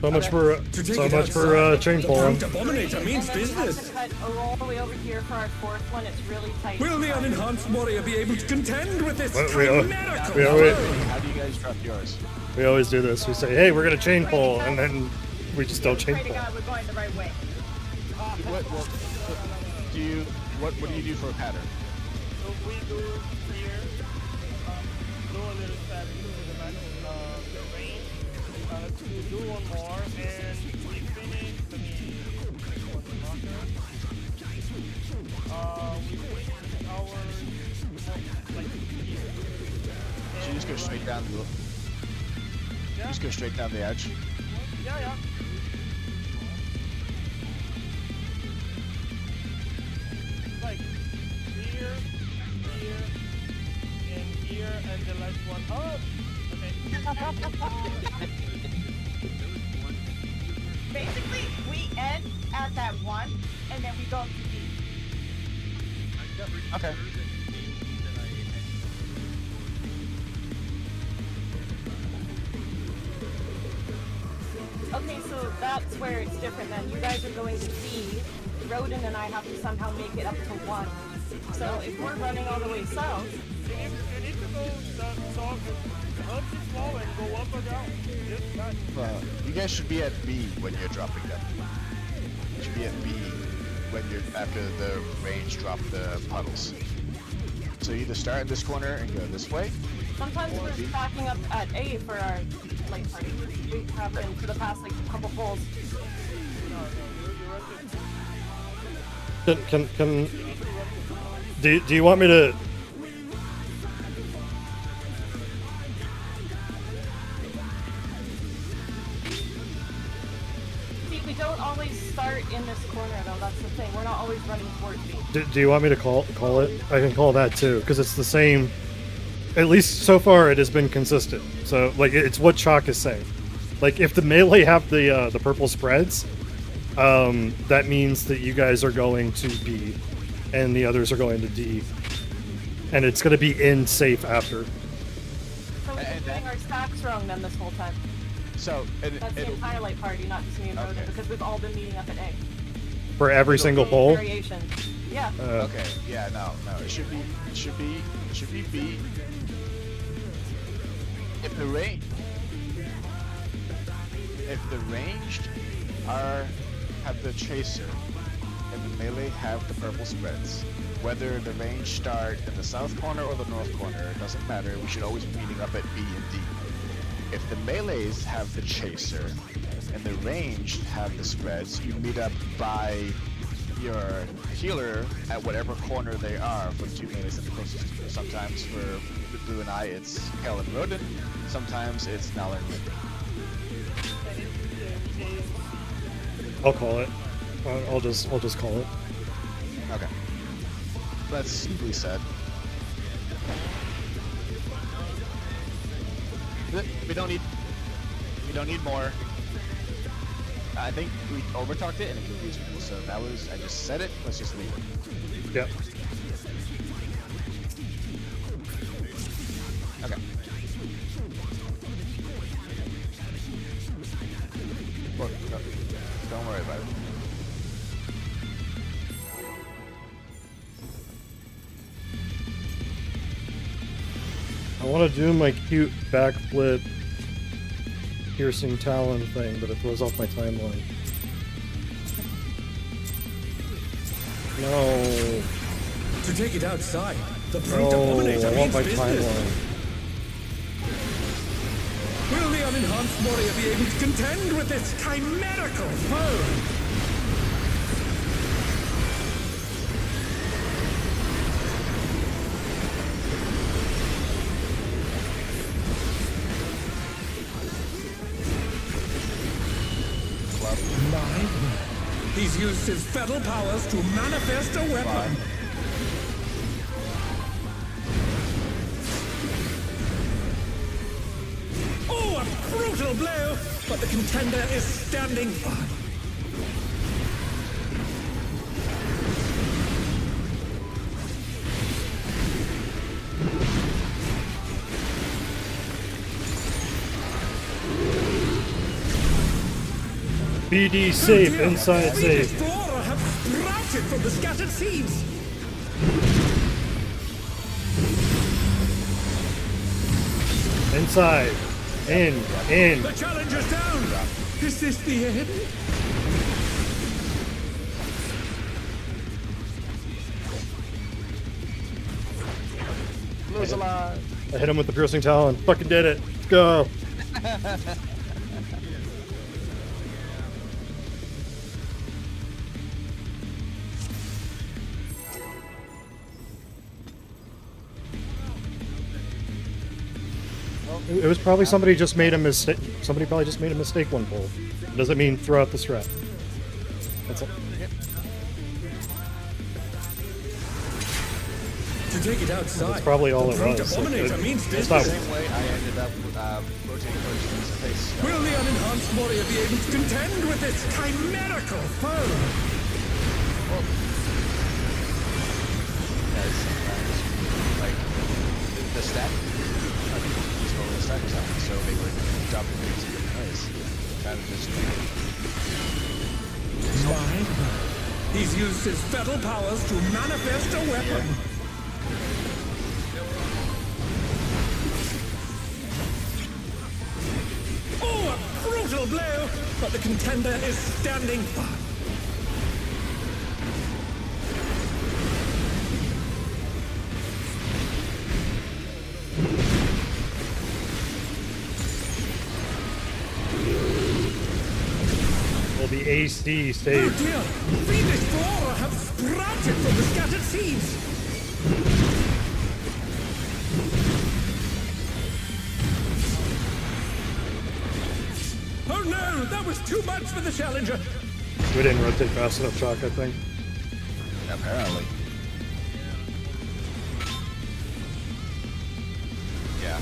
So much for To take so it much for outside, chain the pulling. brute abominator means And then we have business. to cut all the way over here for our fourth one. It's really tight. Will the unenhanced warrior be able to contend with this Well, chimerical we always- foe? How do you guys drop yours? We always do this. We say, hey, we're gonna chain pull, and then we just don't chain Pray to pull. God we're going the right way. What do you do for a pattern? So we do here, do a little step to the back of the range, to do one more, and we finish, let me put the marker. We finish our, like, here. So you just go straight down the. Yeah, Just go straight down the edge. yeah. Like, here, and here, and the last one. Oh! Okay. Basically, we end at that one, and then we go to B. Okay. Okay, so that's where it's different then. You guys are going to B. Rodin and I have to somehow make it up to 1. So if we're running all the way south, You need to go south, up to slow and go up or down. Just that. You guys should be at B when you're dropping them. You should be at B when you're after the range drop the puddles. So you either start in this corner and go this way. sometimes we're stacking up at A for our light party. We have been for the past like couple pulls. Can do you want me to? See, we don't always start in this corner though. That's the thing. We're not always running towards B. Do you want me to call it? I can call that too, because it's the same. At least so far, it has been consistent. So like it's what Chalk is saying. Like if the melee have the purple spreads, that means that you guys are going to B, and the others are going to D, and it's going to be in safe after. So we've been doing our stacks wrong then this whole time. So That's the entire light party, not just me and Rodin, Okay. because we've all been meeting up at A. For every single poll. Variations. Yeah. okay, yeah, no, it should be B. If the ranged have the chaser, and the melee have the purple spreads. Whether the range start in the south corner or the north corner, it doesn't matter. We should always be meeting up at B and D. If the melees have the chaser and the ranged have the spreads, you meet up by your healer at whatever corner they are for the two melees that are closest to you. Sometimes for the Blue and I, it's Kel and Rodin. Sometimes it's Nal and Lee. I'll call it. I'll just call it. Okay. That's simply said. We don't need more. I think we overtalked it and it confused people. So that was, I just said it. Let's just leave it. Yep. Okay. Look, don't worry about it. I want to do my cute backflip piercing talon thing, but it throws off my timeline. No. To take it outside, the brute No, abominator I want means my business. timeline. Will the unenhanced warrior be able to contend with this chimerical foe? My word. He's used his feral powers to manifest a weapon. Oh, a brutal blow, but the contender is standing firm. BD safe, inside Swedish safe. flora have sprouted from the scattered seeds. Inside. In. The challenger's down. Is this the end? Blue's alive. I hit him with the piercing talon. Fucking did it. Let's go. It was probably somebody just made a mistake. Somebody probably just made a mistake one pull. It doesn't mean throw out the strat. That's all. To take it outside. That's probably all it the was. Abominator means It's business. not- Same way I ended up rotating towards his face. Will the unenhanced warrior be able to contend with this chimerical foe? Guys, like the stack. I think he's rolling the stack or something, so they would drop him into the place. Kind of just. Mine. He's used his fatal powers to manifest a weapon. Oh, a brutal blow! But the contender is standing firm. Will be AC Oh safe. dear! Fiendish flora have sprouted from the scattered seeds! Oh no! That was too much for the challenger! We didn't rotate fast enough, Shock, I think. Apparently. Yeah.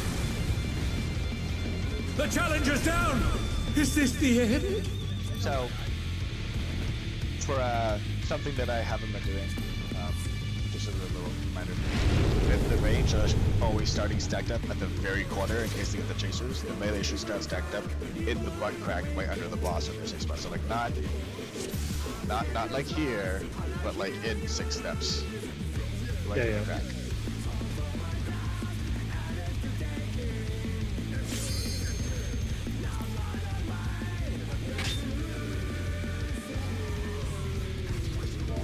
The challenger's down! Is this the end? So, for something that I haven't been doing, just as a little reminder, with the range always starting stacked up at the very corner in case they get the chasers, the melee should start stacked up in the butt crack right under the blossom or 6 spots. So like not like here, but like in 6 steps. Right in the crack.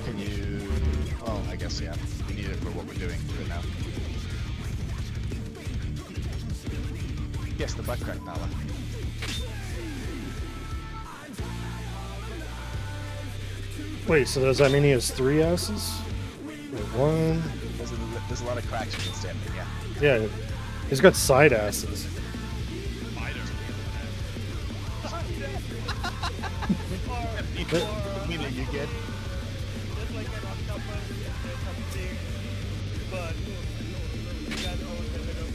Can you? Oh, I guess yeah. We need it for what we're doing right now. Yes, the butt crack, Nala. Wait, so does that mean he has 3 asses? Wait, 1. There's a lot of cracks you can stand in. Yeah. Yeah, he's got side asses. Meaning you get. Just like an octopus, something, but you guys always get rid of.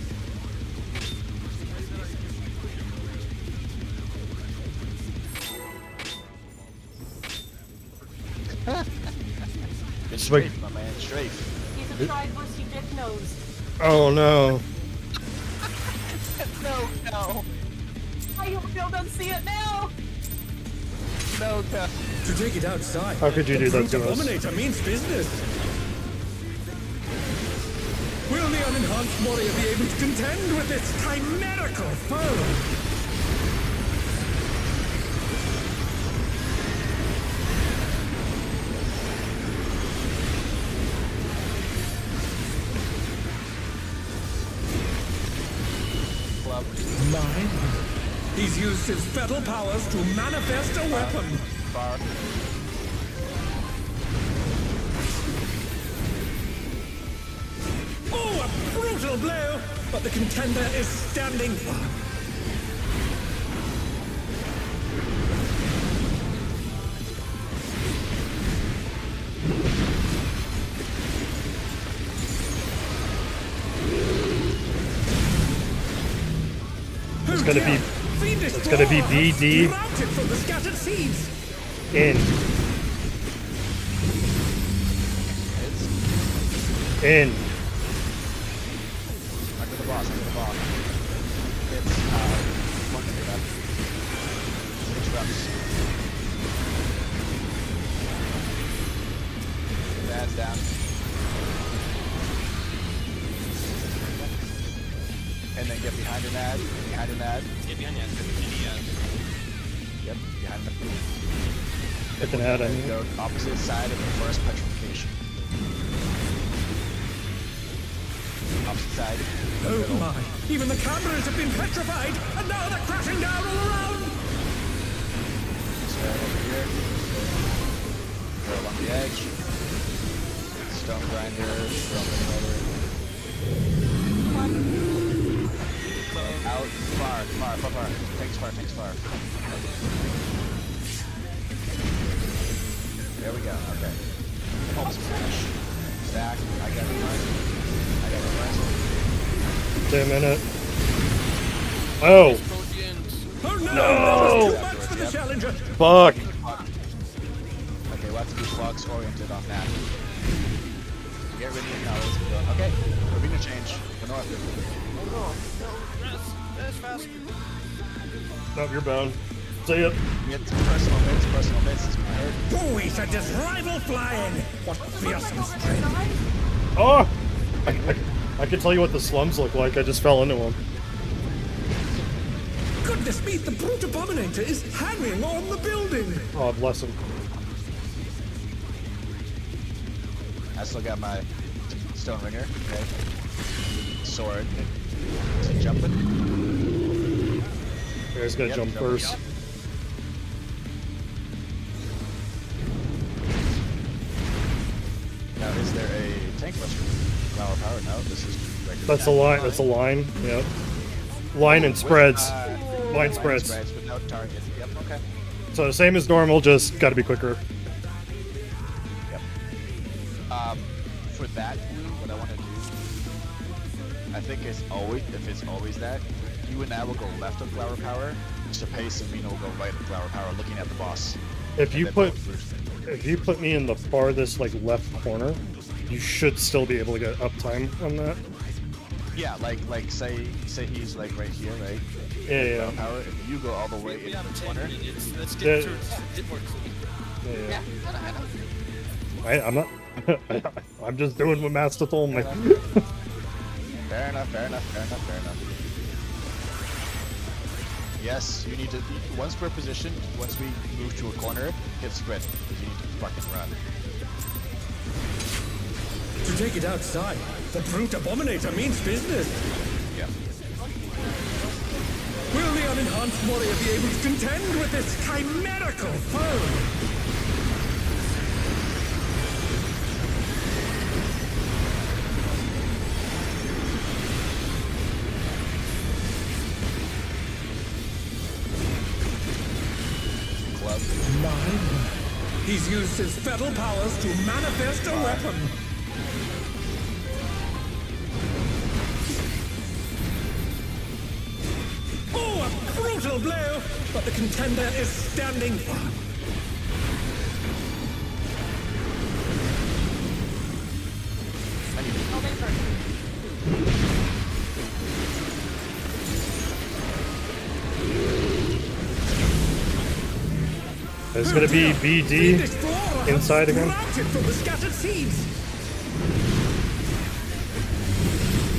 Good Sweet. strafe, my man. Strafe. He's a tri-busty dick nose. Oh no. No. I hope y'all don't see it now! No, no. To take it outside. How could you do the that to us? Abominator means business. Will the unenhanced warrior be able to contend with this chimerical foe? Club. Mine. He's used his fatal powers to manifest a weapon. Bar. Oh, a brutal blow! But the contender is standing firm. This gonna be Fiendish it's gonna be draw BD. routed from the scattered seeds. in. In. Under the boss, under the boss. It's, one thing up. Interrupts. Dad's down. And then get behind an ad, behind an ad. Get behind that. Yep, behind the Hit an ad, I mean. Go opposite side of the first petrification. Opposite side. Oh middle. my! Even the cameras have been petrified, and now they're crashing down all around. Stone over here. Go along the edge. Stone grinder, stone grinder. Out, far. Thanks far. There we go, okay. Almost finish. Stack, I got it. Wait a minute. Oh, Oh no! No! That was too much for the challenger. fuck. Okay, we'll have to be blocks oriented on that. Get ready now, let's go. Okay, arena change. Go north. That's fast. Nope, you're bound. See ya. Get personal hits is my hurt. Oh, said this rival flying. What fearsome strength. Oh! I can tell you what the slums look like. I just fell into them. Goodness me, the brute abominator is hanging on the building. Oh, bless him. I still got my stone ringer, okay. Sword. Is he jumping? Yeah, he's gonna Yep, jump first. Now, is there a tank buster? Flower power? No, this is regular. That's a line. That's a line. Yep. Line and spreads. Line spreads. Spreads with no target. Yep, okay. So same as normal, just gotta be quicker. Yep. For that, what I want to do, I think it's always, if it's always that, you and I will go left of flower power, so Pace and Mina will go right of flower power, looking at the boss. If you And then put both- if you put me in the farthest like left corner, you should still be able to get uptime on that. Yeah, like say he's like right here, right? Yeah. Flower power, if you go all the way We into have the 10 corner, minutes. Let's Yeah. get through it works. Yeah. yeah. I'm not. I'm just doing what Master told me. Fair enough. Yes, you need to, once we're positioned, once we move to a corner, hit sprint, because you need to fucking run. To take it outside, the brute abominator means business. Yeah. Will the unenhanced warrior be able to contend with this chimerical foe? Club. Mine. He's used his feral powers to manifest a weapon. Oh, a brutal blow! But the contender is standing firm. There's gonna be BD inside again. Routed from the scattered seeds.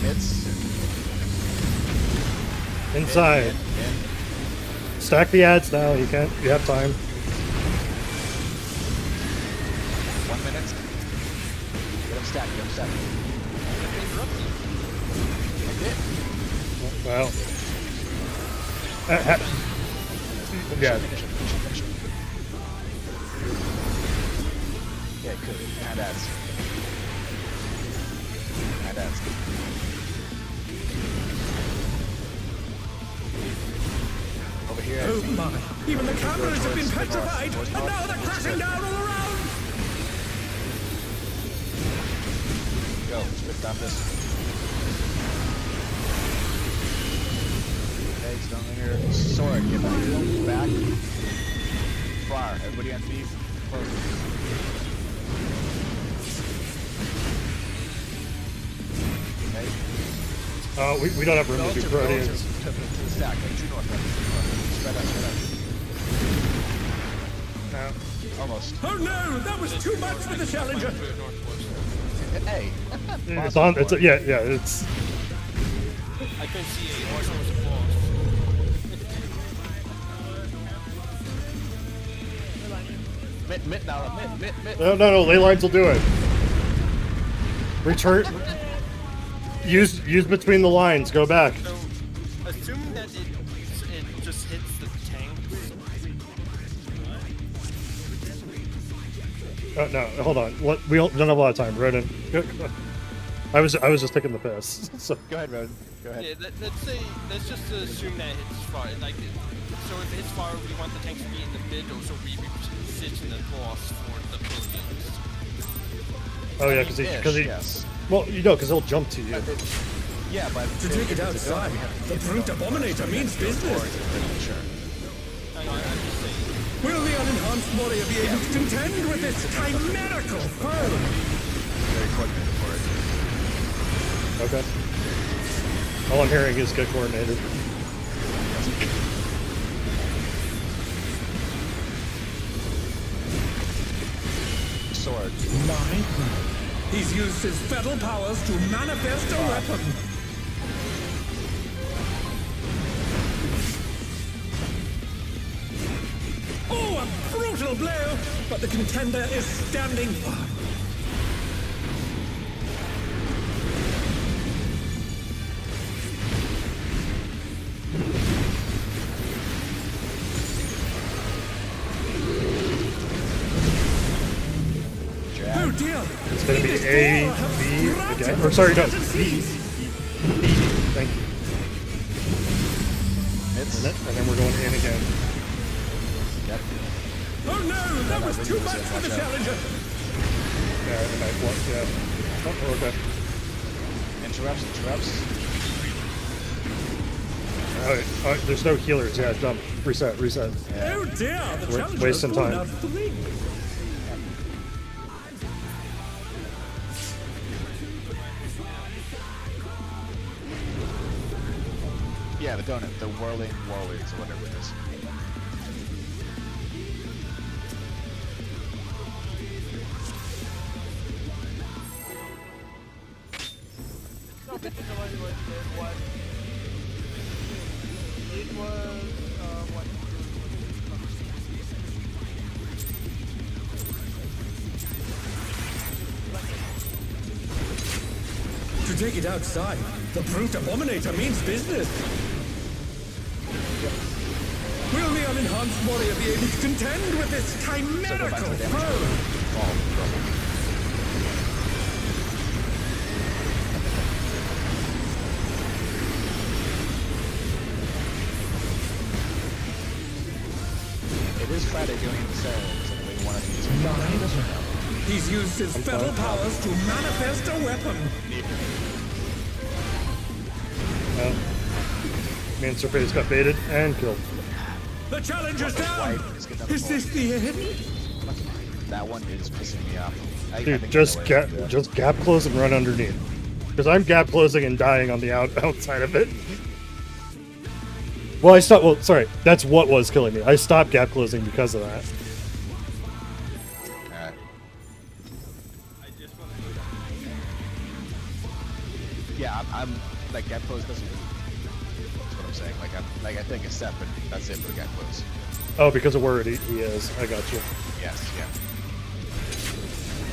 Hits. Inside. In. Stack the ads now. You can't. You have time. 1 minute. Get him stacked. Well. Yeah. Finish it. Yeah, good. And ads. Over here. Oh my! Even the cameras have been petrified, and now they're crashing down all around. Go. Split down this. Okay. legs down here. Sword, get back. Far. Everybody on feet. Close. Okay. We don't have room to do Relative Proteans. to the stack. Like true north. Spread out. No. Almost. Oh no, that was too much for the challenger. Hey. It's on. It's yeah. It's. I couldn't see it. Which one was the boss? Mitt now. Mitt. No. Ley lines will do it. Return. Use between the lines. Go back. So, assuming that it just hits the tanks. No, hold on. We don't have a lot of time. Ronan. I was just taking the piss. So. Go ahead, Roden. Go ahead. Yeah, let's just assume that it hits far. Like, so if it hits far, we want the tanks to be in the middle, so we reposition the boss for the Proteans. Oh yeah, because he. Yes. Well, because he'll jump to you. Yeah, but To take it outside, the brute abominator means business. Sure. Hang on, I'm just saying. Will the unenhanced warrior be able to contend with this chimerical foe? Very coordinated for it. Okay. All I'm hearing is get coordinated. Sword. He's used his fetal powers to manifest a weapon. Oh, a brutal blow! But the contender is standing firm. Oh dear! It's going to be A, B again. Or sorry, no, B. Thank you. And then we're going in again. Yep. Oh no! That was too much for the challenger! Yeah, and I what? Yeah. Oh, okay. Interrupts. Alright, there's no healers. Yeah, jump. Reset. Oh dear! The We're challenger wasting has pulled time. out 3. Yeah, the donut, the whirling whirlwinds or whatever it is. No, but you know what it was? It was, what? To take it outside, the brute abominator means business. Will the unenhanced warrior be able to contend with this chimerical foe? It is Friday doing the sales, and we want to He's used his fetal powers to manifest a weapon. Me and Surface got baited and killed. The challenger's down. Is this the end? That one is pissing me off. I Dude, think just I know what to do. gap close and run underneath. Because I'm gap closing and dying on the outside of it. Well, sorry, that's what was killing me. I stopped gap closing because of that. Alright. Yeah, I'm like gap close doesn't. That's what I'm saying. Like I take a step and that's it for gap close. Oh, because of where he is. I got you. Yes, yeah.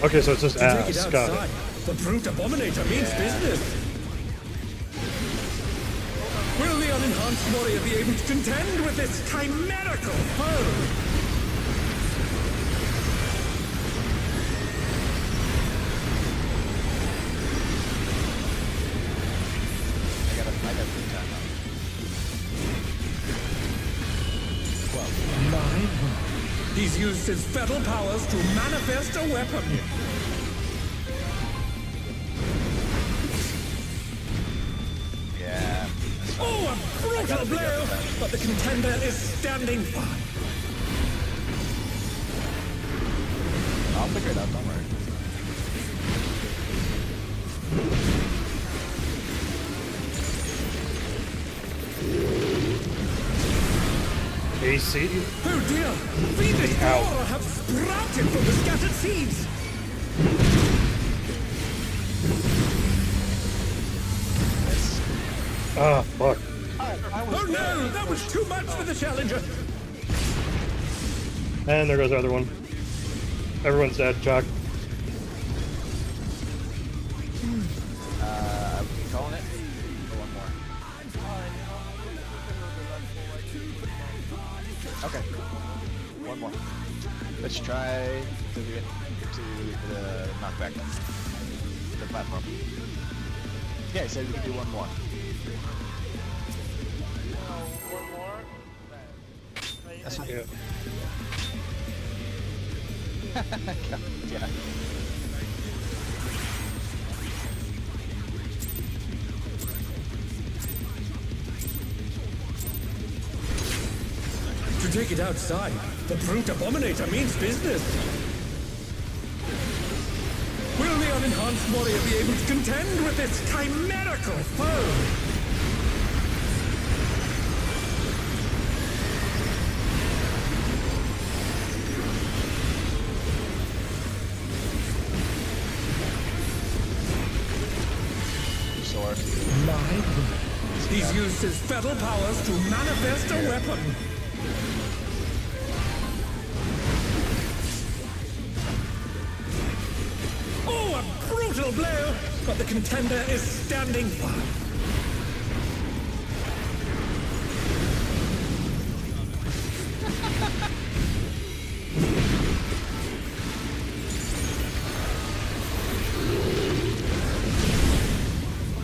Okay, so it's just To take it ass. Got outside, it. the brute abominator means business. Will the unenhanced warrior be able to contend with this chimerical foe? I got free time now. 9. He's used his fetal powers to manifest a weapon. Yeah. Oh, a brutal blow, but the contender is standing firm. I'll figure it out, don't worry. AC. Oh dear! Venus Aura have sprouted from the scattered seeds! Ah, fuck. Oh no! That was too much for the challenger! And there goes the other one. Everyone's dead, Chuck. I'm calling it. Or one more. Okay. One more. Let's try to get to the knockback. The platform. Yeah, he said we can do one more. One more. That's fine. Yeah. Yeah. To take it outside, the Brute Abominator means business. Will the unenhanced warrior be able to contend with this chimerical foe? Sword. My goodness. He's used his fatal powers to manifest a weapon. Oh, a brutal blow! But the contender is standing firm.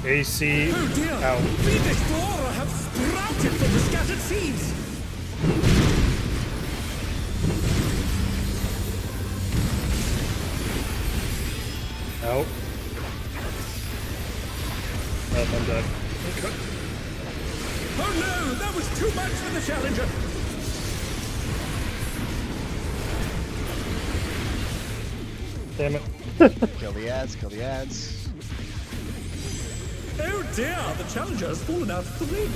AC. Oh dear! Out. Venus Flora have sprouted from the scattered seeds! Out. I'm dead. Oh no! That was too much for the challenger! Damn it. Kill the ads, kill the ads. Oh dear! The challenger has fallen out of the ring!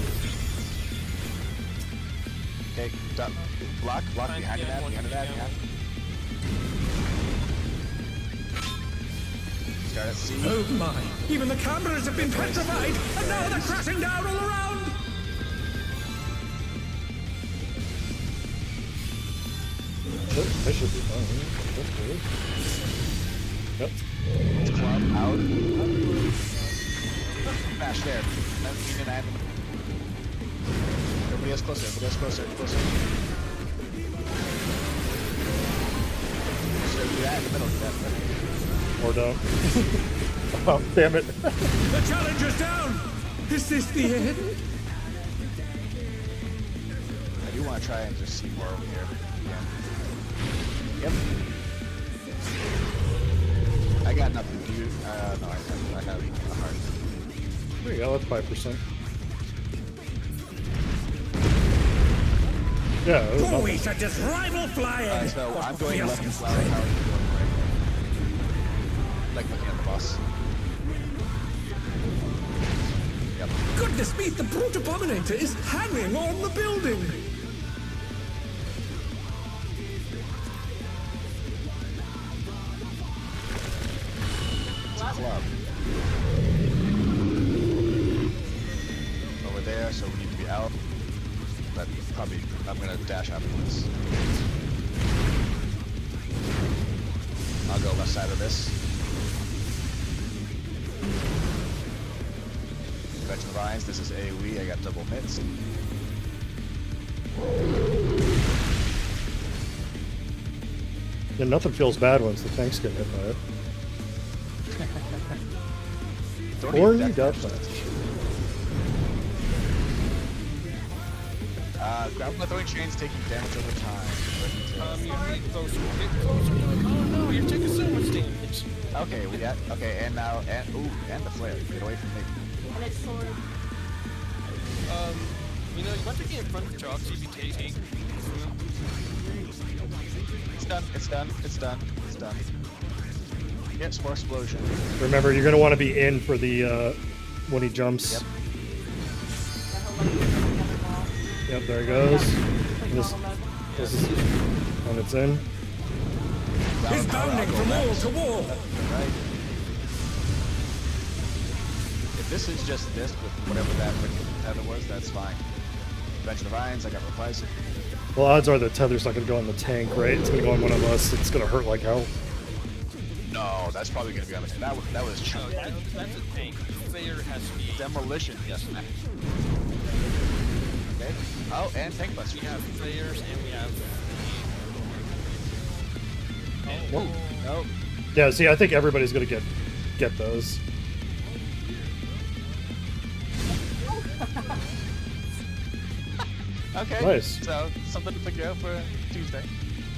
Okay, stop. Block behind the ad, behind the ad, behind. Start at C. Oh my! Even the cameras have been petrified, and now they're crashing down all around! That should be fine. That's good. Yep. Club out. Smash there. Everybody else closer, closer. Closer do that in the middle, do that. Or don't. Oh, damn it. The challenger's down! Is this the end? I do want to try and just see more over here. Yeah. Yep. I got nothing. Do you? No, I have a heart. There you go, that's 5%. Yeah, it was Oh, nothing. we should just rival flying! So I'm What going left fearsome and flower. How are strength. you going right? Like looking at the boss. Yep. Goodness me, the Brute Abominator is hanging on the building! Club. Over there, so we need to be out. But probably, I'm gonna dash afterwards. I'll go left side of this. Convention Vines, this is AoE, I got double mitts. Yeah, nothing feels bad once the tanks get hit by it. Don't Or need you death got touch. that. Grapple throwing chains taking damage over time. You're getting closer. Get closer. Oh no, you're taking so much damage. Okay, we got, okay, and now, and the flare. Get away from me. And it's sword. You know, you want to get in front of the truck, see if you take from him. It's done. It's done. It's done. It's done. Yes, more explosion. Remember, you're gonna want to be in for the when he jumps. Yep. Yep, there he goes. This is when it's in. He's bounding from wall to wall. Right. If this is just this with whatever that tether was, that's fine. Bench of Irons, I got replies. Well, odds are the tether's not gonna go on the tank, right? It's gonna go on one of us. It's gonna hurt like hell. No, that's probably gonna be on the that was No, chunk. that's a tank. Player has to be Demolition, yes. Okay. Oh, and tank busters. We have players and we have. Oh, no. Yeah, see, I think everybody's gonna get those. Okay. Nice. So something to figure out for Tuesday.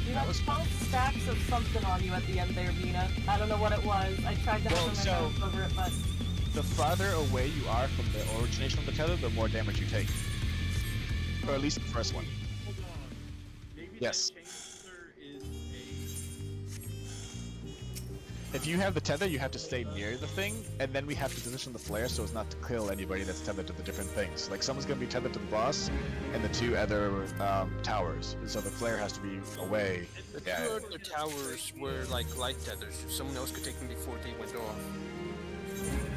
You That have was 12 stacks of something on you at the end there, Mina. I don't know what it was. I tried to Well, have so- my mouth over it, but The farther away you are from the origination of the tether, the more damage you take. Or at least the first one. Hold on. Maybe Yes. that chaser is If you have the tether, you have to stay near the thing, and then we have to position the flare so as not to kill anybody that's tethered to the different things. Like someone's gonna be tethered to the boss, and the two other towers. So the flare has to be away. The Yeah. two other towers were like light tethers. Someone else could take them before they went off.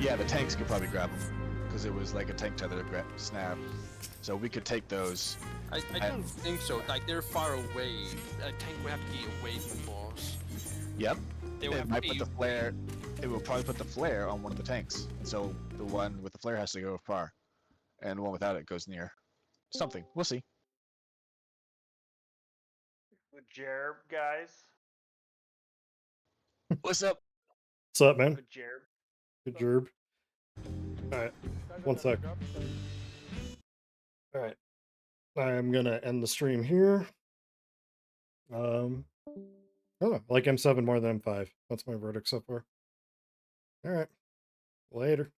Yeah, the tanks could probably grab them, because it was like a tank tether snap. So we could take those. I don't think so. Like they're far away. A tank would have to be away from the boss. Yep. They would It have might to put be. the flare. It will probably put the flare on one of the tanks, and so the one with the flare has to go far, and the one without it goes near. Something. We'll see. The Jerb guys. What's up? What's up, man? The Jerb. Good jerb. Alright, one sec. Up, so Alright. I'm gonna end the stream here. I don't know, I like M7 more than M5. That's my verdict so far. Alright. Later.